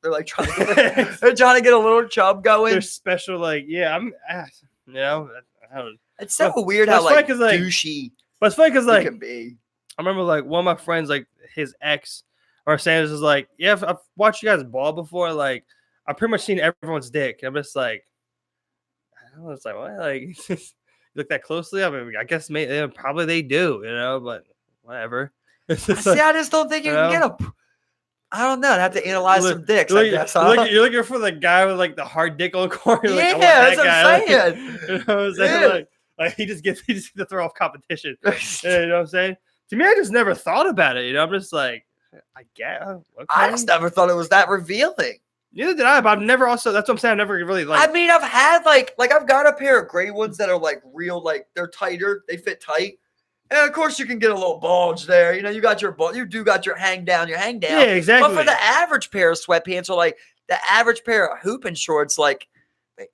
they're like trying to get, they're trying to get a little chub going. They're special. Like yeah, you know, I don't. It's so But- weird but how it's funny like 'cause, like, douchey But it's funny because it like can be. I remember like one of my friends, like his ex or Sanders is like, yeah, I've watched you guys ball before. Like, I've pretty much seen everyone's dick. I'm just like, I don't know, it's like, what? Like, you look that closely? I mean, I guess probably they do, you know, but whatever. It's just See, like, I just don't think you can get a. I don't know. I'd have to analyze Look- some dicks. you're I looking, guess. you're looking for the guy with like the hard dick on the corner. You're Yeah, like, I want that's that what guy. I'm Like, saying. you know what I'm saying? Yeah. Like he just gets to throw off competition. You know what I'm saying? To me, I just never thought about it. You know, I'm just like, I get. Okay. I just never thought it was that revealing. Neither did I, but I've never also. That's what I'm saying. I've never really like. I mean, I've had like I've got a pair of gray ones that are like real, like they're tighter, they fit tight, and of course you can get a little bulge there. You know, you got your you do got your hang down. yeah, exactly. But for the average pair of sweatpants or like the average pair of hooping shorts, like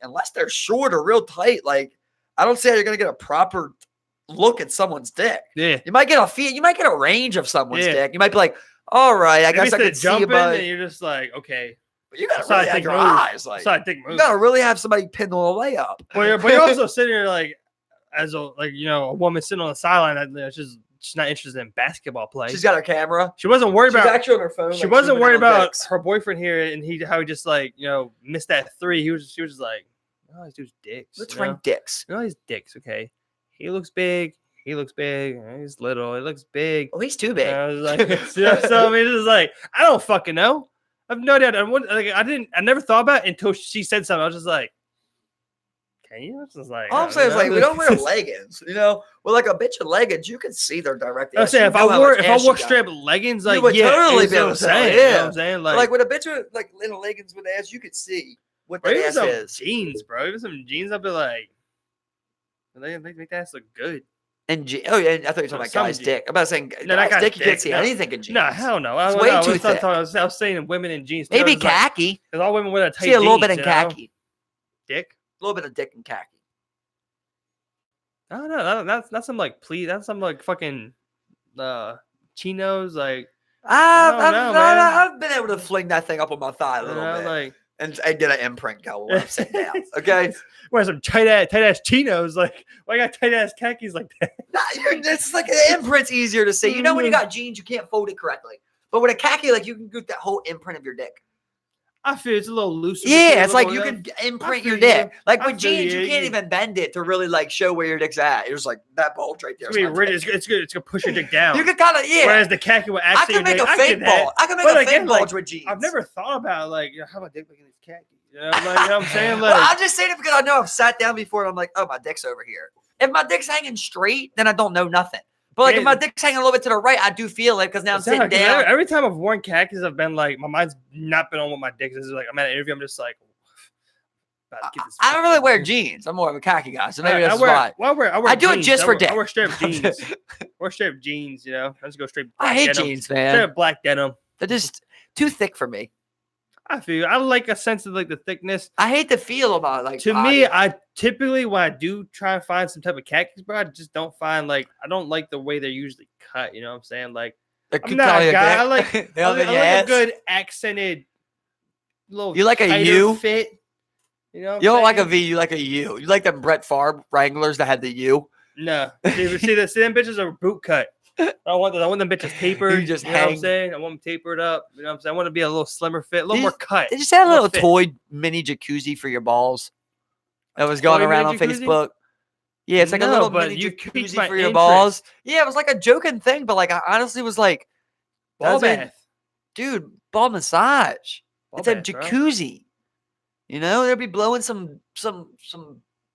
unless they're short or real tight, like I don't see how you're gonna get a proper look at someone's dick. yeah. You might get a feel, you might get a range of someone's Yeah. dick. You might be like, all right, I Maybe guess I instead could of see jumping, about and you're just like, okay. but you gotta That's how I really have think your move. eyes. Like That's how I think you move. gotta really have somebody pinned on a layup. But you're also sitting there like, as a a woman sitting on the sideline that's just she's not interested in basketball play. She's got her camera. She wasn't worried She's about. actually on her phone. She like, wasn't zooming worried in on about dicks. her boyfriend here, and how he just like missed that three. She was just like, oh, this dude's dicks. Let's you know? rank dicks. His dicks. Okay, he looks big. He looks big. He's little. He looks big. Oh, he's too big. I was like, so I mean, it's like I don't fucking know. I have no idea. I never thought about it until she said something. I was just like, can you? I was just like, All I'm saying is like we don't wear leggings. You know, with like a bitch in leggings, you can see their direct. I'm saying if I wore straight leggings, like would yeah, totally it's be what able I'm to tell, saying. You know yeah. what I'm saying? like with a bitch with like little leggings with ass, you could see what or the even ass some is. jeans, bro. Even some jeans, I'd be like, they make that ass look good. And oh yeah, I thought you were talking about Some guy's jeans. dick. I'm not saying No, that guy's guy's dick. You can't dick, see no. anything in jeans. No, hell no. It's way too I thick. was saying women in jeans. too. I Maybe was like, khaki. because all women wear that tight See a little bit jeans, in you know? khaki. Dick. A little bit of dick in khaki. I don't know. That's some like that's some like fucking chinos. Like I've been able to fling that thing up on my thigh a you little know, bit like and get an imprint going when I'm sitting down. Okay, wear some tight ass chinos. Like why I got tight ass khakis like that? nah, it's like an imprint's easier to see. You know when you got jeans, you can't fold it correctly, but with a khaki, like you can get that whole imprint of your dick. I feel it's a little looser. Yeah, it's like you can imprint your feel you. dick. Like I with feel jeans, you. you can't even bend it to really like show where your dick's at. You're just like that bulge right there. It's gonna be rigid. It's good. It's gonna push your dick down. You can kind of Whereas the khaki will I actually can make a fake bulge. I can make But a again, fake bulge like, with jeans. I've never thought about like how my dick looking in khaki. You know, like, you know what I'm saying? Like, Well, I'm just saying it because I know I've sat down before and I'm like, oh, my dick's over here. If my dick's hanging straight, then I don't know nothing. But like if my dick's hanging a little bit to the right, I do feel it because now I'm sitting down. Every time I've worn khakis, I've been like, my mind's not been on what my dick is. Like I'm at an interview, I'm just like, I don't really wear jeans. I'm more of a khaki guy, so maybe that's why. I do it jeans. just for dick. I wear straight up jeans. wear straight up jeans. You know, I just go straight. I hate denim. jeans, Straight man. up black denim. They're just too thick for me. I feel I like a sense of like the thickness. I hate the feel of like. To body. me, I typically when I do try and find some type of khakis, bro, I just don't find like I don't like the way they're usually cut. You know what I'm saying? Like I'm not a guy. I like a good accented little. You like a U fit. You know, you don't like a V. You like a U. You like them Brett Favre Wranglers that had the U. No, see them bitches are boot cut. I want them bitches tapered. You just know what I'm hang. saying? I want them tapered up. You know what I'm saying? I want to be a little slimmer fit, a little more cut. They just had a little fit. toy mini jacuzzi for your balls that was going Toy around on mini jacuzzi? Facebook. Yeah, it's like a No, little but mini you piqued jacuzzi my for your interest. balls. Yeah, it was like a joking thing, but like I honestly was like, Ball doesn't- bath. dude, ball massage. Ball It's a bath, bro. jacuzzi. You know, they'll be blowing some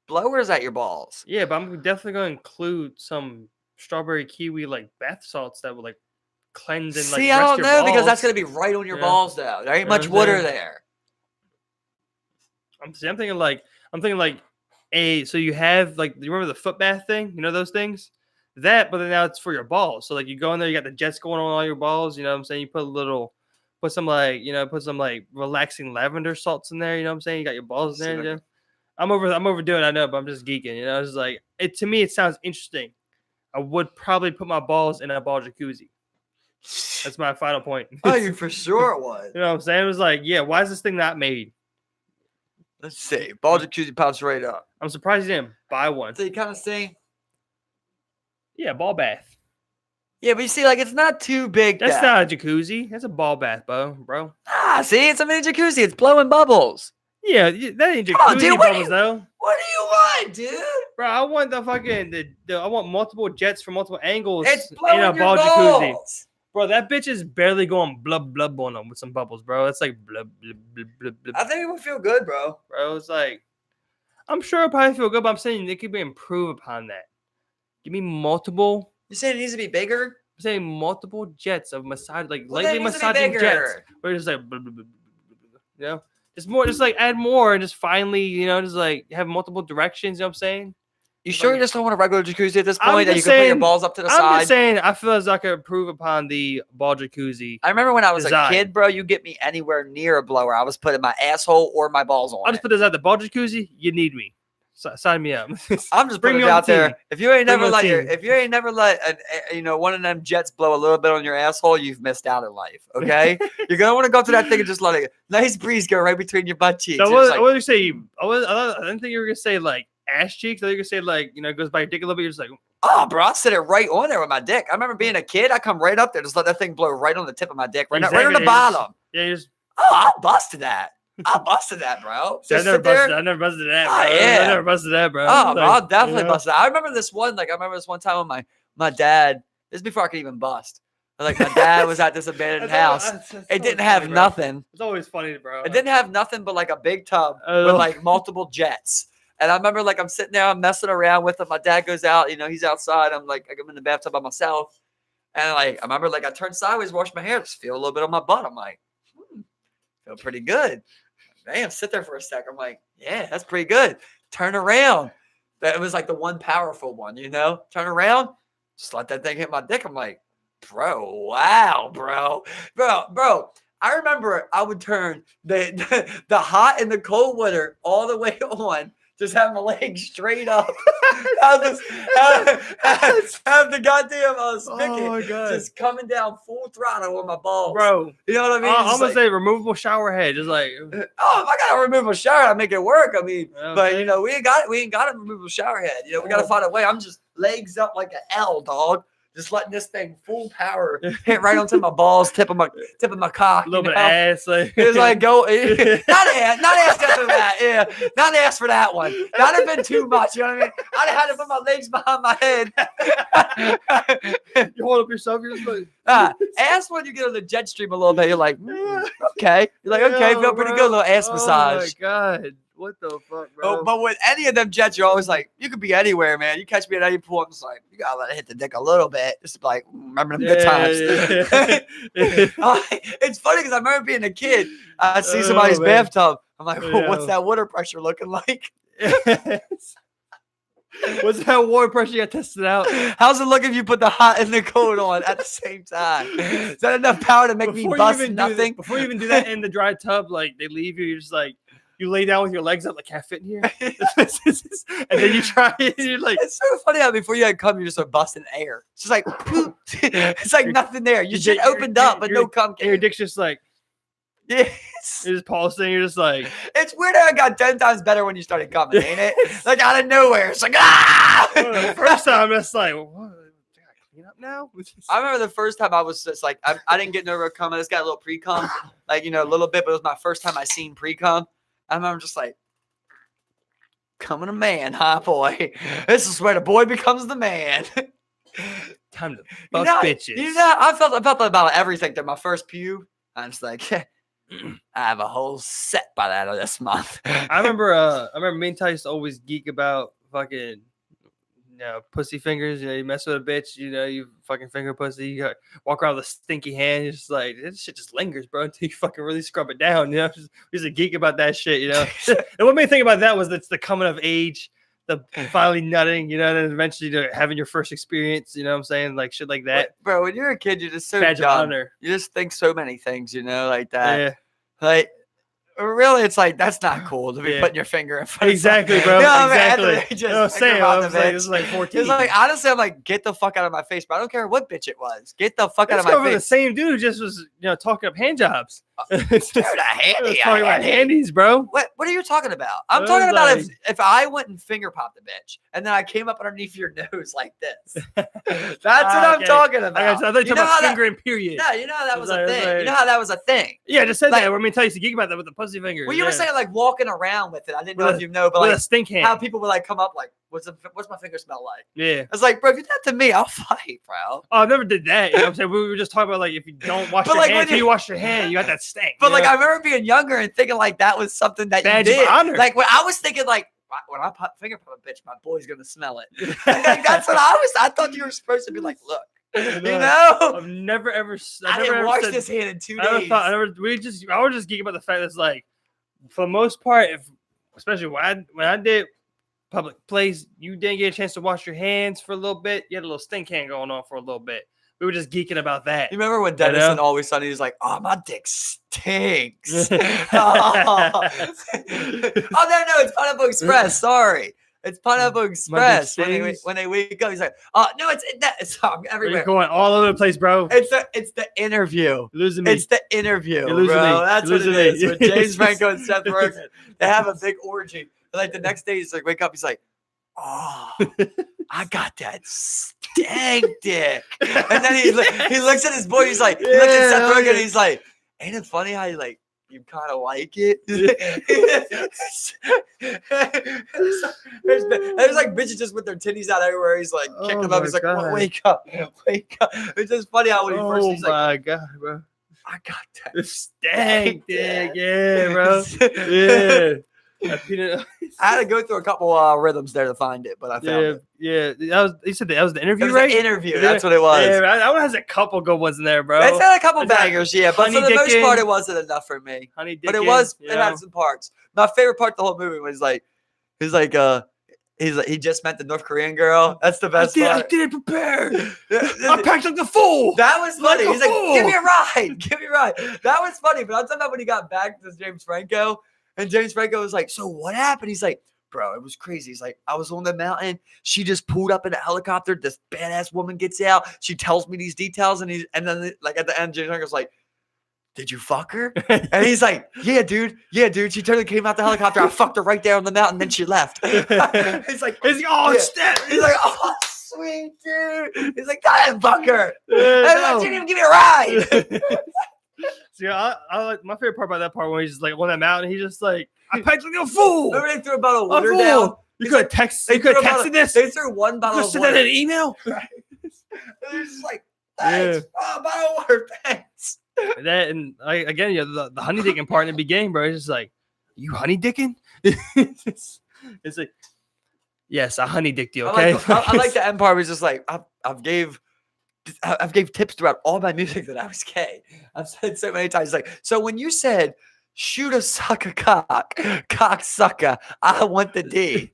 blowers at your balls. Yeah, but I'm definitely going to include some strawberry kiwi like bath salts that will like cleanse and like See, I rest don't your know because that's balls. gonna be right on your Yeah. balls though. There ain't You know much what I'm water saying? there. I'm thinking like so you have like, you remember the foot bath thing? You know those things? That, but then now it's for your balls. So like you go in there, you got the jets going on all your balls. You know what I'm saying? You put some like relaxing lavender salts in there. You know what I'm saying? You got your balls in there. Yeah. I'm overdoing it, I know, but I'm just geeking. You know, it's like to me it sounds interesting. I would probably put my balls in a ball jacuzzi. That's my final point. Oh, you for sure would. You know what I'm saying? It was like, yeah, why is this thing not made? Let's see. Ball jacuzzi pops right up. I'm surprised you didn't buy one. So you kind of see. Yeah, ball bath. Yeah, but you see, like it's not too big. That's though. not a jacuzzi. That's a ball bath, bro. Ah, see, it's a mini jacuzzi. It's blowing bubbles. Yeah, that ain't jacuzzi Come on, dude, bubbles though. What do you want, dude? Bro, I want I want multiple jets from multiple angles It's in blowing a your ball jacuzzi. balls. Bro, that bitch is barely going blub blub on them with some bubbles, bro. It's like blub blub blub blub blub. I think it would feel good, bro. Bro, it's like, I'm sure it'll probably feel good, but I'm saying it could be improved upon that. Give me multiple. You saying it needs to be bigger? I'm saying multiple jets of massage, like Well, lightly that needs to be massaging jets. bigger. Where it's like, blah, blah, blah, blah, blah, you know, just like add more and just finally, you know, just like have multiple directions. You know what I'm saying? You sure you just don't want a regular jacuzzi at this I'm point that you just can put your saying- balls up to the I'm side? just saying, I feel as I could improve upon the ball jacuzzi. I remember when I was design. a kid, bro, you get me anywhere near a blower, I was putting my asshole or my balls on I'll just it. put this out. The ball jacuzzi, you need me. Sign me up. I'm just Bring putting me it on out the there. team. If you ain't Bring me never on let the your, team. if you ain't never let one of them jets blow a little bit on your asshole, you've missed out in life. Okay, you're gonna want to go through that thing and just let a nice breeze go right between your butt cheeks. So It's what like, did you say? I didn't think you were gonna say like ass cheeks. I think you were gonna say like, you know, it goes by your dick a little bit. You're just like, oh, bro, I sit it right on there with my dick. I remember being a kid. I come right up there, just let that thing blow right on the tip of my dick, right on the Exactly. bottom. yeah, you just. Oh, I busted that. I busted that, bro. See, I Just never sit there. busted that, bro. Oh, yeah. I never busted that, bro. Oh, bro, Like, I'll definitely you know? bust that. I remember this one. Like, I remember this one time when my dad. This is before I could even bust. Like, my dad was at this abandoned house. It didn't have nothing. It's always funny, bro. It didn't have nothing but like a big tub Oh. with like multiple jets. And I remember like I'm sitting there, I'm messing around with him. My dad goes out, you know, he's outside. I'm in the bathtub by myself. And like I remember like I turned sideways, washed my hair, just feel a little bit on my butt. I'm like, feel pretty good. Damn, sit there for a sec. I'm like, yeah, that's pretty good. Turn around. That was like the one powerful one, you know? Turn around, just let that thing hit my dick. I'm like, bro, wow, bro. I remember I would turn the hot and the cold water all the way on, just have my legs straight up. have the goddamn spigot just coming down full throttle on my balls. Bro, you know what I mean? I'm gonna say removable shower head, just like. Oh, if I gotta remove a shower, I make it work. I mean, Okay. but you know, we ain't got a removable shower head. You know, we gotta find a way. I'm just legs up like an L, dog. Just letting this thing full power hit right onto my balls, tip of my cock. A little bit of ass, like. It was like go not ass after that, yeah, not ass for that one. That'd have been too much. You know what I mean? I'd have had to put my legs behind my head. You hold up yourself, you're just like. Ass when you get on the jet stream a little bit, you're like, okay. You're like, okay, feel pretty good, little ass massage. Oh my god, what the fuck, bro? Oh, but with any of them jets, you're always like, you could be anywhere, man. You catch me at any point, I'm just like, you gotta let it hit the dick a little bit. Just like, remember them good times. Yeah. It's funny because I remember being a kid. I'd see somebody's man. bathtub. I'm like, what's Yeah. that water pressure looking like? What's that water pressure you got tested out? How's it look if you put the hot and the cold on at the same time? Is that enough power to make me bust nothing? Before you even do that in the dry tub, like they leave you, you're just like, you lay down with your legs up, like, can't fit in here. And then you try it, and you're like, It's so funny how before you had cum, you just start busting air. It's just like, poop. It's like nothing there. Your shit opened up, but no cum and your came. dick's just like, Yes. you're just pulsing, you're just like, It's weird how it got 10 times better when you started coming, ain't it? Like out of nowhere. It's like, ah! the first time, it's like, what? I gotta clean up now? I remember the first time I was just like, I didn't get no cum. I just got a little pre-cum, like, you know, a little bit, but it was my first time I seen pre-cum. I remember just like, coming a man, huh, boy? This is where the boy becomes the man. Time to fuck bitches. You know, I felt about everything through my first pube. I'm just like, I have a whole set by that of this month. I remember me and Ty used to always geek about fucking pussy fingers. You mess with a bitch. You fucking finger pussy. You walk around with a stinky hand. It's just like this shit just lingers, bro, until you fucking really scrub it down. Just a geek about that shit. And what made me think about that was that's the coming of age, the finally nutting. And then eventually having your first experience. You know what I'm saying? Like shit like that. Bro, when you're a kid, you're just so Badge of dumb. honor. You just think so many things, like that. Yeah. Like, really, it's like that's not cool to be putting your finger in front. Exactly, bro. Exactly. It's like 14. It's like honestly, I'm like, get the fuck out of my face. But I don't care what bitch it was. Get the fuck out of my face. The same dude who just was talking up hand jobs. Dude, a handy. Talking about handies, bro. What are you talking about? I'm talking about if I went and finger popped a bitch and then I came up underneath your nose like this. That's what I'm talking about. I thought you were talking about fingering, period. Yeah, how that was a thing. You know how that was a thing. Yeah, I just said that. Let me tell you, to geek about that with the pussy finger. Well, you were saying like walking around with it. I didn't know if you know, but with like a stink hand. How people would like come up like, what's my finger smell like? Yeah. I was like, bro, if you do that to me, I'll fight, bro. Oh, I never did that. You know what I'm saying? We were just talking about like if you don't wash your hand, until you wash your hand, you got that stink. But like I remember being younger and thinking like that was something that Badge you did. of honor. Like when I was thinking like when I finger pop a bitch, my boy's gonna smell it. Like, that's what I thought you were supposed to be like, look. I've never ever. I didn't wash this hand in 2 days. I was just geeking about the fact that it's like, for the most part, especially when I did public place, you didn't get a chance to wash your hands for a little bit. You had a little stink hand going on for a little bit. We were just geeking about that. You remember when Dennis and Always Sunny was like, "Oh, my dick stinks." Oh no, it's Pineapple Express. Sorry. It's Pineapple Express. When they wake up, he's like, "Oh no, it's everywhere." You're going all over the place, bro. It's the interview. You're losing me. It's the interview, You're losing bro. me. That's You're what it is. With James Franco and Seth Rogen, they have a big orgy. And like the next day, he's like, wake up, he's like, "Oh, I got that stank dick." And then he looks at his boy. He's like, he looks at Seth Rogen. And he's like, "Ain't it funny how you kind of like it?" there's like bitches just with their titties out everywhere. He's like kicking them up. He's like, oh, wake up. It's just funny how when he first he's like, oh my god, bro, I got that stank dick, yeah, bro, yeah. I had to go through a couple rhythms there to find it, but I found it. Yeah, you said that was the interview, it was right? The interview, that's what it was. Yeah, that one has a couple good ones in there, bro. It's had a couple bangers, yeah, but for the most part, it wasn't enough for me. Honey Dickin', but it had some parts. My favorite part of the whole movie was he just met the North Korean girl. That's the best part. I didn't prepare. I packed like the fool. That was funny. Like He's like, give me a ride. That was funny. But I'm talking about when he got back to James Franco. And James Franco was like, so what happened? He's like, bro, it was crazy. He's like, I was on the mountain. She just pulled up in a helicopter. This badass woman gets out. She tells me these details. And then like at the end, James Franco's like, did you fuck her? And he's like, yeah, dude. She totally came out the helicopter. I fucked her right there on the mountain. Then she left. He's like, oh, snap. He's like, oh, sweet, dude. He's like, I didn't fuck her. She didn't even give me a ride. See, I like my favorite part about that part when he's just like on that mountain. He's just like, I packed like a fool. Remember they threw a bottle of water down? You could have texted this. They threw one bottle of water. You could have sent that in an email. Right. They're just like, thanks. Oh, bottle of water, thanks. And again, the honey dicking part in the beginning, bro. It's just like, you honey dicking? It's like, yes, I honey dicked you. Okay. I like the end part. Was just like, I've gave tips throughout all my music that I was gay. I've said so many times. Like, so when you said shoot a sucker cock sucker, I want the D.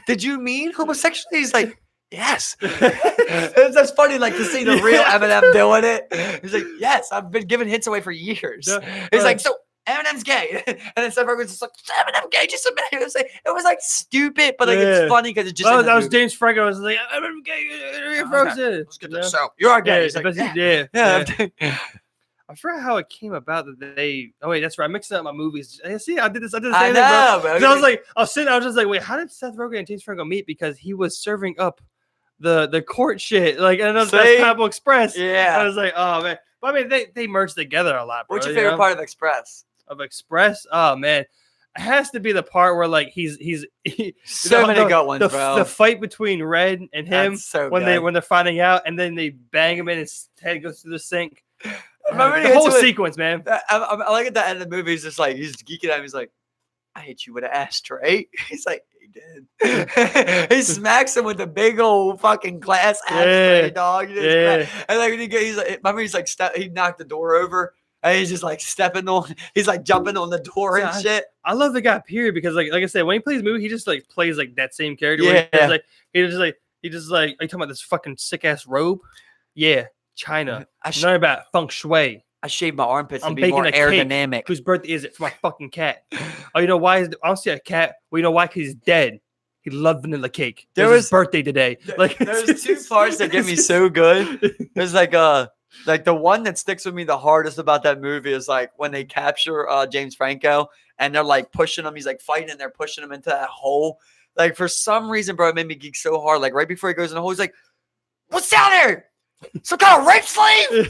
Did you mean homosexuality? He's like, yes. It's just funny, like to see the real Eminem doing it. He's like, yes, I've been giving hits away for years. He's like, so Eminem's gay, and then Seth Rogen's just like, Eminem gay, just a minute. It was like stupid, but like it's funny because it just. Oh, that was James Franco. I was like, Eminem gay. Let's get this out. You are gay. He's like, yeah. I forgot how it came about that they. Oh wait, that's right. I'm mixing up my movies. See, I did this. I know, bro. I was just like, wait, how did Seth Rogen and James Franco meet? Because he was serving up the court shit, like, and that's Pineapple Express. Yeah, I was like, oh man. But I mean, they merged together a lot. Bro, what's your favorite part of Express? Oh man, it has to be the part where like he's so many good ones, bro. The fight between Red and him when they're finding out, and then they bang him and his head goes through the sink. The whole sequence, man. I like at the end of the movie. He's just like he's geeking out. He's like, I hit you with an ashtray. He's like, did. He smacks him with a big old fucking glass ashtray, dog. Yeah. And like when he's like, remember he's like he knocked the door over and he's just like stepping on. He's like jumping on the door and shit. I love the guy, period, because like I said, when he plays movie, he just like plays like that same character. Yeah. Where he just like are you talking about this fucking sick ass robe? Yeah, China. Learn about feng shui. I shaved my armpits to I'm be more baking a aerodynamic. Cake. Whose birthday is it? For my fucking cat. Oh, you know why? I don't see a cat. Well, you know why? Because he's dead. He loved vanilla cake. It was his birthday today. Like there's two parts that get me so good. There's like the one that sticks with me the hardest about that movie is like when they capture James Franco and they're like pushing him. He's like fighting and they're pushing him into that hole. Like for some reason, bro, it made me geek so hard. Like right before he goes in the hole, he's like, "What's down there? Some kind of rape slave?"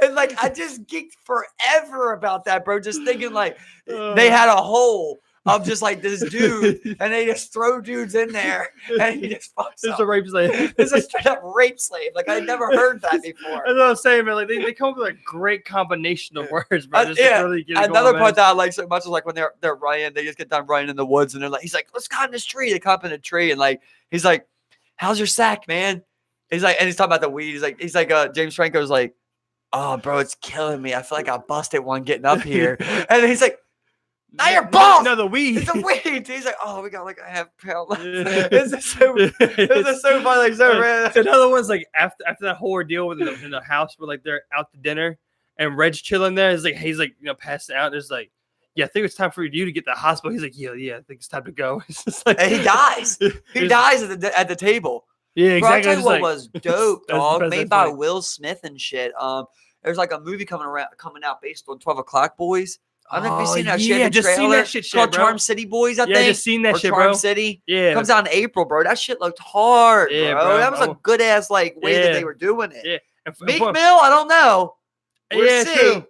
And like I just geeked forever about that, bro. Just thinking like they had a hole of just like this dude and they just throw dudes in there and he just fucks It's up. a rape slave. It's a straight up rape slave. Like I never heard that before. That's what I'm saying, man. Like they come up with a great combination of words, bro. Just to really get it Another going, part that I like so much is like when they're running, they just get done running in the woods and they're like, he's like, "Let's climb this tree." They climb in a tree and like he's like, "How's your sack, man?" He's like, and he's talking about the weed. He's like, James Franco's like, "Oh, bro, it's killing me. I feel like I busted one getting up here." And he's like, "Now you're bald." No, the weed. It's a weed. He's like, "Oh, we got like a half pound left." It's just so funny, like so random. Another one's like after that whole ordeal in the house where like they're out to dinner and Reg's chilling there. He's like passing out. There's like, "Yeah, I think it's time for you to get to the hospital." He's like, yeah, I think it's time to go. It's just like, and he dies. He dies at the table. Yeah, exactly. Bro, I'll tell you what like, was dope, dog. Made by funny. Will Smith and shit. There's like a movie coming out based on 12 O'Clock Boys. I don't know if you've seen that shit. Yeah, just seen that shit, called bro. Charm City Boys, I think. Yeah, just seen that or shit, Charm bro. City. Yeah, comes out in April, bro. That shit looked hard, Yeah, bro. bro. That was a good ass like way that they were doing it. Yeah, Meek Mill, I don't know. We'll see. True.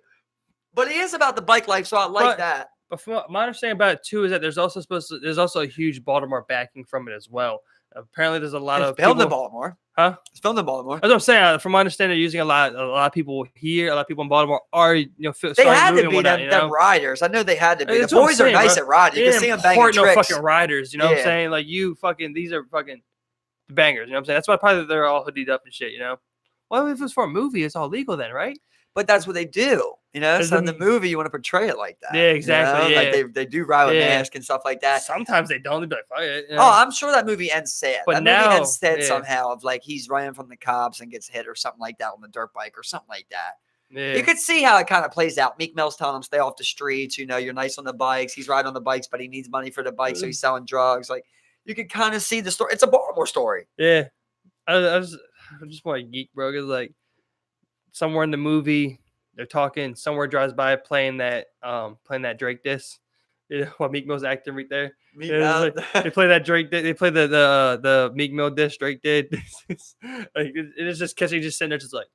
But it is about the bike life, so I like that. But from my understanding about it too is that there's also a huge Baltimore backing from it as well. Apparently, there's a lot of filmed people, in Baltimore. Huh? It's filmed in Baltimore. That's what I'm saying. From my understanding, they're using a lot of people here. A lot of people in Baltimore are they had to be them riders. I know they had to be. The boys are nice at riding. You can see them banging tricks. Fucking riders. You know what I'm saying? Like these are fucking bangers. You know what I'm saying? That's why probably they're all hoodied up and shit. You know. Well, if it's for a movie, it's all legal then, right? But that's what they do, you know. So in the movie, you want to portray it like that. Yeah, exactly. You know? Yeah. Like they do ride with masks and stuff like that. Sometimes they don't. They be like, "Fuck it." You know? Oh, I'm sure that movie ends sad. But that now, movie ends sad somehow of like he's running from the cops and gets hit or something like that on the dirt bike or something like that. Yeah. You could see how it kind of plays out. Meek Mill's telling him stay off the streets. You know, you're nice on the bikes. He's riding on the bikes, but he needs money for the bike, so he's selling drugs. Like you could kind of see the story. It's a Baltimore story. Yeah, I just want to geek, bro. Because like somewhere in the movie. They're talking. Somewhere drives by playing that Drake diss. You know, while Meek Mill's acting right there. They play that Drake. They play the Meek Mill diss Drake did. Like it is just catching, just sitting there, just like,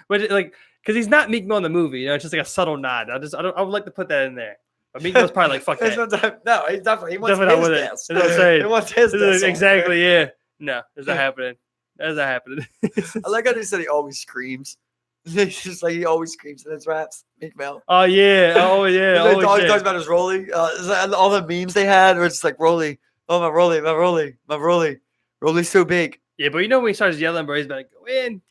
but because he's not Meek Mill in the movie. You know, it's just like a subtle nod. I would like to put that in there. But Meek Mill's probably like, fuck that. No, he's definitely he wants definitely his diss. diss. That's what I'm saying. He wants his diss. Exactly. Yeah. No, that's not happening. That's not happening. I like how they said he always screams. It's just like he always screams in his raps. Meek Mill. Oh yeah. He talks about his Rolly. All the memes they had were just like Rolly. Oh my Rolly, my Rolly, my Rolly. Rolly's so big. Yeah, but you know when he starts yelling, bro, he's about to go in.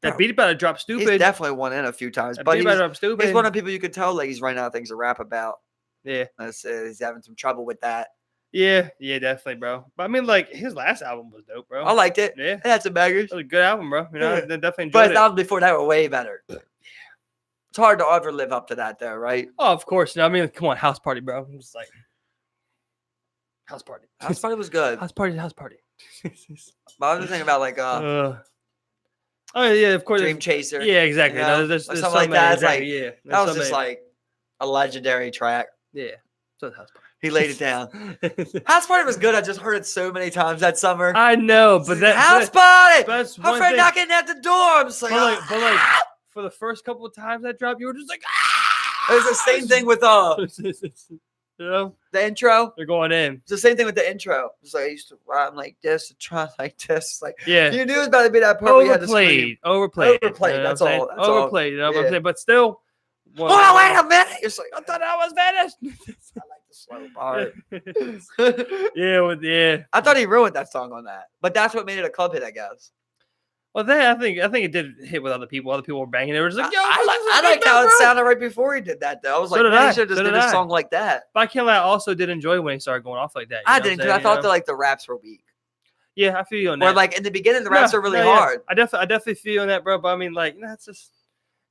That beat about to drop stupid. He's definitely won in a few times, but he's one of the people you could tell like he's running out of things to rap about. Yeah, he's having some trouble with that. Yeah, definitely, bro. But I mean, like his last album was dope, bro. I liked it. Yeah, it had some bangers. It was a good album, bro. You know, I definitely enjoyed it. But his albums before that were way better. Yeah, it's hard to ever live up to that, though, right? Oh, of course. No, I mean, come on, House Party, bro. I'm just like House Party. House Party was good. House Party. But I was just thinking about like oh yeah, of course. Dream Chaser. Yeah, exactly. You know? There's something like that. Exactly, it's like that was just like a legendary track. Yeah, so House Party. He laid it down. House Party was good. I just heard it so many times that summer. I know, but that House Party. That's my friend knocking at the door. I'm just like, but like for the first couple of times that dropped, you were just like, It was the same thing with you know, the intro. They're going in. It's the same thing with the intro. It's like I used to rhyme like this, try like this. Like yeah, you knew it was about to be that part where you had to scream. Overplayed. That's all. Overplayed. You know what I'm saying? But still. Oh, wait a minute! You're like, I thought I was finished. I like the slow part. yeah. I thought he ruined that song on that, but that's what made it a club hit, I guess. Well, then I think it did hit with other people. Other people were banging. They were just like, "Yo, I like how it sounded right before he did that, though. I was like, did man, I. he should have just So did did a I. song like that. But I can't lie. I also did enjoy when he started going off like that. I didn't, because I thought that like the raps were weak. Yeah, I feel you on that. Or like in the beginning, the raps are really hard. I definitely feel on that, bro. But I mean, like, that's just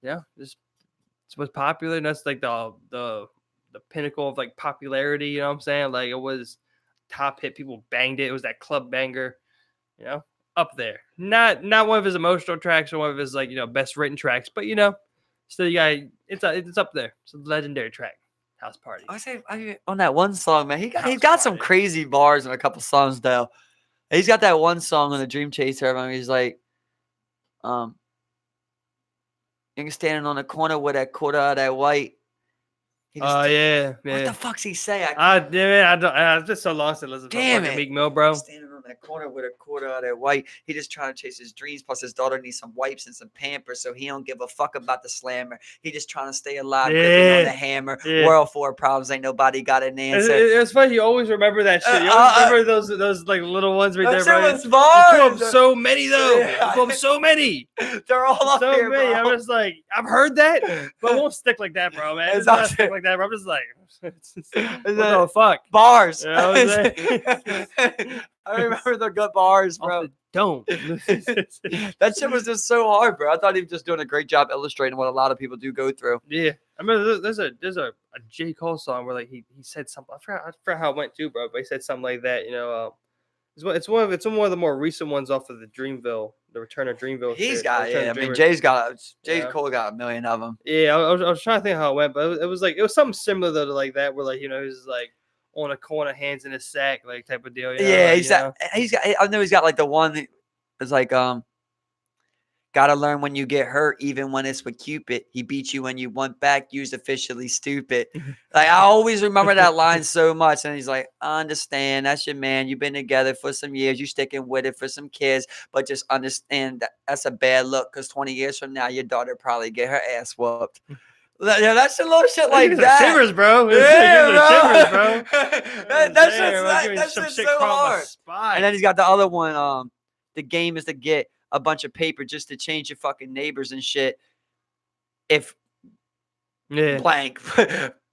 just it's what's popular. And that's like the pinnacle of like popularity. You know what I'm saying? Like, it was top hit. People banged it. It was that club banger. You know, up there. Not one of his emotional tracks or one of his like best written tracks, but still you got it's up there. It's a legendary track. House Party. I say on that one song, man, he's got Party. some crazy bars in a couple songs though. He's got that one song on the Dream Chaser. I mean, he's like, you're standing on the corner with that quarter of that white. Yeah. What the fuck's he say? Man, I don't. It's just so long since I listened to fucking Meek Mill, bro. Standing on that corner with a quarter of that white. He just trying to chase his dreams. Plus, his daughter needs some wipes and some Pampers, so he don't give a fuck about the slammer. He just trying to stay alive, gripping on the hammer. World 4 problems, ain't nobody got an answer. It's funny. You always remember that shit. You always remember those like little ones right there, bro. That bars. You pull up so many though. You pull up so many. They're all up here, many. bro. I'm just like, I've heard that, but it won't stick like that, bro, man. It's not stick like that, bro. I'm just like, what the fuck? Bars. You know what I'm saying? I remember the good bars, bro. Don't. That shit was just so hard, bro. I thought he was just doing a great job illustrating what a lot of people do go through. Yeah, I mean, there's a J. Cole song where like he said something. I forgot how it went too, bro. But he said something like that. It's one of the more recent ones off of the Dreamville, the Return of Dreamville. He's got I mean, J. Cole got a million of them. Yeah, I was trying to think how it went, but it was something similar though to like that, where like he was like on a corner, hands in his sack, like type of deal. Yeah, he's got. I know he's got like the one that was like gotta learn when you get hurt, even when it's with Cupid. He beat you when you went back. You's officially stupid. Like, I always remember that line so much. And he's like, I understand. That's your man. You've been together for some years. You sticking with it for some kids. But just understand that's a bad look, because 20 years from now, your daughter probably get her ass whooped. Yeah, that's a little shit like that. Shivers, bro. Yeah, bro. That's just so hard. And then he's got the other one. The game is to get a bunch of paper just to change your fucking neighbors and shit. If blank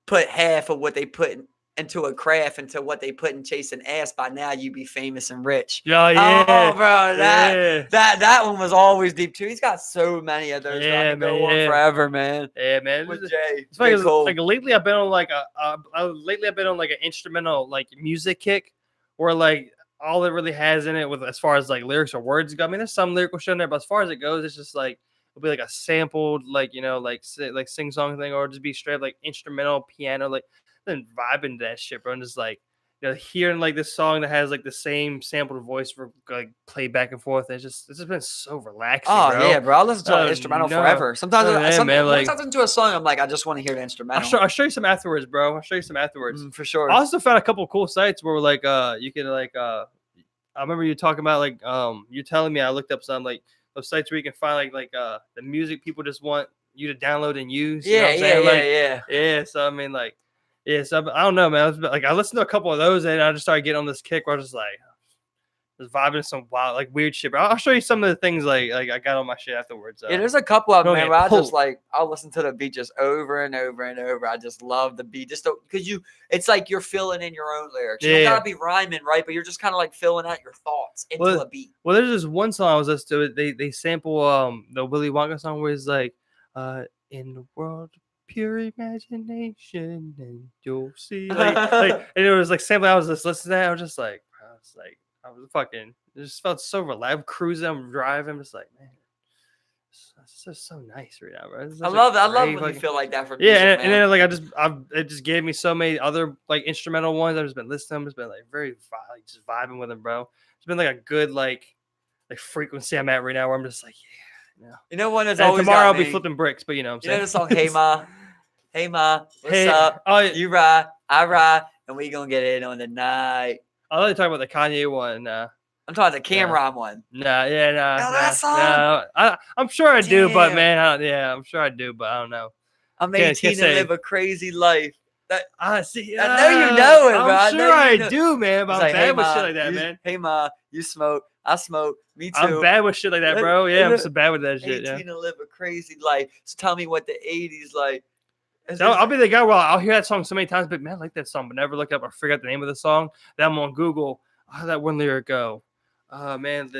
put half of what they put into a craft into what they put in chasing ass, by now you be famous and rich. Oh, yeah. Oh, bro, that one was always deep too. He's got so many of those. Yeah, I can go on forever, man. Yeah, man. With Jay. It's funny, like lately I've been on like an instrumental like music kick, where like all it really has in it with as far as like lyrics or words go. I mean, there's some lyrical shit in there, but as far as it goes, it's just like it'll be like a sampled like like sing song thing, or just be straight like instrumental piano, like then vibing to that shit, bro. And just like hearing like this song that has like the same sampled voice for like play back and forth. It's just been so relaxing. Oh, bro. yeah, bro. I listen to an instrumental forever. Sometimes once I listen to a song, I'm like, I just want to hear the instrumental. I'll show you some afterwards, bro. For sure. I also found a couple of cool sites where like you can like I remember you talking about like you telling me, I looked up some like those sites where you can find like the music people just want you to download and use. Yeah. So I mean like. Yeah, so I don't know, man. I listened to a couple of those, and I just started getting on this kick where I was just like, just vibing to some wild, like weird shit. But I'll show you some of the things like I got on my shit afterwards. Yeah, there's a couple of them, man, where I just like I'll listen to the beat just over and over and over. I just love the beat, just because it's like you're filling in your own lyrics. You don't gotta be rhyming, right? But you're just kind of like filling out your thoughts into a beat. Well, there's this one song I was listening to. They sample the Willy Wonka song where it's like, in the world. Pure imagination, and you'll see. And it was like sampling. I was just listening to that. I was fucking. It just felt so relaxed. I'm cruising, I'm driving. I'm just like, man, it's just so nice right now, bro. I love when you feel like that for music, and then like it just gave me so many other like instrumental ones. I've just been listening. I've just been like just vibing with them, bro. It's been like a good like frequency I'm at right now where I'm just like, yeah. You know one that's always tomorrow I'll be flipping bricks, but you know what I'm saying. You know the song Hey Ma, what's up? Oh, you ride, I ride, and we gonna get it on the night. I like to talk about the Kanye one. I'm talking the Cameron one. That song? I'm sure I do, but man, I'm sure I do, but I don't know. I'm 18 and live a crazy life. I see. I know you know it, bro. I I'm know sure I you know. do, man. But He's I'm like, hey bad with ma, shit like that, man. hey ma, you smoke, I smoke, me too. I'm bad with shit like that, bro. Yeah, I'm so bad with that shit. 18 Yeah. to live a crazy life. So tell me what the 80s like. So I'll be the guy where I'll hear that song so many times, but man, I like that song, but never look up or figure out the name of the song. Then I'm on Google. How that one lyric go? Man,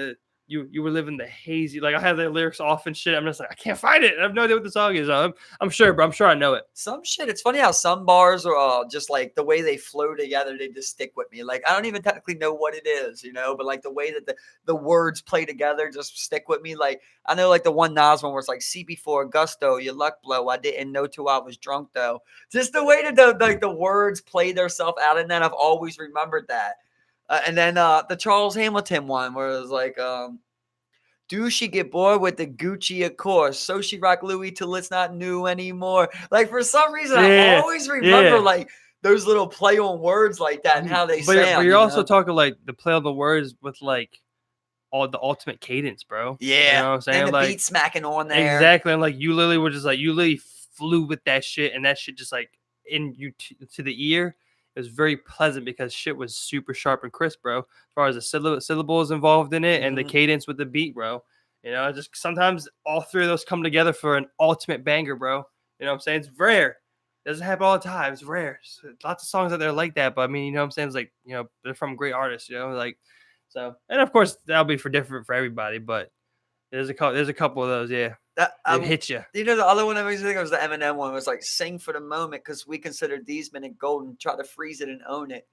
you were living the hazy. Like I have the lyrics off and shit. I'm just like, I can't find it. I have no idea what the song is. I'm sure, but I'm sure I know it. Some shit. It's funny how some bars are just like the way they flow together. They just stick with me. Like I don't even technically know what it is, but like the way that the words play together just stick with me. Like I know like the one Nas one where it's like CB4 Gusto, your luck blow. I didn't know till I was drunk though. Just the way that the words play themselves out in that. I've always remembered that. And then the Charles Hamilton one where it was like, do she get bored with the Gucci, of course? So she rock Louis till it's not new anymore. Like for some reason, I always remember like those little play on words like that and how they sound. But you're also talking like the play on the words with like all the ultimate cadence, bro. Yeah, you know what I'm saying? And the like beat smacking on there. Exactly, and like you literally were just like you literally flew with that shit, and that shit just like in you to the ear. It was very pleasant because shit was super sharp and crisp, bro. As far as the syllables involved in it and the cadence with the beat, bro. Just sometimes all three of those come together for an ultimate banger, bro. You know what I'm saying? It's rare. It doesn't happen all the time. It's rare. So, lots of songs out there like that, but I mean, you know what I'm saying? It's like, they're from great artists, like so. And of course, that'll be different for everybody, but there's a couple of those, yeah. It hits you. The other one that makes me think of was the Eminem one. It was like, sing for the moment because we consider these minutes golden. Try to freeze it and own it.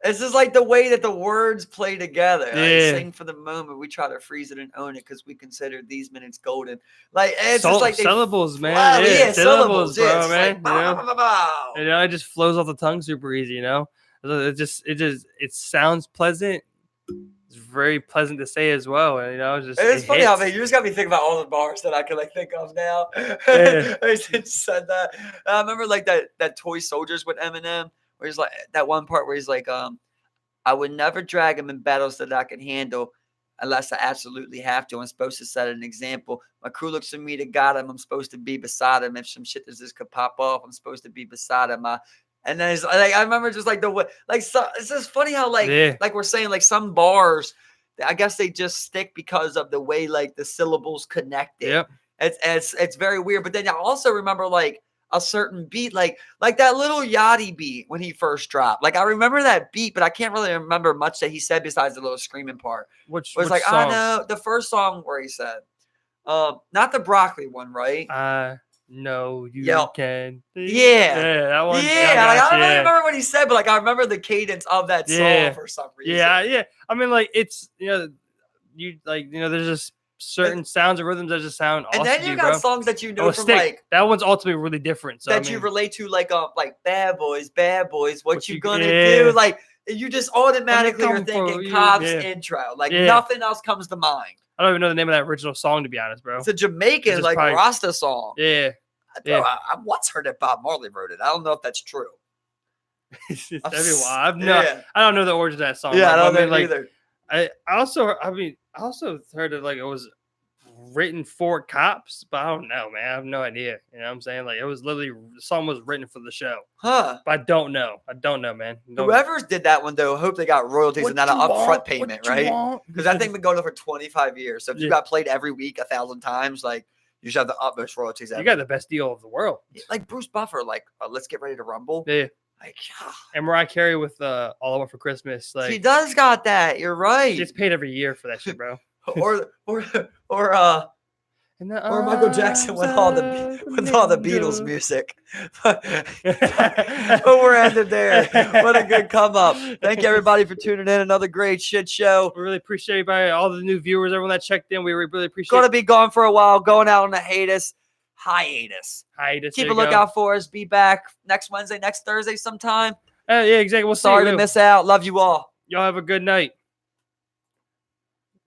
It's just like the way that the words play together. Yeah. Like, sing for the moment. We try to freeze it and own it because we consider these minutes golden. Like it's just like syllables, man. Yeah, syllables, bro, man. Like, it just flows off the tongue super easy. It sounds pleasant. It's very pleasant to say as well, and it's funny how you just got me thinking about all the bars that I can like think of now. Yeah. I just said that. I remember like that Toy Soldiers with Eminem, where he's like that one part where he's like, I would never drag him in battles that I can handle unless I absolutely have to. I'm supposed to set an example. My crew looks for me to guide him. I'm supposed to be beside him. If some shit just could pop off, I'm supposed to be beside him. And then it's like I remember just like the way, like so, it's just funny how like we're saying like some bars, I guess they just stick because of the way like the syllables connected. Yep. It's very weird. But then I also remember like a certain beat, like that little Yachty beat when he first dropped. Like I remember that beat, but I can't really remember much that he said besides the little screaming part. Which like song? I know the first song where he said, not the broccoli one, right? No, you can. Yeah, that one. Yeah, I don't really remember what he said, but like I remember the cadence of that song for some reason. Yeah. I mean, like it's there's just certain sounds and rhythms that just sound awesome. And then you got songs that from like that one's ultimately really different. So, that you relate to, like Bad Boys, what you gonna do? Like you just automatically are thinking Cobb's intro. Like nothing else comes to mind. I don't even know the name of that original song, to be honest, bro. It's a Jamaican Rasta song. Yeah. I once heard that Bob Marley wrote it. I don't know if that's true. I don't know the origin of that song. Yeah, I don't know either. I also heard it like it was written for cops, but I don't know, man. I have no idea. You know what I'm saying? Like it was literally the song was written for the show. Huh. But I don't know, man. Whoever did that one though, I hope they got royalties and not an upfront payment, right? Because that thing been going on for 25 years. So if you got played every week 1,000 times, like you should have the utmost royalties ever. You got the best deal of the world. Like Bruce Buffer, like Let's Get Ready to Rumble. Yeah. Like, and Mariah Carey with All I Want for Christmas. Like she does got that. You're right. She gets paid every year for that shit, bro. Or Michael Jackson with all the Beatles music. But we're ended there. What a good come up. Thank you everybody for tuning in. Another great shit show. We really appreciate everybody, all the new viewers, everyone that checked in. We really appreciate Gonna be gone for a while, going out on a hiatus. Keep a lookout for us. Be back next Wednesday, next Thursday sometime. Yeah, exactly. We'll Sorry to miss out. Love you all. Y'all have a good night.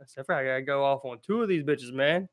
I gotta go off on 2 of these bitches, man.